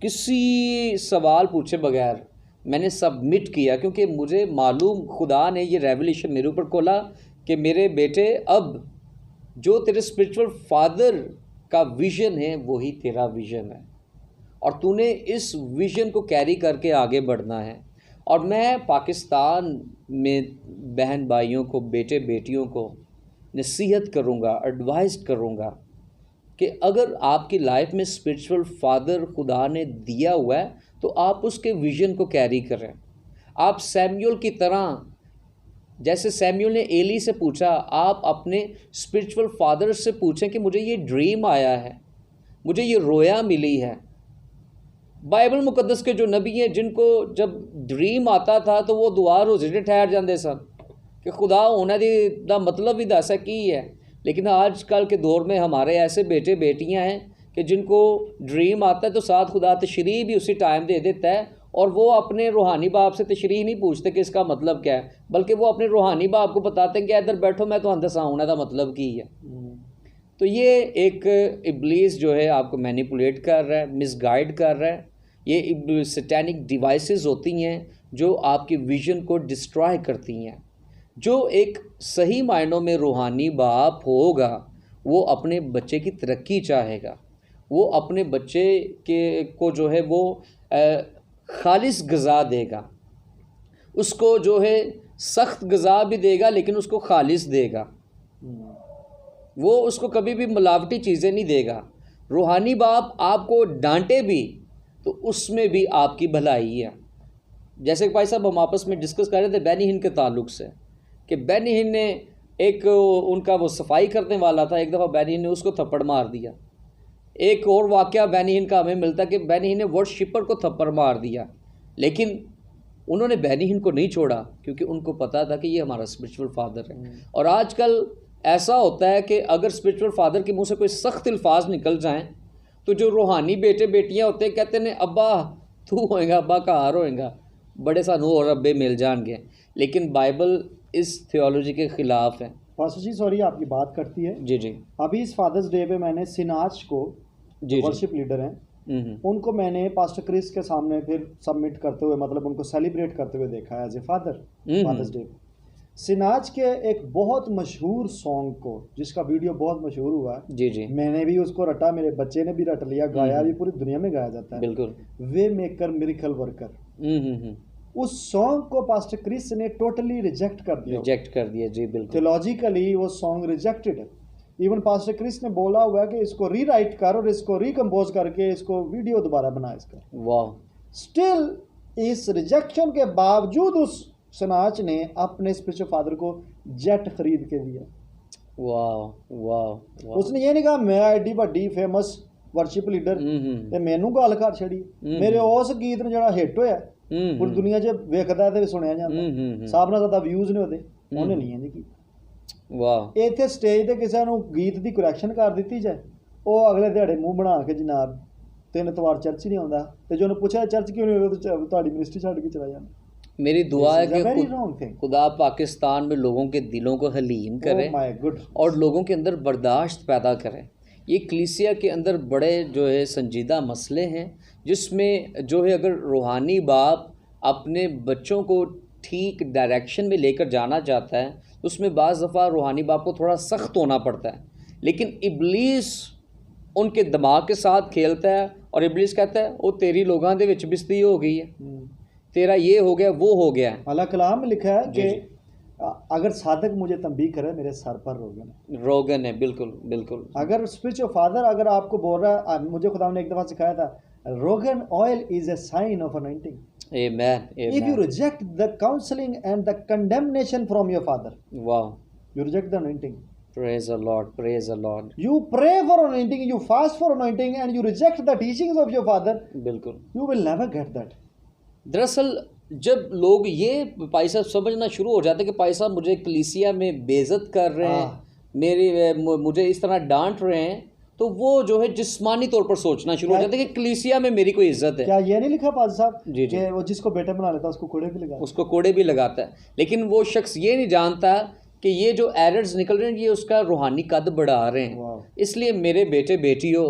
किसी सवाल पूछे बगैर मैंने सबमिट किया, क्योंकि मुझे मालूम खुदा ने ये रेवलेशन मेरे ऊपर खोला कि मेरे बेटे, अब जो तेरे स्पिरिचुअल फादर का विज़न है वही तेरा विज़न है और तूने इस विज़न को कैरी करके आगे बढ़ना है। और मैं पाकिस्तान में बहन भाइयों को, बेटे बेटियों को नसीहत करूँगा, एडवाइस करूँगा कि अगर आपकी लाइफ में स्पिरिचुअल फादर खुदा ने दिया हुआ है तो आप उसके विज़न को कैरी करें। आप सैमुअल की तरह, जैसे सैमुअल ने एली से पूछा, आप अपने स्पिरिचुअल फादर से पूछें कि मुझे ये ड्रीम आया है, मुझे ये रोया मिली है। बाइबल मुकद्दस के जो नबी हैं जिनको जब ड्रीम आता था तो वो दुआ रोज़े ठहर जाते सन कि खुदा होने दा मतलब ही दस है की है। लेकिन आजकल के दौर में हमारे ऐसे बेटे बेटियां हैं कि जिनको ड्रीम आता है तो साथ खुदा तशरीह भी उसी टाइम दे देता है और वो अपने रूहानी बाप से तशरीह नहीं पूछते कि इसका मतलब क्या है, बल्कि वो अपने रूहानी बाप को बताते हैं कि इधर बैठो मैं तो अंदर आऊँ का मतलब की है। तो ये एक इब्लीस जो है आपको मैनिपुलेट कर रहा है, मिसगाइड कर रहा है। ये सैटेनिक डिवाइसेस होती हैं जो आपके विजन को डिस्ट्रॉय करती हैं। जो एक सही मायनों में रूहानी बाप होगा वो अपने बच्चे की तरक्की चाहेगा, वो अपने बच्चे को जो है वो खालिस ग़िज़ा देगा, उसको जो है सख्त ग़िज़ा भी देगा लेकिन उसको खालिस देगा, वो उसको कभी भी मिलावटी चीज़ें नहीं देगा। रूहानी बाप आपको डांटे भी तो उसमें भी आपकी भलाई है। जैसे भाई साहब हम आपस में डिस्कस कर रहे थे बेनी हिन के ताल्लुक़ से कि बेनी हिन ने एक उनका वो सफाई करने वाला था, एक दफ़ा बेनी हिन ने उसको थप्पड़ मार दिया। एक और वाक़या बेनी हिन का हमें मिलता कि बेनी हिन ने वर्शिपर को थप्पड़ मार दिया, लेकिन उन्होंने बेनी हिन को नहीं छोड़ा क्योंकि उनको पता था कि ये हमारा स्पिरिचुअल फादर है। और आजकल ऐसा होता है कि अगर स्पिरिचुअल फादर के मुँह से कोई सख्त अल्फाज निकल जाएँ तो जो रूहानी बेटे बेटियां होते हैं कहते हैं अब्बा तू होएगा, अब्बा का हार होएगा, बड़े सानू और अब्बे मिल जाएंगे। लेकिन बाइबल इस थियोलॉजी के ख़िलाफ़ है।
पास्टर जी सॉरी आपकी बात करती है।
जी जी।
अभी इस फादर्स डे पे मैंने सिनाज को जो वर्शिप लीडर हैं उनको मैंने पास्टर क्रिस के सामने फिर सबमिट करते हुए, मतलब उनको सेलिब्रेट करते हुए देखा है एज ए फादर्स डे। सिनाज के एक बहुत मशहूर सॉन्ग को जिसका वीडियो बहुत मशहूर हुआ,
जी जी,
मैंने भी उसको रटा, मेरे बच्चे ने भी रट लिया, गाया भी, पूरी दुनिया में गाया जाता है।
बिल्कुल।
वे मेकर मिरेकल वर्कर, उस सॉन्ग को पास्टर क्रिस ने टोटली रिजेक्ट कर दिया। जी बिल्कुल। थियोलॉजिकली वो सॉन्ग रिजेक्टेड है। इवन पास्टर क्रिस ने बोला हुआ है कि इसको रीराइट कर और इसको रिकम्पोज करके इसको वीडियो दोबारा बना इसका।
वाह।
स्टिल इस रिजेक्शन के बावजूद उस सनाच ने अपने स्पिरिचुअल फादर को जेट खरीद के दिया।
वाह वाह।
उसने ये नहीं कहा मैं एडी वड्डी फेमस वर्शिप लीडर ते मैनू गल कर छड़ी, मेरे उस गीत ने जड़ा हिट होया पूरी दुनिया च वेखदा ते सुनिया जांदा, सब नाल ज़्यादा व्यूज़ ने ओदे, ਉਹਨੇ नहीं इंज की।
वाह।
इत्थे स्टेज ते किसी नूं गीत दी करैक्शन कर दित्ती जाए ਉਹ ਅਗਲੇ ਦਿਹਾੜੇ ਮੂੰਹ ਬਣਾ ਕੇ ਜਨਾਬ 3 ਐਤਵਾਰ ਚਰਚ ਹੀ ਨਹੀਂ ਆਉਂਦਾ ਤੇ ਜੋ ਉਹਨੂੰ ਪੁੱਛਿਆ ਚਰਚ ਕਿਉਂ ਨਹੀਂ ਆਉਂਦਾ ਤਾਂ ਤੁਹਾਡੀ ਮਿਨਿਸਟਰੀ ਛੱਡ ਕੇ ਚਲਾ ਜਾਂਦਾ।
मेरी दुआ है कि खुदा पाकिस्तान में लोगों के दिलों को हलीम करे और लोगों के अंदर बर्दाश्त पैदा करे। ये कलीसिया के अंदर बड़े जो है संजीदा मसले हैं, जिसमें जो है अगर रूहानी बाप अपने बच्चों को ठीक डायरेक्शन में लेकर जाना चाहता है तो उसमें बाज़ दफ़ा रूहानी बाप को थोड़ा सख्त होना पड़ता है, लेकिन इबलीस उनके दिमाग के साथ खेलता है और इबलीस कहता है वो तेरी लोगां दे विच बिस्ती हो गई है, तेरा ये हो गया वो हो गया।
अल्लाह कलाम में लिखा है कि अगर सादक मुझे तंबीह करे मेरे सर पर रोगन
है। बिल्कुल बिल्कुल।
अगर स्पिरिचुअल फादर अगर आपको बोल रहा है, मुझे खुदा ने एक दफ़ा सिखाया था, रोगन oil is a sign of anointing.
Amen.
If you reject the counseling and the condemnation from your father,
wow,
you reject the anointing.
Praise the Lord, praise the Lord.
You pray for anointing, you fast for anointing, and you reject the teachings of your father.
बिल्कुल।
You will never get that.
दरअसल जब लोग ये भाई साहब समझना शुरू हो जाते हैं कि भाई साहब मुझे कलीसिया में बेइज्जत कर रहे हैं, मुझे इस तरह डांट रहे हैं, तो वो जो है जिस्मानी तौर पर सोचना शुरू हो जाते हैं कि कलीसिया में मेरी कोई इज्जत है।
क्या ये नहीं लिखा पाज साहब
जी
कि वो जिसको बेटा बना लेता है उसको कोड़े भी लगाता
है, लेकिन वो शख्स ये नहीं जानता कि ये जो एरर्स निकल रहे हैं ये उसका रूहानी कद बढ़ा रहे हैं। इसलिए मेरे बेटे बेटियों,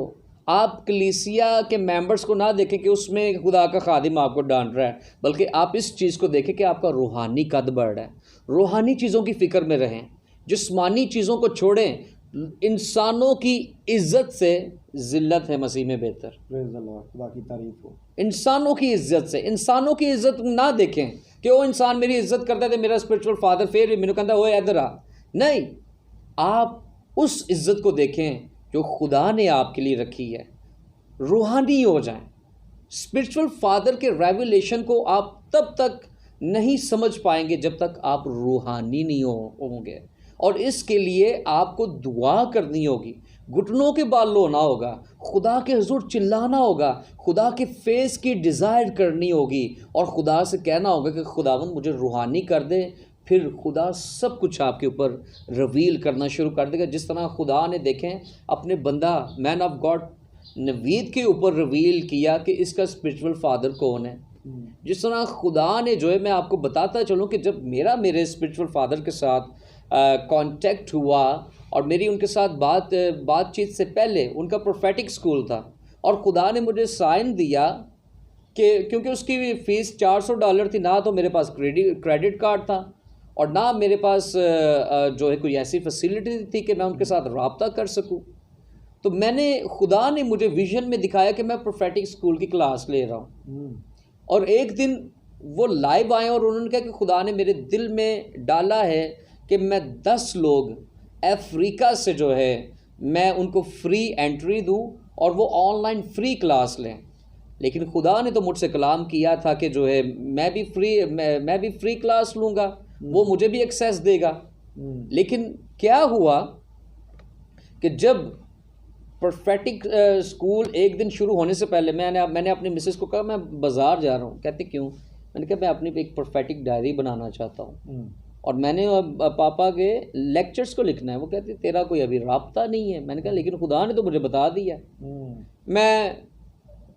आप कलीसिया के मेंबर्स को ना देखें कि उसमें खुदा का खादिम आपको डांट रहा है, बल्कि आप इस चीज़ को देखें कि आपका रूहानी कद बढ़ रहा है। रूहानी चीज़ों की फ़िक्र में रहें, जिस्मानी चीज़ों को छोड़ें। इंसानों की इज्जत से ज़िल्लत है मसीह में बेहतर।
खुदा की तारीफ हो।
इंसानों की इज्जत से, इंसानों की इज्जत ना देखें कि वो इंसान मेरी इज्जत करता है तो मेरा स्पिरिचुअल फादर फिर मैंने कहता वो इधर आ, नहीं, आप उस इज्जत को देखें जो खुदा ने आपके लिए रखी है। रूहानी हो जाएं। स्पिरिचुअल फादर के रेवलेशन को आप तब तक नहीं समझ पाएंगे जब तक आप रूहानी नहीं होंगे, और इसके लिए आपको दुआ करनी होगी, घुटनों के बाल होना होगा, खुदा के हुजूर चिल्लाना होगा, खुदा के फेस की डिज़ायर करनी होगी और खुदा से कहना होगा कि खुदावंद मुझे रूहानी कर दे। फिर खुदा सब कुछ आपके ऊपर रिवील करना शुरू कर देगा। जिस तरह खुदा ने देखें अपने बंदा मैन ऑफ गॉड नवीद के ऊपर रिवील किया कि इसका स्पिरिचुअल फादर कौन है। जिस तरह खुदा ने जो है, मैं आपको बताता चलूँ कि जब मेरे स्पिरिचुअल फादर के साथ कांटेक्ट हुआ और मेरी उनके साथ बातचीत से पहले उनका प्रोफेटिक स्कूल था, और खुदा ने मुझे साइन दिया कि क्योंकि उसकी फ़ीस $400 थी, ना तो मेरे पास क्रेडिट कार्ड था और ना मेरे पास जो है कोई ऐसी फैसिलिटी थी कि मैं उनके साथ रब्ता कर सकूं। तो खुदा ने मुझे विजन में दिखाया कि मैं प्रोफेटिक स्कूल की क्लास ले रहा हूं, और एक दिन वो लाइव आए और उन्होंने कहा कि खुदा ने मेरे दिल में डाला है कि मैं 10 लोग अफ्रीका से जो है मैं उनको फ्री एंट्री दूं और वो ऑनलाइन फ्री क्लास लें। लेकिन खुदा ने तो मुझसे कलाम किया था कि जो है मैं भी फ्री क्लास लूँगा, वो मुझे भी एक्सेस देगा। लेकिन क्या हुआ कि जब प्रोफेटिक स्कूल एक दिन शुरू होने से पहले मैंने अपनी मिसेस को कहा मैं बाज़ार जा रहा हूँ। कहते क्यों? मैंने कहा मैं अपनी एक प्रोफेटिक डायरी बनाना चाहता हूँ और मैंने पापा के लेक्चर्स को लिखना है। वो कहते तेरा कोई अभी राब्ता नहीं है। मैंने कहा लेकिन खुदा ने तो मुझे बता दिया। मैं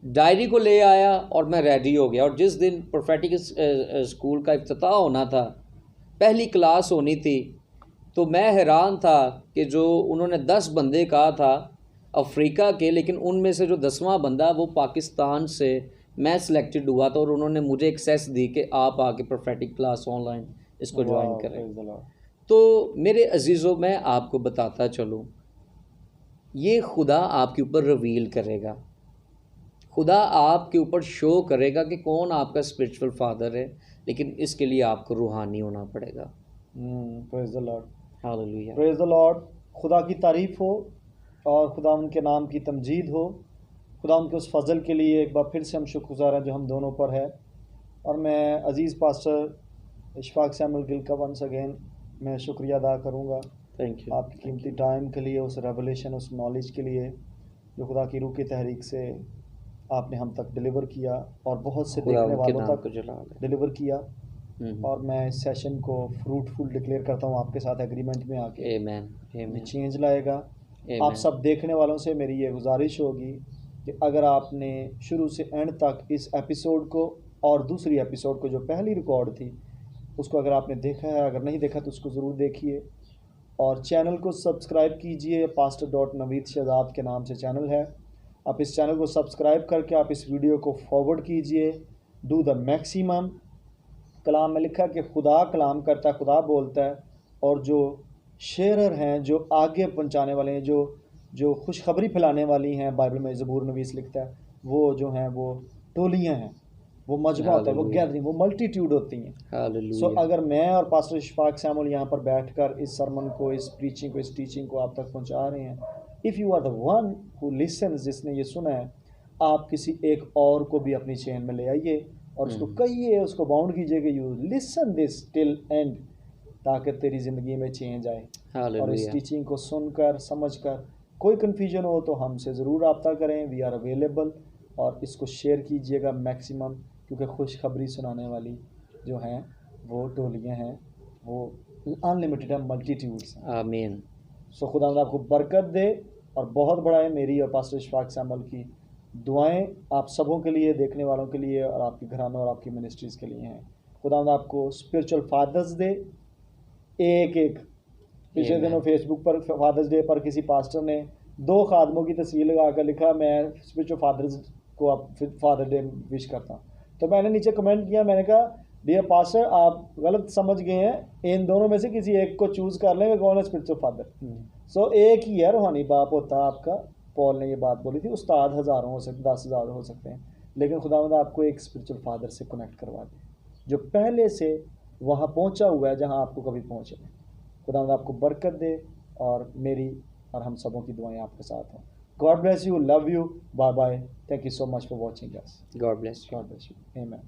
डायरी को ले आया और मैं रेडी हो गया, और जिस दिन प्रोफेटिक स्कूल का इफ्तिताह होना था, पहली क्लास होनी थी, तो मैं हैरान था कि जो उन्होंने 10 बंदे कहा था अफ्रीका के, लेकिन उनमें से जो 10वां बंदा वो पाकिस्तान से मैं सिलेक्टेड हुआ था, और उन्होंने मुझे एक्सेस दी कि आप आके प्रोफेटिक क्लास ऑनलाइन इसको ज्वाइन करें। तो मेरे अजीज़ों, मैं आपको बताता चलूँ, ये खुदा आपके ऊपर रिवील करेगा, खुदा आपके ऊपर शो करेगा कि कौन आपका स्पिरिचुअल फादर है, लेकिन इसके लिए आपको रूहानी होना पड़ेगा।
Praise the Lord,
hallelujah,
praise the Lord. खुदा की तारीफ़ हो और खुदा उनके नाम की तमजीद हो। खुदा उनके उस फजल के लिए एक बार फिर से हम शुक्रगुज़ार हैं जो हम दोनों पर है। और मैं अज़ीज़ पास्टर इशफाक सैमुअल गिल का वंस अगेन मैं शुक्रिया अदा करूँगा।
थैंक यू
आपकी कीमती टाइम के लिए, उस रेवलेशन, उस नॉलेज के लिए जो खुदा की रूह की तहरीक से आपने हम तक डिलीवर किया और बहुत से देखने वालों तक डिलीवर किया। और मैं इस सेशन को फ्रूटफुल डिक्लेयर करता हूँ आपके साथ एग्रीमेंट में आके।
आमीन,
ये चेंज लाएगा आप सब देखने वालों से मेरी ये गुजारिश होगी कि अगर आपने शुरू से एंड तक इस एपिसोड को और दूसरी एपिसोड को जो पहली रिकॉर्ड थी उसको अगर आपने देखा है, अगर नहीं देखा तो उसको ज़रूर देखिए और चैनल को सब्सक्राइब कीजिए। pastor.Naveed Shehzad के नाम से चैनल है। आप इस चैनल को सब्सक्राइब करके आप इस वीडियो को फॉरवर्ड कीजिए। Do the maximum. कलाम में लिखा कि खुदा कलाम करता है, खुदा बोलता है, और जो शेरर हैं, जो आगे पहुंचाने वाले हैं, जो खुशखबरी फैलाने वाली हैं, बाइबल में ज़बूर नवीस लिखता है, वो जो हैं वो टोलियां हैं, वो मजमा होता है, वो गैदरिंग, वो मल्टीट्यूड होती हैं। सो अगर मैं और पास्टर इशफाक सैमुअल यहाँ पर बैठकर इस सरमन को, इस प्रीचिंग को, इस टीचिंग को आप तक पहुँचा रहे हैं, if you are the one who listens, जिसने ये सुना है, आप किसी एक और को भी अपनी चेन में ले आइए और उसको कहिए, उसको बाउंड कीजिए कि you listen this till and, ताकि तेरी ज़िंदगी में चेंज आए। और इस टीचिंग को सुनकर, समझकर कोई कन्फ्यूजन हो तो हमसे ज़रूर रब्ता करें, वी आर अवेलेबल। और इसको शेयर कीजिएगा मैक्सिमम, क्योंकि खुशखबरी सुनाने वाली जो हैं वो टोलियाँ हैं, वो अनलिमिटेड है, मल्टीट्यूड्स हैं।
आमीन।
सो खुदा आपको बरकत दे। और बहुत बड़ा है मेरी और पास्टर इशफाक सैमुअल की दुआएं आप सबों के लिए, देखने वालों के लिए, और आपके घरानों और आपकी मिनिस्ट्रीज़ के लिए हैं। खुदा आपको स्पिरिचुअल फादर्स दे। एक पिछले दिनों फेसबुक पर फादर्स डे पर किसी पास्टर ने 2 खादमों की तस्वीर लगा कर लिखा, मैं स्पिरिचुअल फादर्स को आप फादर डे विश करता हूँ। तो मैंने नीचे कमेंट किया, मैंने कहा डियर पास्टर, आप गलत समझ गए हैं, इन दोनों में से किसी एक को चूज़ कर लेंगे कौन है स्पिरिचुअल फादर। सो एक ही है, रूहानी बाप होता है आपका। पॉल ने ये बात बोली थी। उस्ताद हज़ारों हो सकते, 10,000 हो सकते हैं, लेकिन खुदावंद आपको एक स्पिरिचुअल फादर से कनेक्ट करवा दे जो पहले से वहाँ पहुँचा हुआ है जहाँ आपको कभी पहुँचे। खुदावंद आपको बरकत दे और मेरी और हम सबों की दुआएं आपके साथ हों। God bless you, love you, bye bye, thank you so much for watching us.
God bless you.
Amen.